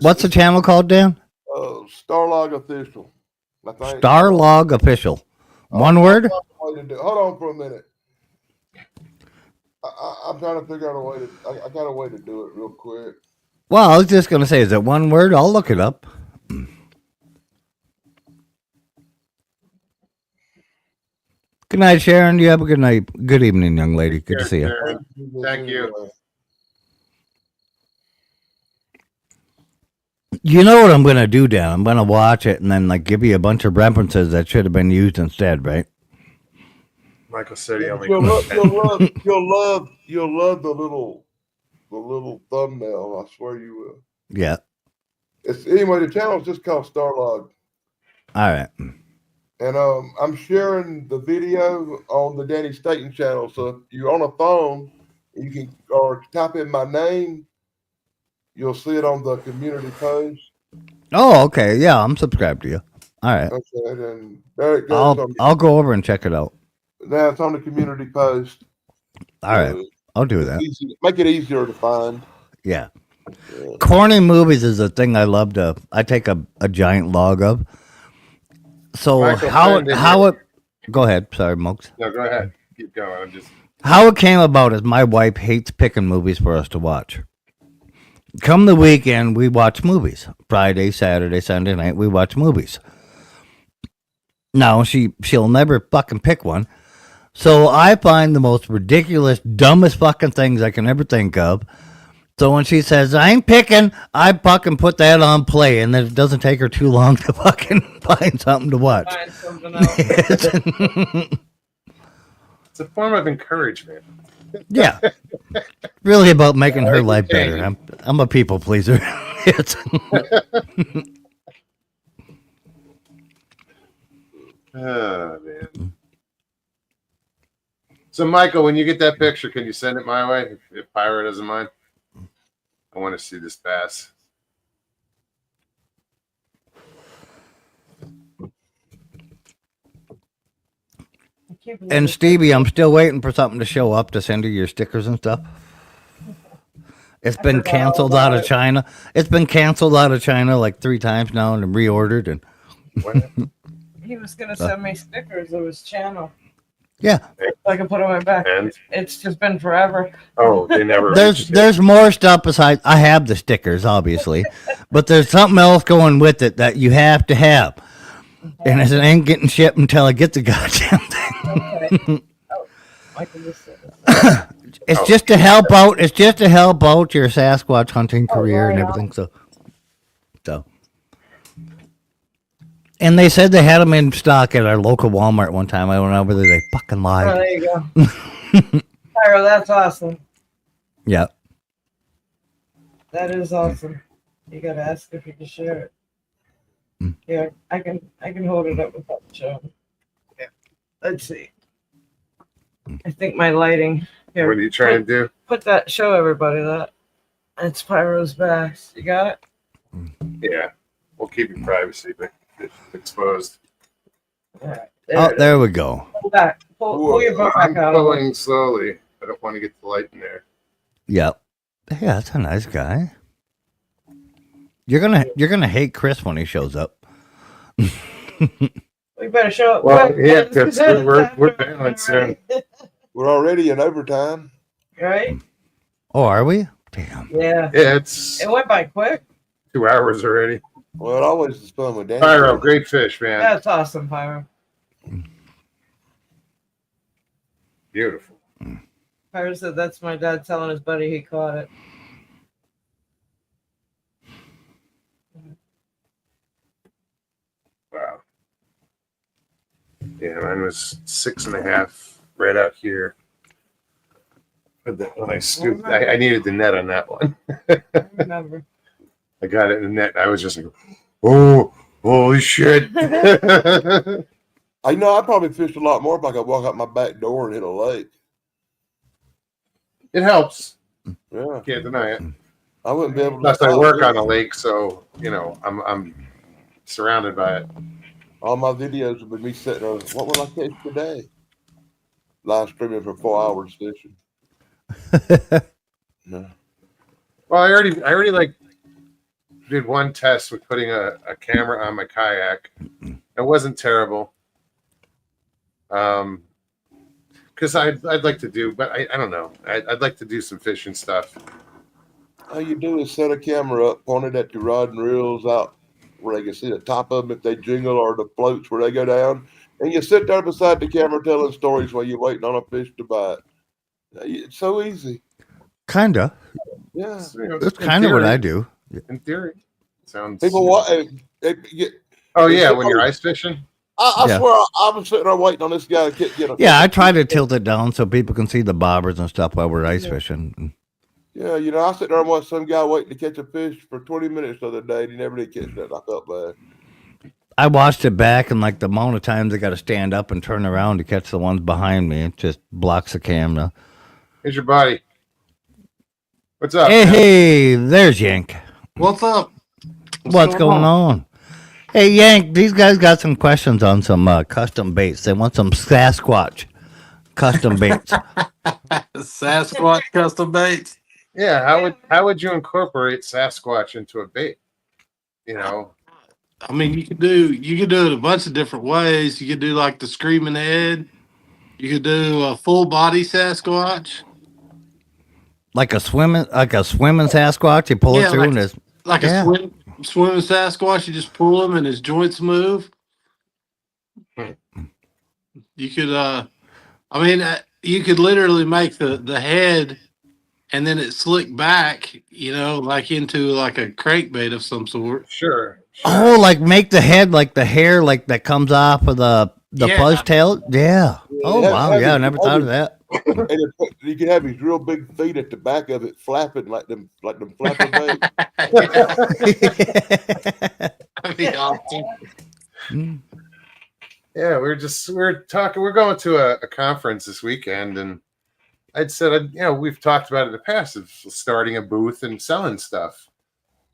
What's the channel called, Dan? Starlog Official? I think. Starlog Official. One word? Hold on for a minute. I'm trying to figure out a way to. I got a way to do it real quick. Well, I was just gonna say, is it one word? I'll look it up. Good night, Sharon. You have a good night. Good evening, young lady. Good to see you. Sharon, Thank you. You know what I'm gonna do, Dan? I'm gonna watch it and then like give you a bunch of references that should have been used instead, right? Michael said he only. You'll love the little thumbnail. I swear you will. Yeah. It's anyway. The channel's just called Starlog, All right. and I'm sharing the video on the Danny Staten channel. So if you're on a phone, you can or type in my name. You'll see it on the community post. Oh, okay. Yeah, I'm subscribed to you. All right. Okay, and there it goes. I'll go over and check it out. Now it's on the community post. All right. I'll do that. Make it easier to find. Yeah. Corny movies is a thing I love to. I take a giant log of. So Michael, how send it it? Go ahead. Sorry, Mokes. No, go ahead. Keep going. I'm just. How it came about is my wife hates picking movies for us to watch. Come the weekend, we watch movies. Friday, Saturday, Sunday night, we watch movies. Now she'll never fucking pick one. So I find the most ridiculous, dumbest fucking things I can ever think of. So when she says, I'm picking, I fucking put that on play, and then it doesn't take her too long to fucking find something to watch. Find something else. It's a form of encouragement. Yeah. Really about making her life better. I'm a people pleaser. It's Oh, man. So, Michael, when you get that picture, can you send it my way if Pyro doesn't mind? I want to see this bass. And Stevie, I'm still waiting for something to show up to send you your stickers and stuff. It's been forgot all canceled about out of it. China. It's been canceled out of China like 3 times now and reordered. And What? He was gonna send me stickers of his channel. yeah, So I can put on my back. And It's just been forever. oh, they never. there's more stuff besides. I have the stickers, obviously, but there's something else going with it that you have to have, and it ain't getting shipped until I get the goddamn thing. Okay. Oh, Michael just said it. It's just to help out. It's just to help out your Sasquatch hunting career and right on. everything. So. And they said they had them in stock at our local Walmart one time. I don't know whether they fucking Oh, lied. there you go. Pyro, that's awesome. Yeah. That is awesome. You gotta ask if you can share it. Mm. Yeah, I can hold it up without the show. Yeah. Let's see. I think my lighting here. What are you trying to do? Put that. Show everybody that. It's Pyro's bass. You got it. Yeah, we'll keep your privacy, but it's exposed. All right. Oh, it is. there we go. Pull back. Pull your boat I'm back out. of it. pulling slowly. I don't want to get the light in there. Yep. Yeah, that's a nice guy. You're gonna hate Chris when he shows up. We better show it. Well, quick, yeah, man, because it's we're after- bailing soon. We're already in overtime. Right? Oh, are we? Damn. Yeah. Yeah, it's It went by quick. 2 hours already. Well, it always is fun with Danny. Pyro, great fish, man. That's awesome, Pyro. Beautiful. Pyro said that's my dad telling his buddy he caught it. Wow. Yeah, mine was 6.5 right out here. But when I scooped, I needed the net on that one. I remember. I got it in the net. I was just like, oh, holy shit. I know I probably fished a lot more if I could walk out my back door and hit a lake. It helps. Yeah, Can't deny it. I wouldn't be able to. Plus, I work on a lake, so you know I'm surrounded by it. All my videos have been me sitting there. What will I catch today? Live streaming for 4 hours fishing. No. Well, I already like did one test with putting a camera on my kayak. It wasn't terrible. Because I'd like to do, but I don't know. I'd like to do some fishing stuff. All you do is set a camera up, point it at your rod and reels out where they can see the top of them if they jingle, or the floats where they go down. And you sit there beside the camera telling stories while you're waiting on a fish to bite. It's so easy. Kinda. Yeah. You know, That's in kind of what theory- I do. In theory, sounds. People want. Oh yeah, when you're ice fishing. I Yeah. swear, I was sitting there waiting on this guy to get a. Yeah, I try to tilt it down so people can see the bobbers and stuff while we're ice Yeah. fishing. Yeah, you know, I sit there and watch some guy waiting to catch a fish for 20 minutes the other day, and he never did catch that. I felt bad. I watched it back, and like the amount of times I got to stand up and turn around to catch the ones behind me, it just blocks the camera. Here's your buddy. What's up? Hey, there's Yank. What's up? What's going on? Hey, Yank, these guys got some questions on some custom baits. They want some Sasquatch custom baits. Sasquatch custom baits. Yeah, how would you incorporate Sasquatch into a bait? You know, I mean, you could do it a bunch of different ways. You could do like the screaming head. You could do a full body Sasquatch, like a swimming Sasquatch. You pull Yeah, it through like- and it's like Yeah. a swimming Sasquatch. You just pull him and his joints move. You could, you could literally make the head, and then it slick back, like into like a crankbait of some sort. sure. oh, like make the head like the hair like that comes off of the Yeah. fuzz tail. Yeah. Oh Yeah, wow. have Yeah, I it- never have thought it- of that. And you could have these real big feet at the back of it flapping like them flapper baits. That'd be awesome. Mm. Yeah, we're talking. We're going to a conference this weekend, and I'd said, we've talked about it in the past of starting a booth and selling stuff,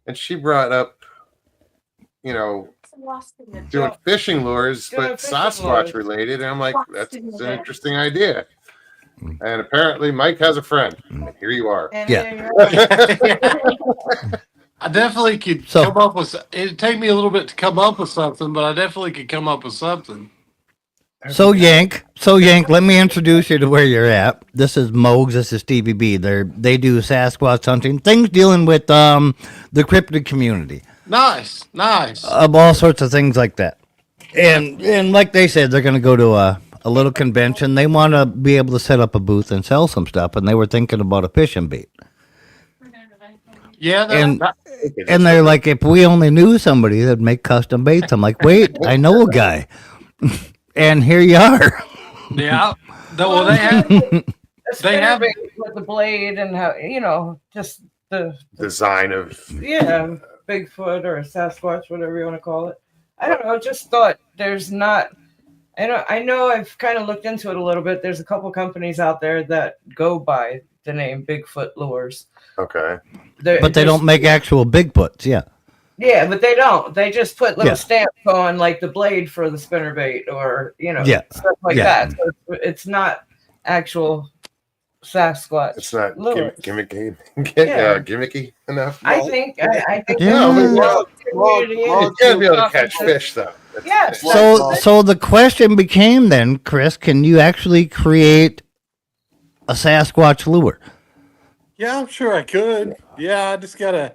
and she brought up, doing fishing lures, Doing but fishing Sasquatch lures. related. And I'm like, that's an interesting idea. And apparently, Mike has a friend, and here you are. And Yeah. then you're- I definitely could So- come up with. It'd take me a little bit to come up with something, but I definitely could come up with something. So Yank, let me introduce you to where you're at. This is Mogs, this is Stevie B. They do Sasquatch hunting, things dealing with the cryptid community. Nice. Of all sorts of things like that. And like they said, they're going to go to a little convention. They want to be able to set up a booth and sell some stuff, and they were thinking about a fishing bait. Yeah, And they're like, if we only knew somebody that'd make custom baits. I'm like, wait, I know a guy. And here you are. yeah. Well, they have. a They have- spinnerbait with the blade and how just the Design of Bigfoot or a Sasquatch, whatever you want to call it. I don't know. Just thought there's not. I know I've kind of looked into it a little bit. There's a couple companies out there that go by the name Bigfoot Lures. okay. But they don't make actual Bigfoots, yeah. Yeah, but they don't. They just put little Yeah. stamps on like the blade for the spinnerbait or Yeah. stuff like Yeah. that. So it's not actual Sasquatch. It's not lures. gimmicky, Yeah. gimmicky enough. I think. Yeah. Well, community You is gotta be able to catch talking fish, though. That's- Yes. So the question became then, Chris, can you actually create a Sasquatch lure? Yeah, I'm sure I could. Yeah, I just gotta.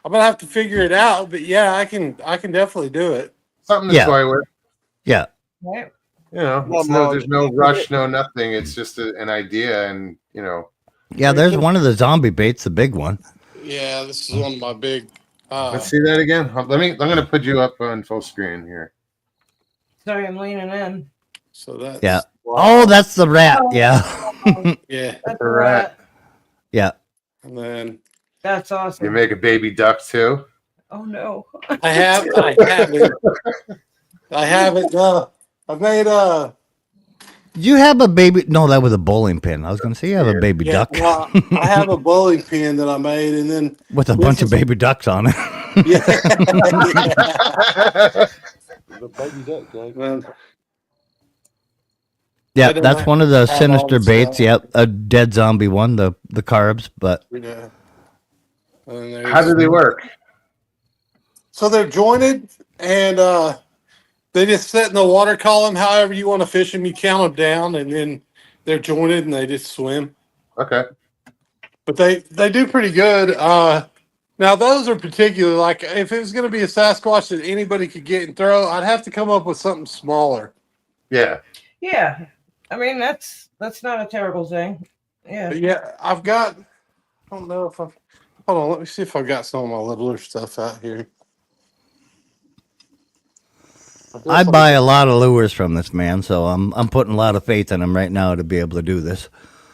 I'm gonna have to figure it out, but yeah, I can definitely do it. something to Yeah. toy with. Yeah. Right. There's no rush, no nothing. It's just an idea, and you know. Yeah, there's one of the zombie baits, the big one. Yeah, this is one of my big. Let's see that again. I'm gonna put you up on full screen here. Sorry, I'm leaning in. So that's Yeah. Oh, that's the rat. Yeah. yeah, That's A a rat. rat. Yeah. and then That's You awesome. make a baby duck too. Oh no. I have it. I have it. I made You have a baby. No, that was a bowling pin. I was going to say you have a baby yeah, duck well, I have a bowling pin that I made, and then with a this bunch of is- baby ducks on it. yeah, The baby duck, Jake. Well, Yeah, I don't that's have- one of the have all sinister the baits. stuff. Yep, a dead zombie one, the carbs. But yeah. And How do there's- they work? So they're jointed, and they just sit in the water column. However you want to fish them, you count them down, and then they're jointed, and they just swim. Okay. But they do pretty good. Now those are particular. Like if it was going to be a Sasquatch that anybody could get and throw, I'd have to come up with something smaller. Yeah. Yeah. I mean, that's not a terrible thing. Yeah. But yeah, I've got. I don't know if I've. Hold on, let me see if I've got some of my littler stuff out here. I buy a lot of lures from this man, so I'm putting a lot of faith in him right now to be able to do this.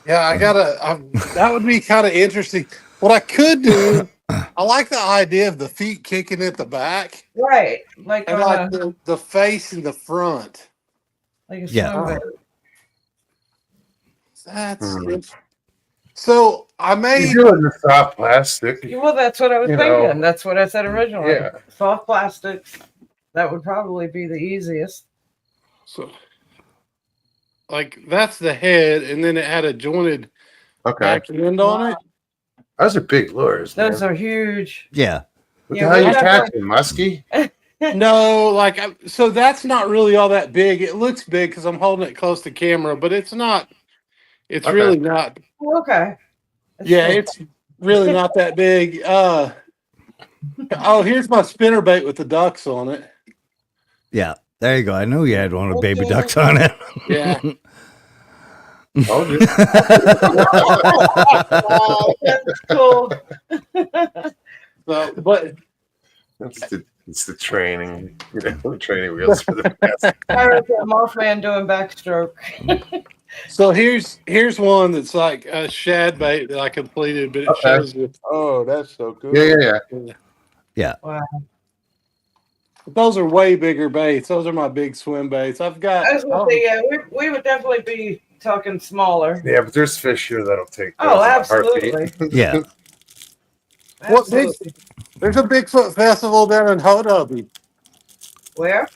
Yeah, I gotta. That would be kind of interesting. What I could do, I like the idea of the feet kicking at the back Right. Like and on like a, the face in the front. like a Yeah. swim bait. That's Hmm. it. So I made. You do it in the soft plastic. Well, that's what I was You thinking. know. That's what I said originally. Yeah. Soft plastics. That would probably be the easiest. So, like that's the head, and then it had a jointed Okay. back end on it. Those are big lures. Those man. are huge. Yeah, What yeah, the hell we are you have catching? Muskie? No, like so that's not really all that big. It looks big because I'm holding it close to camera, but it's not. It's Okay. really not. Okay. That's Yeah, cool. it's really not that big. Oh, here's my spinner bait with the ducks on it. yeah. There you go. I knew you had one with baby Okay. ducks on it. Yeah. Oh, dude. That's cool. So, but It's the training. You know, training wheels for the past. Pirates at Mothman doing backstroke. so here's one that's like a shad bait that I completed, but it Okay. shows you. Oh, that's so cool. Yeah. Wow. Those are way bigger baits. Those are my big swim baits. I've got. I was gonna say, yeah, we would definitely be talking smaller. Yeah, but there's fish here that'll take. Oh, those in a heartbeat. absolutely. Yeah. What big? Absolutely. There's a Bigfoot festival down in Honubby. Where?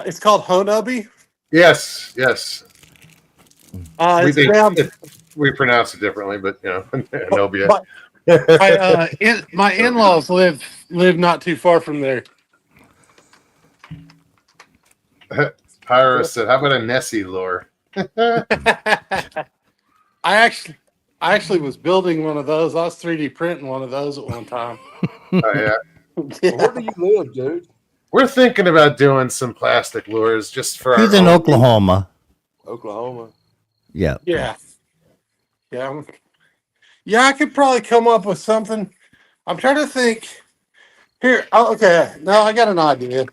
It's called Honubby. Yes, yes. It's we, down. we pronounce it differently, but you know, Nobia. My in-laws live not too far from there. Pyro said, "How about a Nessie lure?" I actually was building one of those. I was 3D printing one of those at one time. Oh, yeah. Where do you live, dude? We're thinking about doing some plastic lures just for. He's our in own Oklahoma. Oklahoma. Yeah. Yeah. I could probably come up with something. I'm trying to think. Here, okay. No, I got an idea.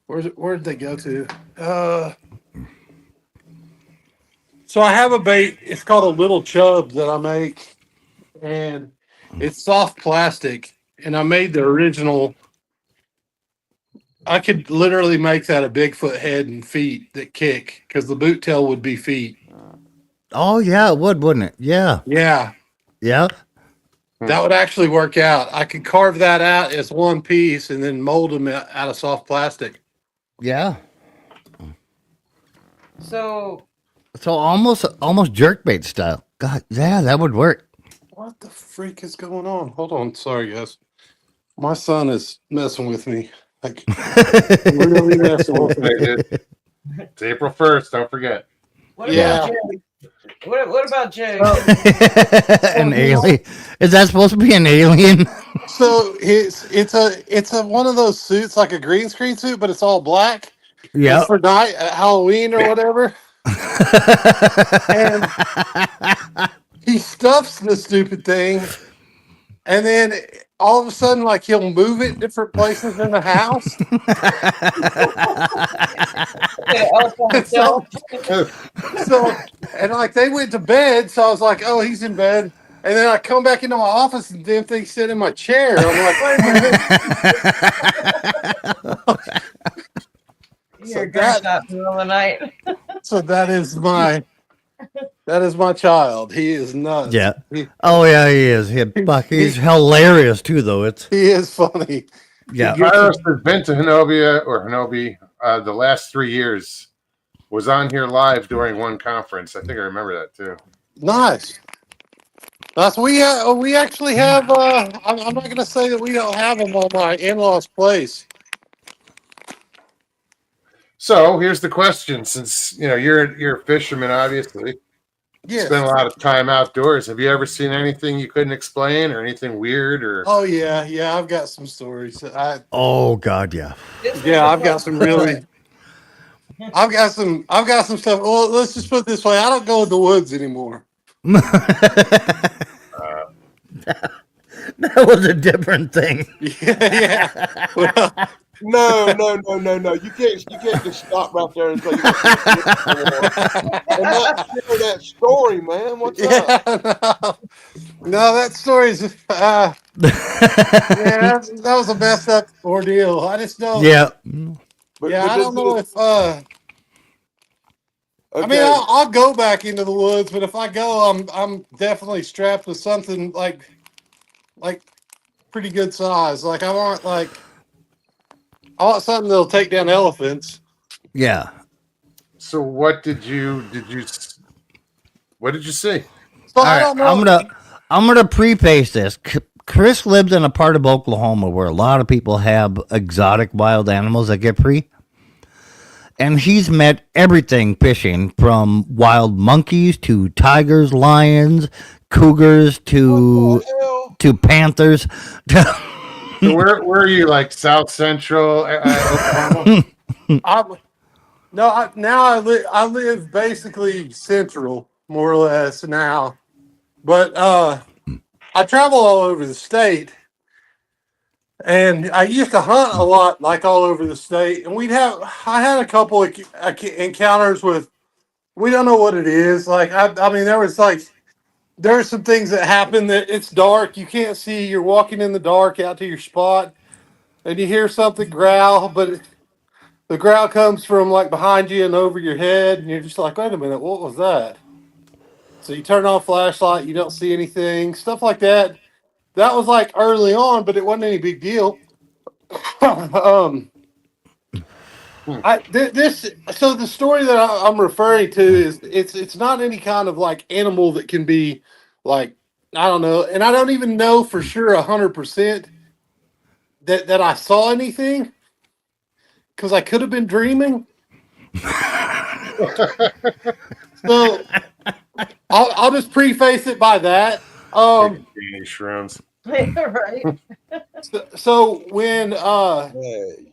Where'd they go to? So I have a bait. It's called a Little Chub that I make, and it's soft plastic. And I made the original. I could literally make that a Bigfoot head and feet that kick because the boot tail would be feet. Oh yeah, it would, wouldn't it? Yeah. Yeah, Yeah. that would actually work out. I could carve that out as one piece and then mold them out of soft plastic. Yeah. So So almost jerkbait style. God, yeah, that would work. What the freak is going on? Hold on. Sorry, guys. My son is messing with me. Like, really messing with me. Hey, dude. It's April 1st. Don't forget. what Yeah. about Jay? What about Jay? An alien? Is that supposed to be an alien? So it's a one of those suits, like a green screen suit, but it's all black. Yeah. It's for night at Halloween or whatever. And he stuffs the stupid thing, and then all of a sudden, like he'll move it different places in the house. so, so, and like they went to bed, so I was like, "Oh, he's in bed." And then I come back into my office, and damn thing sit in my chair. I'm like, "Wait a minute!" You're a gunshot in the middle of the night. So that is my child. He is nuts. Yeah. He Oh yeah, he is. He's hilarious too, though. is funny. Yeah. Carlos has been to Hinobi the last 3 years. Was on here live during one conference. I think I remember that too. Nice. That's we actually have. I'm not going to say that we don't have them on my in-laws' place. So here's the question: since you're a fisherman, obviously, Yeah. spend a lot of time outdoors. Have you ever seen anything you couldn't explain, or anything weird, or? Oh yeah. I've got some stories. Oh God, yeah. I've got some really. I've got some stuff. Well, let's just put it this way: I don't go in the woods anymore. That was a different thing. Yeah. Well, No. You can't just stop right there and say, and not share that story, man. What's up? yeah. No, that story's. Yeah, that was a messed up ordeal. I just don't. Yeah. But I don't know if. I mean, okay. I'll go back into the woods, but if I go, I'm definitely strapped with something like pretty good size. Like I want something that'll take down elephants. Yeah. So what did you see? So All I right, don't know. I'm gonna preface this. Chris lives in a part of Oklahoma where a lot of people have exotic wild animals that get free. And he's met everything fishing, from wild monkeys to tigers, lions, cougars What the hell? to panthers. So where are you? Like South Central Oklahoma? I live basically central, more or less now, but I travel all over the state, and I used to hunt a lot, like all over the state. And I had a couple of encounters with, we don't know what it is. Like I mean, there are some things that happen that it's dark, you can't see. You're walking in the dark out to your spot, and you hear something growl, but the growl comes from like behind you and over your head, and you're just like, wait a minute, what was that? So you turn on flashlight, you don't see anything, stuff like that. That was like early on, but it wasn't any big deal. So the story that I'm referring to is it's not any kind of like animal that can be like, I don't know, and I don't even know for sure 100% that I saw anything, because I could have been dreaming. So I'll just preface it by that. Danny shrooms. Right. So when Hey.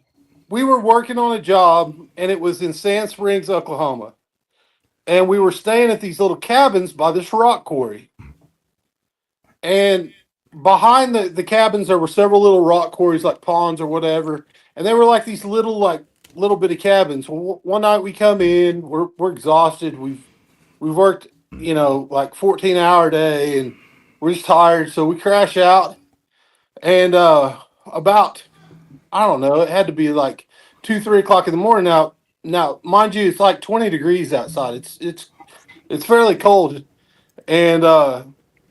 we were working on a job, and it was in Sand Springs, Oklahoma, and we were staying at these little cabins by this rock quarry. And behind the cabins, there were several little rock quarries, like ponds or whatever, and they were like these little bitty cabins. Well, one night we come in, we're exhausted. We've worked, like 14-hour day, and we're just tired, so we crash out. And about, I don't know, it had to be like 2-3 o'clock in the morning. Now, mind you, it's like 20 degrees outside. It's fairly cold, and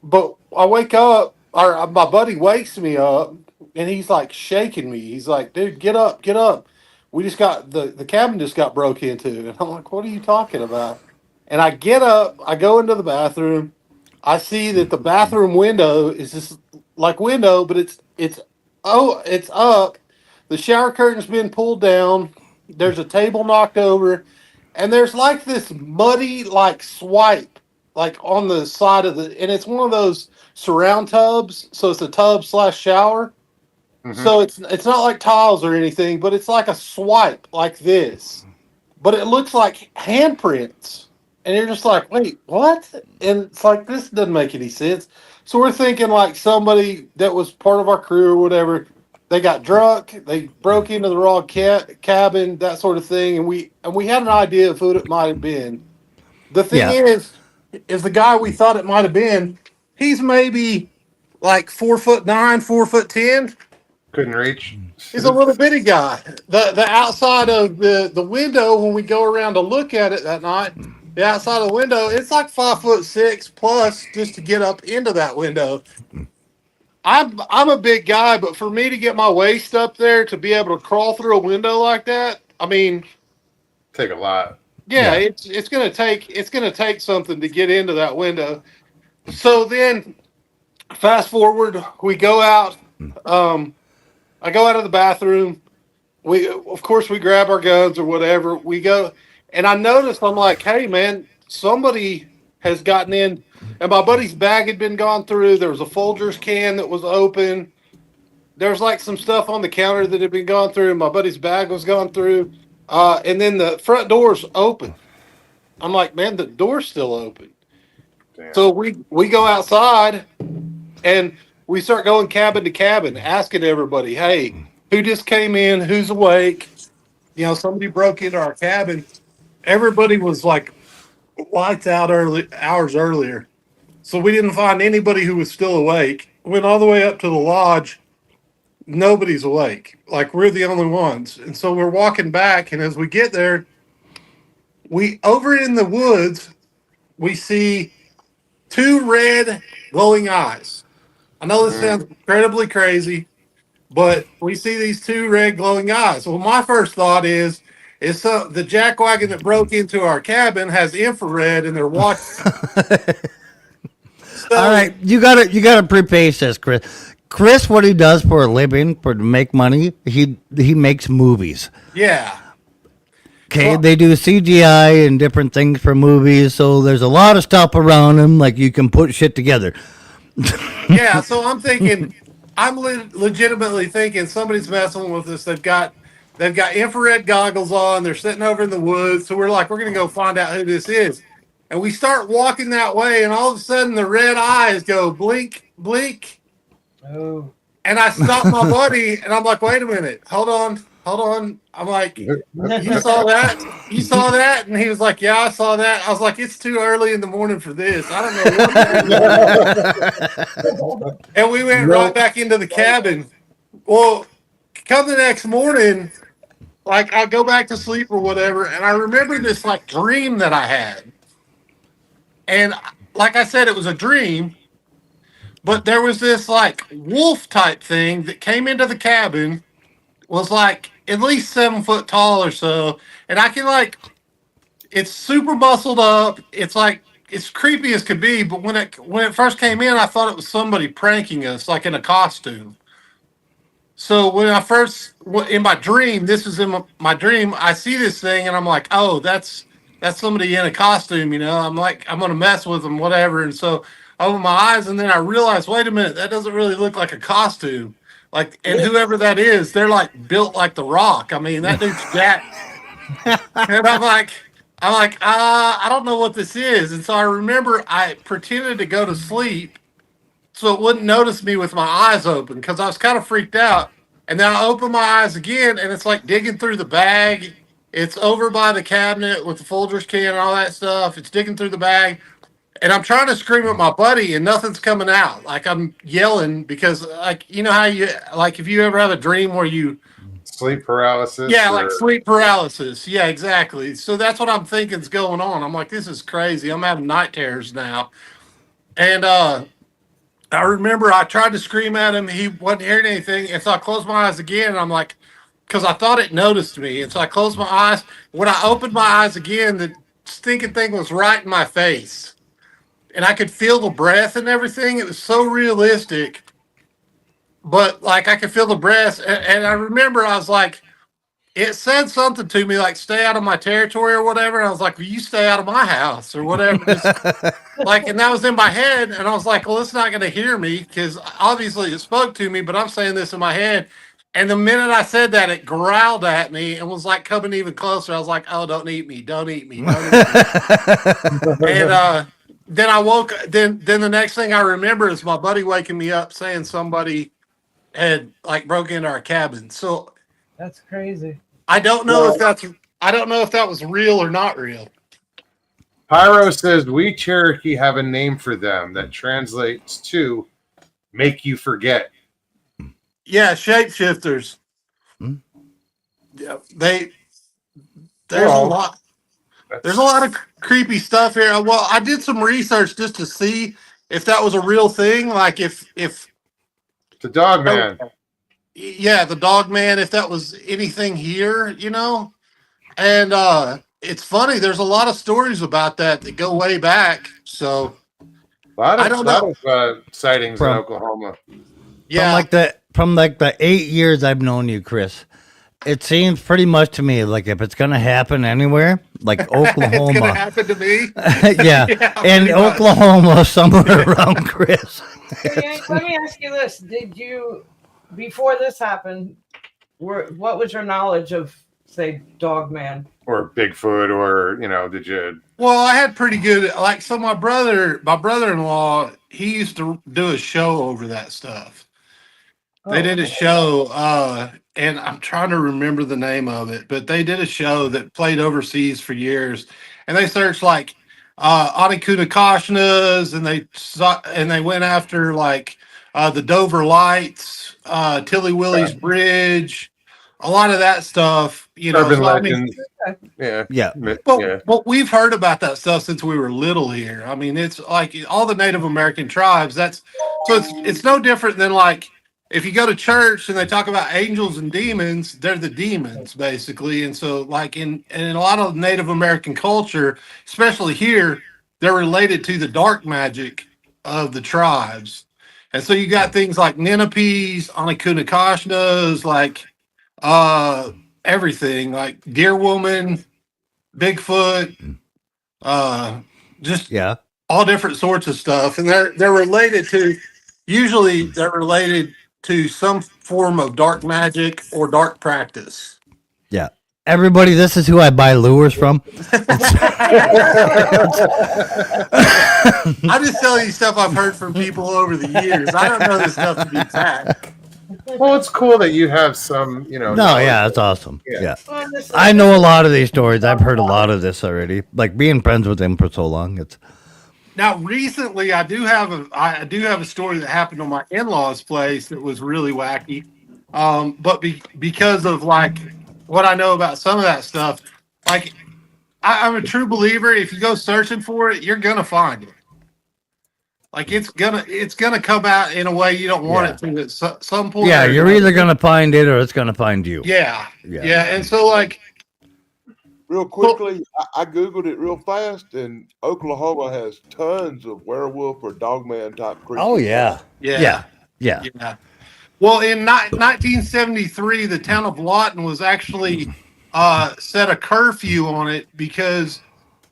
but I wake up, or my buddy wakes me up, and he's like shaking me. He's like, "Dude, get up, get up! We just got the cabin just got broke into." And I'm like, "What are you talking about?" And I get up, I go into the bathroom. I see that the bathroom window is just like window, but it's up. The shower curtain's been pulled down. There's a table knocked over, and there's like this muddy like swipe like on the side of and it's one of those surround tubs, so it's a tub / shower. Mhm. So it's not like tiles or anything, but it's like a swipe like this. But it looks like handprints. and you're just like, wait, what? And it's like, this doesn't make any sense. So we're thinking like somebody that was part of our crew or whatever, they got drunk, they broke into the wrong cabin, that sort of thing, and we had an idea of who it might have been. The thing Yeah. is the guy we thought it might have been, he's maybe like 4'9", 4'10". Couldn't reach. He's a little bitty guy. The outside of the window when we go around to look at it that night, the outside of the window, it's like 5'6" plus just to get up into that window. I'm a big guy, but for me to get my waist up there to be able to crawl through a window like that, I mean, Take a lot. yeah, Yeah. it's gonna take something to get into that window. So then, fast forward, we go out. I go out of the bathroom. Of course, we grab our guns or whatever. We go, and I noticed, I'm like, hey, man, somebody has gotten in, and my buddy's bag had been gone through. There was a Folgers can that was open. There's like some stuff on the counter that had been gone through, and my buddy's bag was gone through. And then the front door's open. I'm like, man, the door's still open. Damn. So we go outside, and we start going cabin to cabin, asking everybody, hey, who just came in? Who's awake? You know, somebody broke into our cabin. Everybody was like lights out hours earlier. So we didn't find anybody who was still awake. Went all the way up to the lodge. Nobody's awake. Like, we're the only ones. And so we're walking back, and as we get there, we over in the woods, we see two red glowing eyes. I know this sounds incredibly crazy, but we see these two red glowing eyes. Well, my first thought is the jackwagon that broke into our cabin has infrared and they're watching. So, All right, you gotta preface this, Chris. Chris, what he does for a living to make money, he makes movies. yeah. Okay, Well- they do CGI and different things for movies, so there's a lot of stuff around him, like you can put shit together. Yeah, so I'm thinking, legitimately thinking somebody's messing with us. They've got infrared goggles on. They're sitting over in the woods. So we're like, we're gonna go find out who this is. And we start walking that way, and all of a sudden the red eyes go blink, blink. Oh. And I stop my buddy, and I'm like, wait a minute, hold on. I'm like, you saw that? You saw that? And he was like, yeah, I saw that. I was like, it's too early in the morning for this. I don't know what. And we went right back into the cabin. Well, come the next morning, like I go back to sleep or whatever, and I remember this like dream that I had. And like I said, it was a dream, but there was this like wolf type thing that came into the cabin, was like at least 7 foot tall or so, and I can like, it's super muscled up. It's like, it's creepy as could be, but when it first came in, I thought it was somebody pranking us, like in a costume. So when I first in my dream, this is in my dream, I see this thing and I'm like, oh, that's somebody in a costume, you know. I'm like, I'm gonna mess with them, whatever. And so I open my eyes, and then I realize, wait a minute, that doesn't really look like a costume. Like, and whoever that is, they're like built like the Rock. I mean, that dude's jacked. And I'm like, I don't know what this is. And so I remember I pretended to go to sleep so it wouldn't notice me with my eyes open, because I was kind of freaked out. And then I open my eyes again, and it's like digging through the bag. It's over by the cabinet with the Folgers can and all that stuff. It's digging through the bag. And I'm trying to scream at my buddy, and nothing's coming out. Like, I'm yelling because, like, you know how you, like, if you ever have a dream where you, Sleep paralysis. yeah, like or- sleep paralysis. Yeah, exactly. So that's what I'm thinking's going on. I'm like, this is crazy. I'm having night terrors now. And I remember I tried to scream at him. He wasn't hearing anything. And so I closed my eyes again. And I'm like, because I thought it noticed me. And so I closed my eyes. When I opened my eyes again, the stinking thing was right in my face. And I could feel the breath and everything. It was so realistic. But, like, I could feel the breath. And I remember I was like, it said something to me, like, stay out of my territory or whatever. And I was like, well, you stay out of my house or whatever. Just, like, and that was in my head. And I was like, well, it's not going to hear me, because obviously it spoke to me, but I'm saying this in my head. And the minute I said that, it growled at me and was like coming even closer. I was like, "Oh, don't eat me! Don't eat me! Don't eat me!" And then I woke. Then the next thing I remember is my buddy waking me up saying somebody had like broke into our cabin. So That's crazy. I don't know if that's. I don't know if that was real or not real. Pyro says we Cherokee have a name for them that translates to "make you forget." Yeah, shapeshifters. Hmm. Yeah, there's Well, a lot. There's a lot of creepy stuff here. Well, I did some research just to see if that was a real thing. Like if The dog man. yeah, the dog man, if that was anything here, you know. And it's funny. There's a lot of stories about that go way back. So I don't know. Sightings From- in Oklahoma. yeah, From the 8 years I've known you, Chris, it seems pretty much to me like if it's gonna happen anywhere, like it's gonna Oklahoma, happen to me. yeah, in pretty much. Oklahoma, somewhere around Chris. Let me ask you this: did you, before this happened, what was your knowledge of, say, Dogman? Or Bigfoot, or did you? Well, I had pretty good like so my brother-in-law, he used to do a show over that stuff. They did a show, and I'm trying to remember the name of it, but they did a show that played overseas for years, and they searched like Anikunakashnas, and they went after like the Dover Lights, Tilly Willie's Bridge, a lot of that stuff. Urban so, I mean, legends. Yeah. Yeah, But we've heard about that stuff since we were little here. I mean, it's like all the Native American tribes. It's no different than like if you go to church and they talk about angels and demons, they're the demons basically. And so like in a lot of Native American culture, especially here, they're related to the dark magic of the tribes. And so you got things like Ninipes, Anikunakashnas, like everything like Deer Woman, Bigfoot, just yeah. all different sorts of stuff, and they're related to. Usually, they're related to some form of dark magic or dark practice. Yeah. Everybody, this is who I buy lures from. I just tell you stuff I've heard from people over the years. I don't know this stuff to be fact. Well, it's cool that you have some, No, knowledge. yeah, it's awesome. Yeah. Yeah. Well, I know a lot of these stories. I've heard a lot of this already. Like being friends with him for so long. It's Now, recently, I do have a story that happened on my in-laws' place that was really wacky. But because of like what I know about some of that stuff, like I'm a true believer. If you go searching for it, you're gonna find it. Like it's gonna come out in a way you don't want it to at some point. yeah, or you're another. either gonna find it or it's gonna find you. Yeah, Yeah. yeah, and so like Real quickly, I Googled it real fast, and Oklahoma has tons of werewolf or dogman type creatures. Oh yeah. yeah. Yeah. Yeah. Well, in 1973, the town of Lawton was actually set a curfew on it because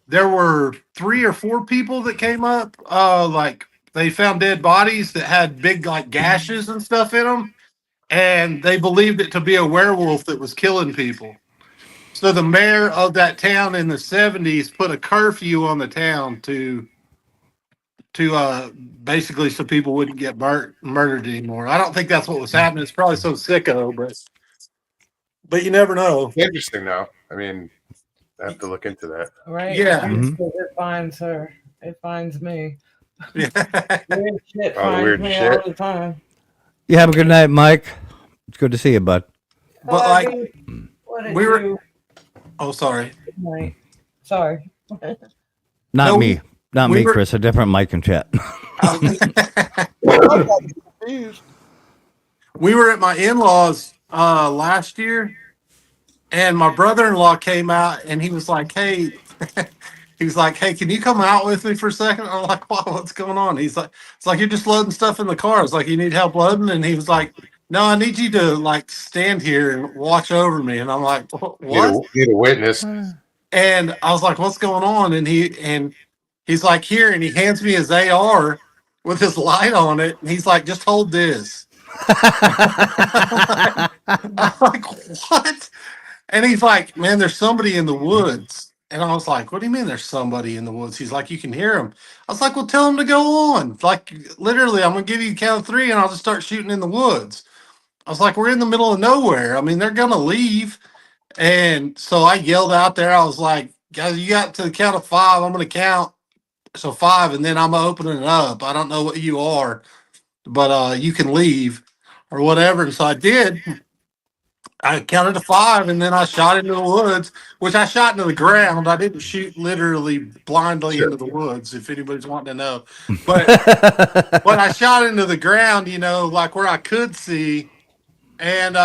there were 3 or 4 people that came up. Like they found dead bodies that had big like gashes and stuff in them, and they believed it to be a werewolf that was killing people. So the mayor of that town in the 70s put a curfew on the town to basically so people wouldn't get murdered anymore. I don't think that's what was happening. It's probably some sicko, but you never know. Interesting, though. I mean, I have to look into that. Right? Yeah. Mhm. It finds her. It finds me. Yeah. Weird shit Oh, finds weird me shit. all the time. You have a good night, Mike. It's good to see you, bud. But like what did we were- you? Oh, sorry. Good night. Sorry. Not No, me. Not we me, were- Chris. A different Mike and chat. I got confused. We were at my in-laws last year, and my brother-in-law came out, and he was like, "Hey," "Can you come out with me for a second?" I'm like, "Wow, what's going on?" He's like, "It's like you're just loading stuff in the car." I was like, "You need help loading?" And he was like, "No, I need you to like stand here and watch over me." And I'm like, "What?" Need a witness. And I was like, "What's going on?" And he's like, "Here," and he hands me his AR with his light on it, and he's like, "Just hold this." I'm like, what? And he's like, man, there's somebody in the woods. And I was like, what do you mean there's somebody in the woods? He's like, you can hear him. I was like, well, tell him to go on. Like, literally, I'm going to give you a count of 3 and I'll just start shooting in the woods. I was like, we're in the middle of nowhere. I mean, they're going to leave. And so I yelled out there. I was like, guys, you got to the count of 5. I'm going to count. So 5, and then I'm opening it up. I don't know what you are, but you can leave or whatever. And so I did. I counted to 5, and then I shot into the woods, which I shot into the ground. I didn't shoot literally blindly Sure. into the woods, if anybody's wanting to know. But when I shot into the ground, you know, like where I could see, and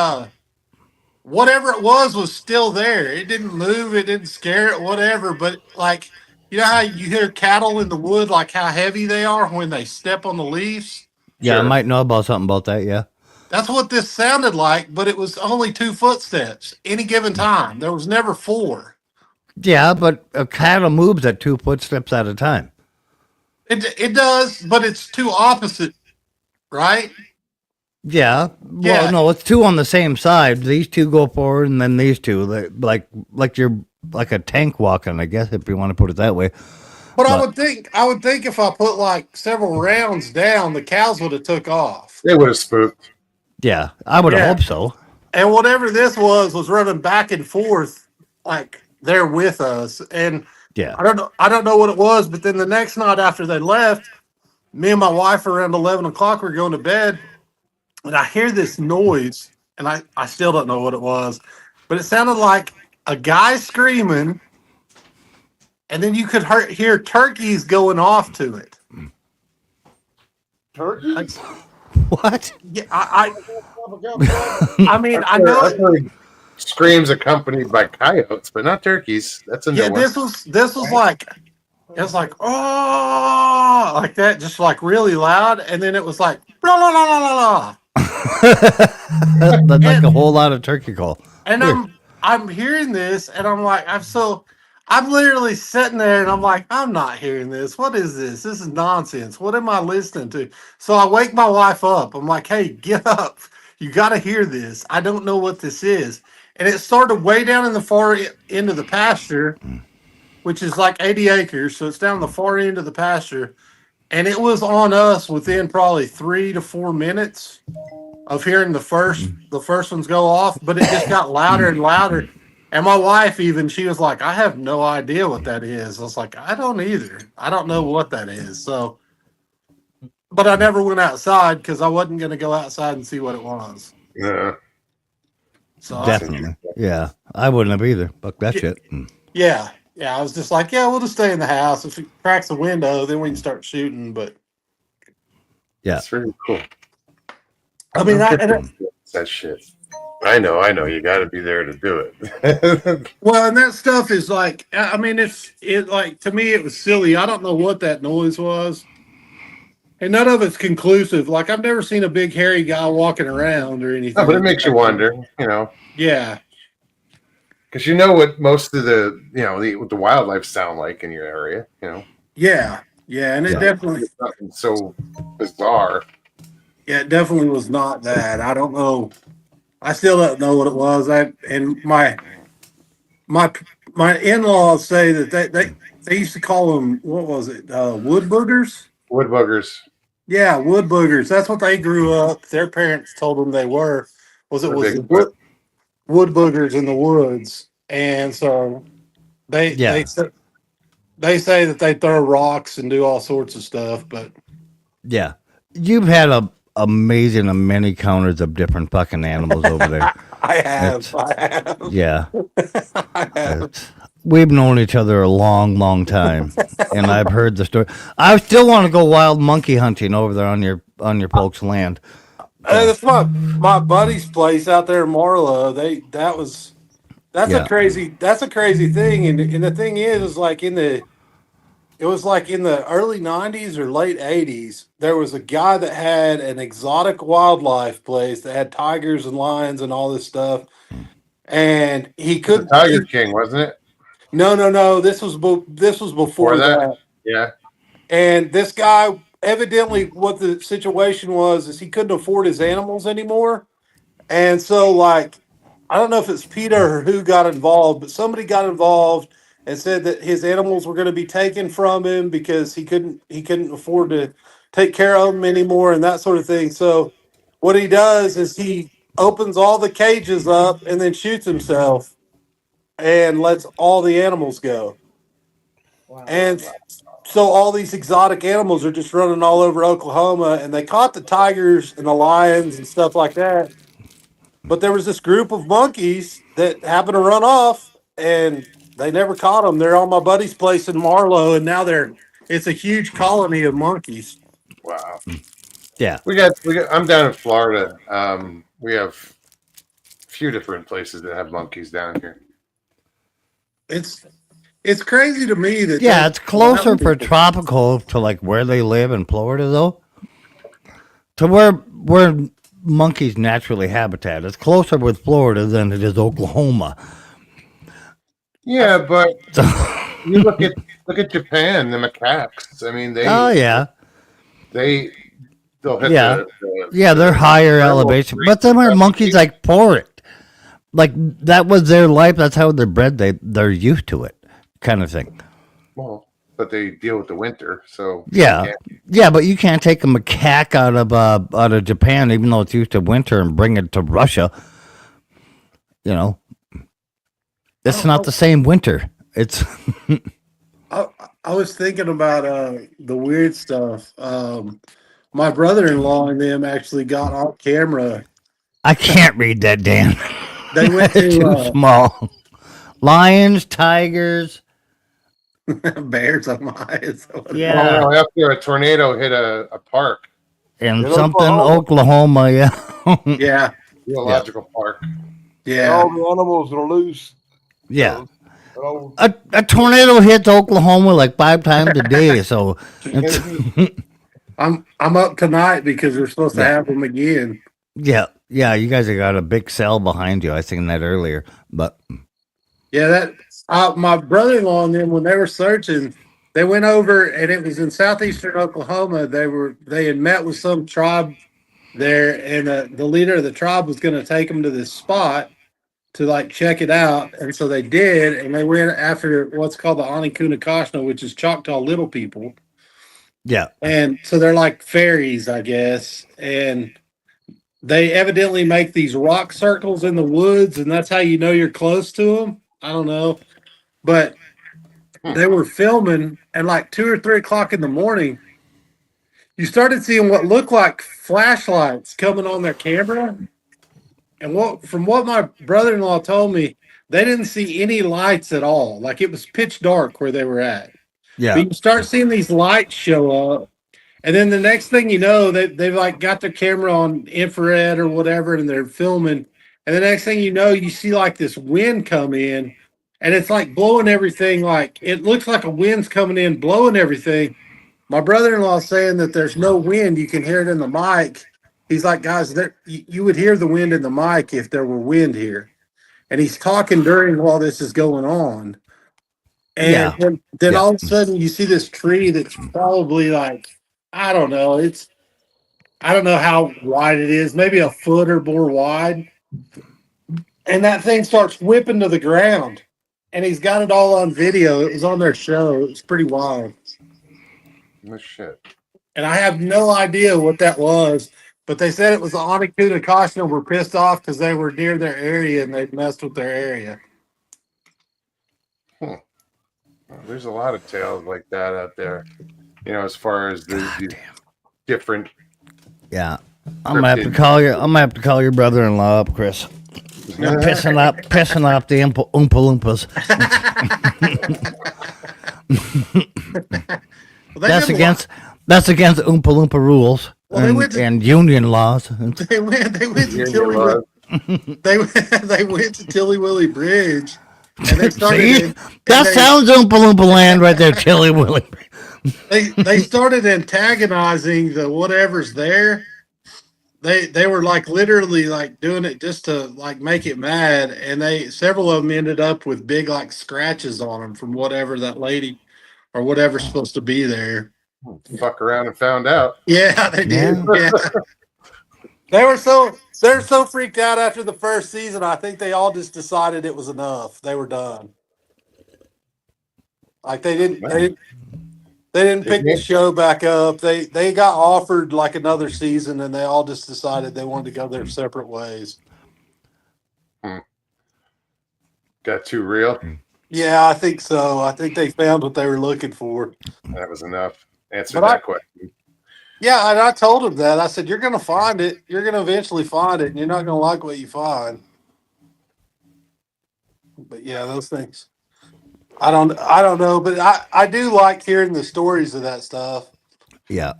whatever it was still there. It didn't move. It didn't scare it, whatever. But like, you know how you hear cattle in the wood, like how heavy they are when they step on the leaves? Yeah, I Sure. might know about something about that. Yeah. That's what this sounded like, but it was only 2 footsteps any given time. There was never 4. Yeah, but a cattle moves at 2 footsteps at a time. It does, but it's 2 opposite, right? Yeah. Well, Yeah. no, it's 2 on the same side. These 2 go forward, and then these 2, like you're like a tank walking, I guess, if you want to put it that way. But I But- would think if I put like several rounds down, the cows would have took off. They would have spooked. Yeah, I would Yeah. hope so. And whatever this was running back and forth, like they're with us. And Yeah. I don't know what it was, but then the next night after they left, me and my wife around 11 o'clock were going to bed, and I hear this noise, and I still don't know what it was, but it sounded like a guy screaming, and then you could hear turkeys going off to it. Turkey? Like, What? yeah, I mean, I know. I've heard screams accompanied by coyotes, but not turkeys. That's a new Yeah, one. this was like, it was like, oh, like that, just like really loud, and then it was like blah blah blah blah blah. That's like a whole lot of turkey call. And Weird. I'm hearing this, and I'm like, I'm literally sitting there, and I'm like, I'm not hearing this. What is this? This is nonsense. What am I listening to? So I wake my wife up. I'm like, hey, get up. You got to hear this. I don't know what this is. And it started way down in the far end of the pasture, which is like 80 acres. So it's down the far end of the pasture. And it was on us within probably 3 to 4 minutes of hearing the first ones go off, but it just got louder and louder. And my wife she was like, I have no idea what that is. I was like, I don't either. I don't know what that is. So, but I never went outside because I wasn't going to go outside and see what it was. Yeah. So Definitely. Yeah. I wouldn't have either. Fuck that shit. yeah, I was just like, yeah, we'll just stay in the house. If it cracks the window, then we can start shooting. But Yeah. That's really cool. I mean, That shit. I know. You got to be there to do it. well, and that stuff is like, I mean, it like to me, it was silly. I don't know what that noise was, and none of it's conclusive. Like I've never seen a big hairy guy walking around or anything. No, but it makes you wonder, Yeah, because you know what most of what the wildlife sound like in your area. yeah, and it Yeah. definitely, It's nothing so bizarre. yeah, it definitely was not that. I don't know. I still don't know what it was. And my in-laws say that they used to call them, what was it? Wood boogers. Wood buggers. Yeah, wood boogers. That's what they grew up. Their parents told them they were. Was Or the Bigfoot. wood boogers in the woods, and so they they say that they throw rocks and do all sorts of stuff. But Yeah. You've had amazing many counters of different fucking animals over there. I have. Yeah. I have. We've known each other a long, long time, and I've heard the story. I still want to go wild monkey hunting over there on your folks' land. That's my buddy's place out there in Marlow. That's Yeah. a crazy thing. And the thing is like it was like in the early 90s or late 80s, there was a guy that had an exotic wildlife place that had tigers and lions and all this stuff. And he The couldn't. Tiger King, wasn't it? No. This was before Before that? that. Yeah. And this guy evidently what the situation was is he couldn't afford his animals anymore. And so, like, I don't know if it's Peter or who got involved, but somebody got involved and said that his animals were going to be taken from him because he couldn't afford to take care of them anymore and that sort of thing. So what he does is he opens all the cages up and then shoots himself and lets all the animals go. Wow. And so all these exotic animals are just running all over Oklahoma, and they caught the tigers and the lions and stuff like that. But there was this group of monkeys that happened to run off, and they never caught them. They're on my buddy's place in Marlow, and now it's a huge colony of monkeys. Wow. Yeah. We got. I'm down in Florida. We have a few different places that have monkeys down here. It's crazy to me that Yeah, it's closer for tropical to like where they live in Florida, though. To where monkeys naturally habitat. It's closer with Florida than it is Oklahoma. Yeah, but you look at Japan, the macaques. I mean, Oh yeah, they'll hit Yeah. the yeah, they're higher thermal elevation, rates but them are across the monkeys sea. like for it. Like that was their life. That's how they're bred. They're used to it, kind of thing. Well, but they deal with the winter, so Yeah. they can't- Yeah, but you can't take a macaque out of Japan, even though it's used to winter, and bring it to Russia. You know, it's not the same winter. It's I was thinking about the weird stuff. My brother-in-law and them actually got on camera. I can't read that, Dan. They went It's too to small. Lions, tigers. bears on my eyes. Yeah. Oh, no, after a tornado hit a park, And In something Oklahoma. Oklahoma, yeah. Yeah, geological park. yeah. All the animals are loose. Yeah. Oh, A tornado hits Oklahoma like 5 times a day, so it's, I'm up tonight because we're supposed to have them again. yeah, you guys have got a big cell behind you. I seen that earlier, but Yeah, that my brother-in-law and them when they were searching, they went over and it was in southeastern Oklahoma. They had met with some tribe there, and the leader of the tribe was going to take them to this spot to like check it out, and so they did, and they went after what's called the Anikunakashna, which is Choctaw Little People, yeah, and so they're like fairies, I guess, and they evidently make these rock circles in the woods, and that's how you know you're close to them. I don't know, but they were filming, and like 2 or 3 o'clock in the morning, you started seeing what looked like flashlights coming on their camera. And from what my brother-in-law told me, they didn't see any lights at all. Like it was pitch dark where they were at. yeah, But you start seeing these lights show up, and then the next thing you know, they've like got their camera on infrared or whatever, and they're filming. And the next thing you know, you see like this wind come in, and it's like blowing everything. Like it looks like a wind's coming in, blowing everything. My brother-in-law saying that there's no wind. You can hear it in the mic. He's like, guys, you would hear the wind in the mic if there were wind here. And he's talking during while this is going on. And Yeah. then Yeah. all of a sudden you see this tree that's probably like, I don't know. I don't know how wide it is, maybe a foot or more wide. And that thing starts whipping to the ground. And he's got it all on video. It was on their show. It was pretty wild. No shit. And I have no idea what that was, but they said it was the Anikunakashna were pissed off because they were near their area and they messed with their area. Well, there's a lot of tales like that out there. You know, as far as the different. yeah. I'm gonna have to call your brother-in-law up, Chris. You're pissing off the Oompa Loompas. Well, That's against Oompa Loompa rules Well, they went to- and union laws. they went to Union Tilly laws. they went to Tilly Willy Bridge and they started See? in- That they- sounds Oompa Loompa land right there, Chili Willy. they started antagonizing the whatever's there. They were like literally like doing it just to like make it mad, and several of them ended up with big like scratches on them from whatever that lady or whatever's supposed to be there. Fuck around and found out. Yeah, they did. Yeah. They're so freaked out after the first season. I think they all just decided it was enough. They were done. Like they didn't pick the show back up. They got offered like another season, and they all just decided they wanted to go their separate ways. Got too real. Yeah, I think so. I think they found what they were looking for. That was enough. Answer But that question. Yeah, and I told him that. I said, "You're going to find it. You're going to eventually find it, and you're not going to like what you find." But yeah, those things. I don't know, but I do like hearing the stories of that stuff. Yeah.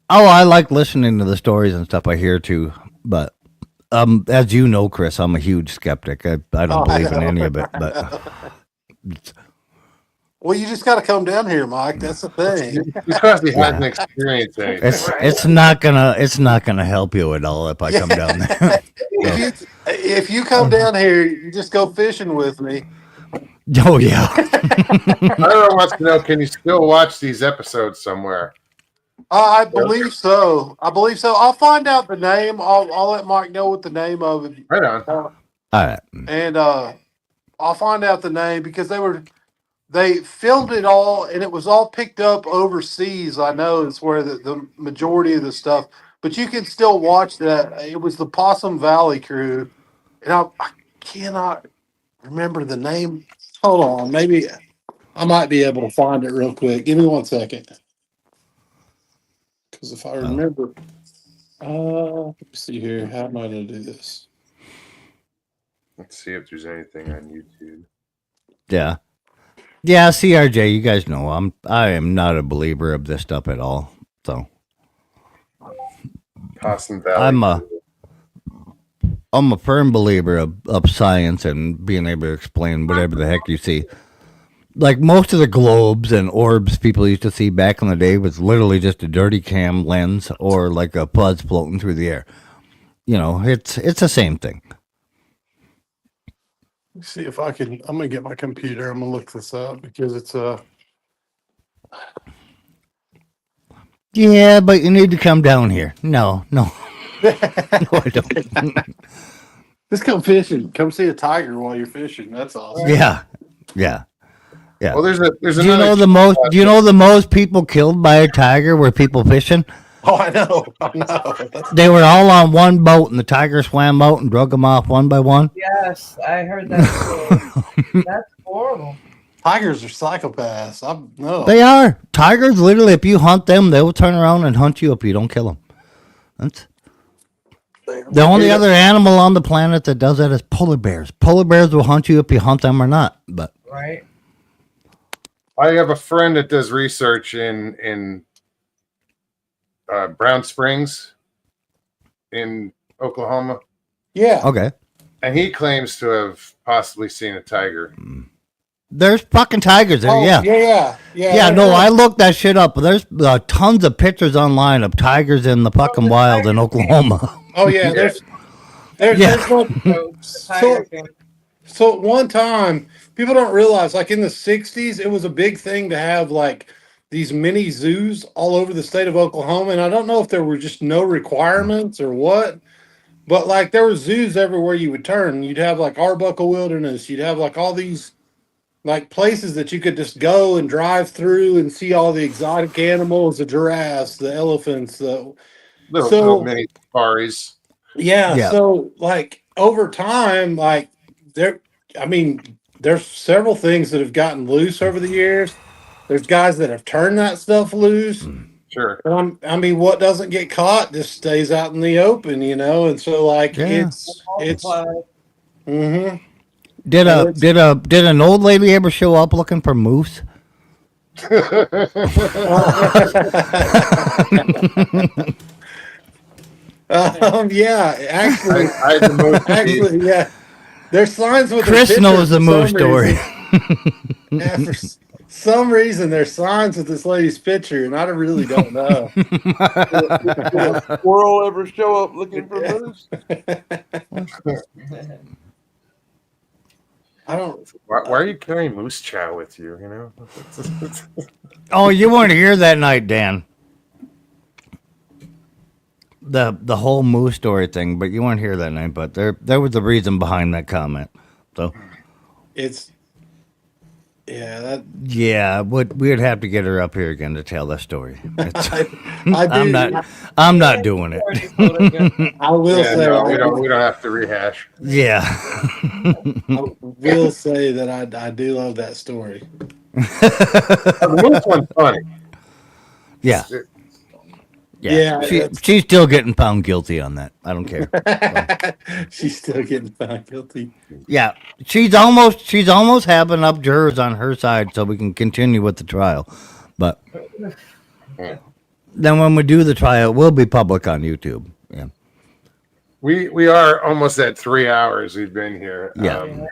Oh, I like listening to the stories and stuff I hear too. But as you know, Chris, I'm a huge skeptic. I don't believe in any of it. But Well, you just got to come down here, Mike. That's the thing. Because he hasn't experienced anything. it's not gonna help you at all if I come down there. If you come down here, you just go fishing with me. Oh yeah. Everyone wants to know: can you still watch these episodes somewhere? I believe so. I'll find out the name. I'll let Mike know what the name of it. Right on. All right. And I'll find out the name because they filmed it all and it was all picked up overseas. I know it's where the majority of the stuff, but you can still watch that. It was the Possum Valley crew, and I cannot remember the name. Hold on, maybe I might be able to find it real quick. Give me 1 second, because if I remember, let me see here. How am I going to do this? Let's see if there's anything on YouTube. Yeah. Yeah, CRJ, you guys know I am not a believer of this stuff at all. So Possum Valley. I'm a firm believer of science and being able to explain whatever the heck you see. Like most of the globes and orbs people used to see back in the day was literally just a dirty cam lens or like a fuzz floating through the air. You know, it's the same thing. Let's see if I can. I'm gonna get my computer. I'm gonna look this up because it's Yeah, but you need to come down here. No, no, I don't. Just come fishing. Come see a tiger while you're fishing. That's awesome. Yeah. Well, there's Do you know the most people killed by a tiger were people fishing? Oh, I know. They were all on one boat, and the tiger swam out and drug them off one by one. Yes, I heard that story. That's horrible. Tigers are psychopaths. No. They are. Tigers, literally, if you hunt them, they will turn around and hunt you if you don't kill them. That's the only other animal on the planet that does that is polar bears. Polar bears will hunt you if you hunt them or not. But Right. I have a friend that does research in Brown Springs in Oklahoma, Yeah. okay, and he claims to have possibly seen a tiger. there's fucking tigers there. Oh, Yeah. Yeah. No, I looked that shit up. There's tons of pictures online of tigers in the fucking wild in Oklahoma. Oh yeah. There's one, so at one time, people don't realize, like in the 60s, it was a big thing to have like these mini zoos all over the state of Oklahoma. And I don't know if there were just no requirements or what, but like there were zoos everywhere you would turn. You'd have like Arbuckle Wilderness. You'd have like all these like places that you could just go and drive through and see all the exotic animals, the giraffes, the elephants, Little mini safaris. Yeah. So like over time, like there's several things that have gotten loose over the years. There's guys that have turned that stuff loose. Sure. What doesn't get caught just stays out in the open, and so like Yeah. it's mm-hmm. Did an old lady ever show up looking for moose? Yeah, actually, I had the most actually, yeah. There's signs with Chris pictures knows the for moose some story. reason. Yeah, for some reason, there's signs with this lady's picture, and I really don't know. Did a squirrel ever show up looking for moose? I don't. Why are you carrying moose chow with you? You know. Oh, you weren't here that night, Dan. The whole moose story thing, but you weren't here that night. But there was a reason behind that comment. So It's yeah. That yeah, we'd have to get her up here again to tell that story. It's, I do. I'm not doing it. Already told it, yeah. I will Yeah, say. no, we don't have to rehash. Yeah. I will say that I do love that story. The moose one's funny. Yeah. Yeah, She's still getting found guilty on that. I don't care. She's still getting found guilty. Yeah, she's almost having enough jurors on her side so we can continue with the trial. But then when we do the trial, it will be public on YouTube. Yeah. We are almost at 3 hours. We've been here. Yeah.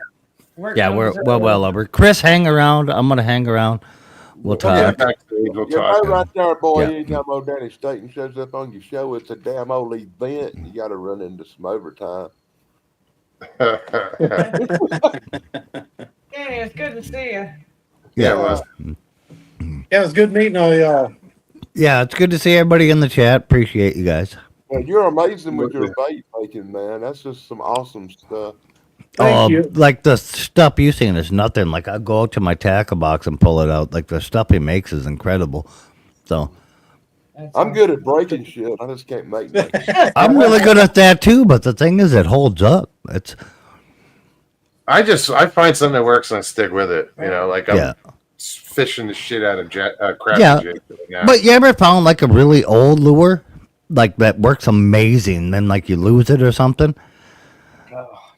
Work Yeah, we're comes well over. Chris, hang around. I'm gonna hang around. We'll Yeah, talk. backstage, we'll You talk. know right there, boy, Yeah. anytime old Danny Staten shows up on your show, it's a damn old event. You got to run into some overtime. Danny, it's good to see you. Yeah, it was. Yeah, it was good meeting all y'all. Yeah, it's good to see everybody in the chat. Appreciate you guys. Well, you're amazing with your bait making, man. That's just some awesome stuff. Thank you. Like the stuff you seen is nothing. Like I go out to my tackle box and pull it out. Like the stuff he makes is incredible. So That's I'm good at breaking shit. I just can't make things. I'm really good at that too. But the thing is, it holds up. It's I find something that works and I stick with it. You know, like I'm yeah. fishing the shit out of crap. Yeah. Yeah. But you ever found like a really old lure, like that works amazing, then like you lose it or something?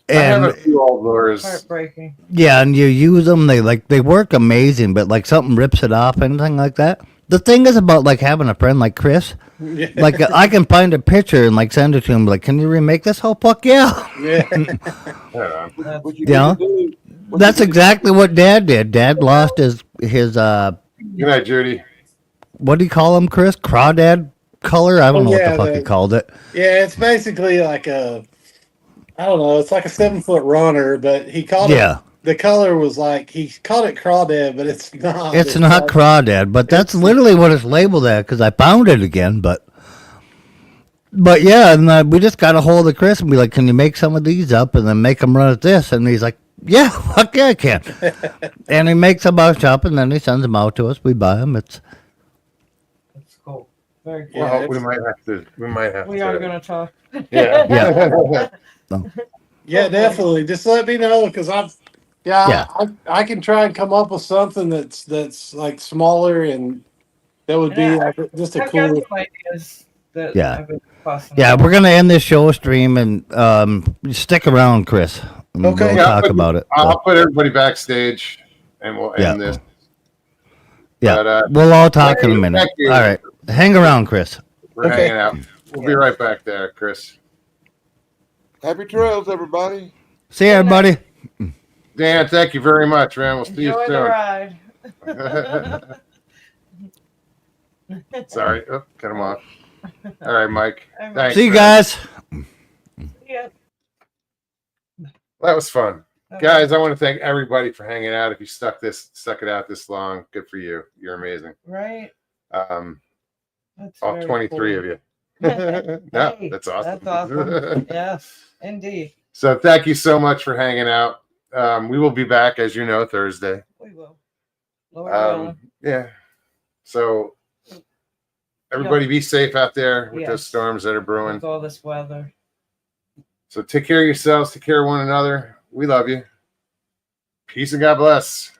I have a And few old lures. heartbreaking. yeah, and you use them, they work amazing, but like something rips it off, anything like that. The thing is about like having a friend like Chris, like I can find a picture and like send it to him, like, can you remake this? Oh fuck yeah! Yeah. Yeah. What you Yeah. need to do- what That's you need to exactly what Dad did. Dad lost his Good night, Judy. what do you call him, Chris? Crawdad color? I don't know what yeah, the fuck he called it. Yeah, it's basically like I don't know, it's like a 7-foot runner, but he called Yeah. it, the color was like, he called it crawdad, but it's not. It's not like- crawdad, but that's literally what it's labeled at because I found it again. But yeah, and we just got a hold of Chris and be like, "Can you make some of these up and then make them run at this?" And he's like, "Yeah, fuck yeah, I can." And he makes a bunch up and then he sends them out to us. We buy them. It's That's cool. Very cool. Yeah, Well, we might have to. We are going to talk. Yeah. yeah, Yeah, definitely. Just let me know because I can try and come up with something that's like smaller and that would be Yeah, like just a I've got cool. some ideas that Yeah. I've been fussing yeah. about. We're gonna end this show stream and stick around, Chris. And Okay. we'll Yeah, talk but about it. I'll put everybody backstage and we'll end Yeah. this. Yeah, But, we'll all talk in a minute. thank you. All right, hang around, Chris. We're Okay. hanging out. We'll be right back there, Chris. Happy trails, everybody. See you, everybody. Dan, thank you very much, man. We'll see Enjoy you the soon. ride. Sorry. Oh, cut him off. All right, Mike. Thanks. See you man. guys. Yeah. That was fun. Okay. Guys, I want to thank everybody for hanging out. If you stuck it out this long, good for you. You're amazing. Right? That's All very 23 cool. of you. No, Hey, that's awesome. That's awesome. Yes, indeed. So thank you so much for hanging out. We will be back, as you know, Thursday. We will. Lord willing. Yeah. So everybody be safe out there with those Yes. storms that are brewing. With all this weather. So take care of yourselves, take care of one another. We love you. Peace and God bless.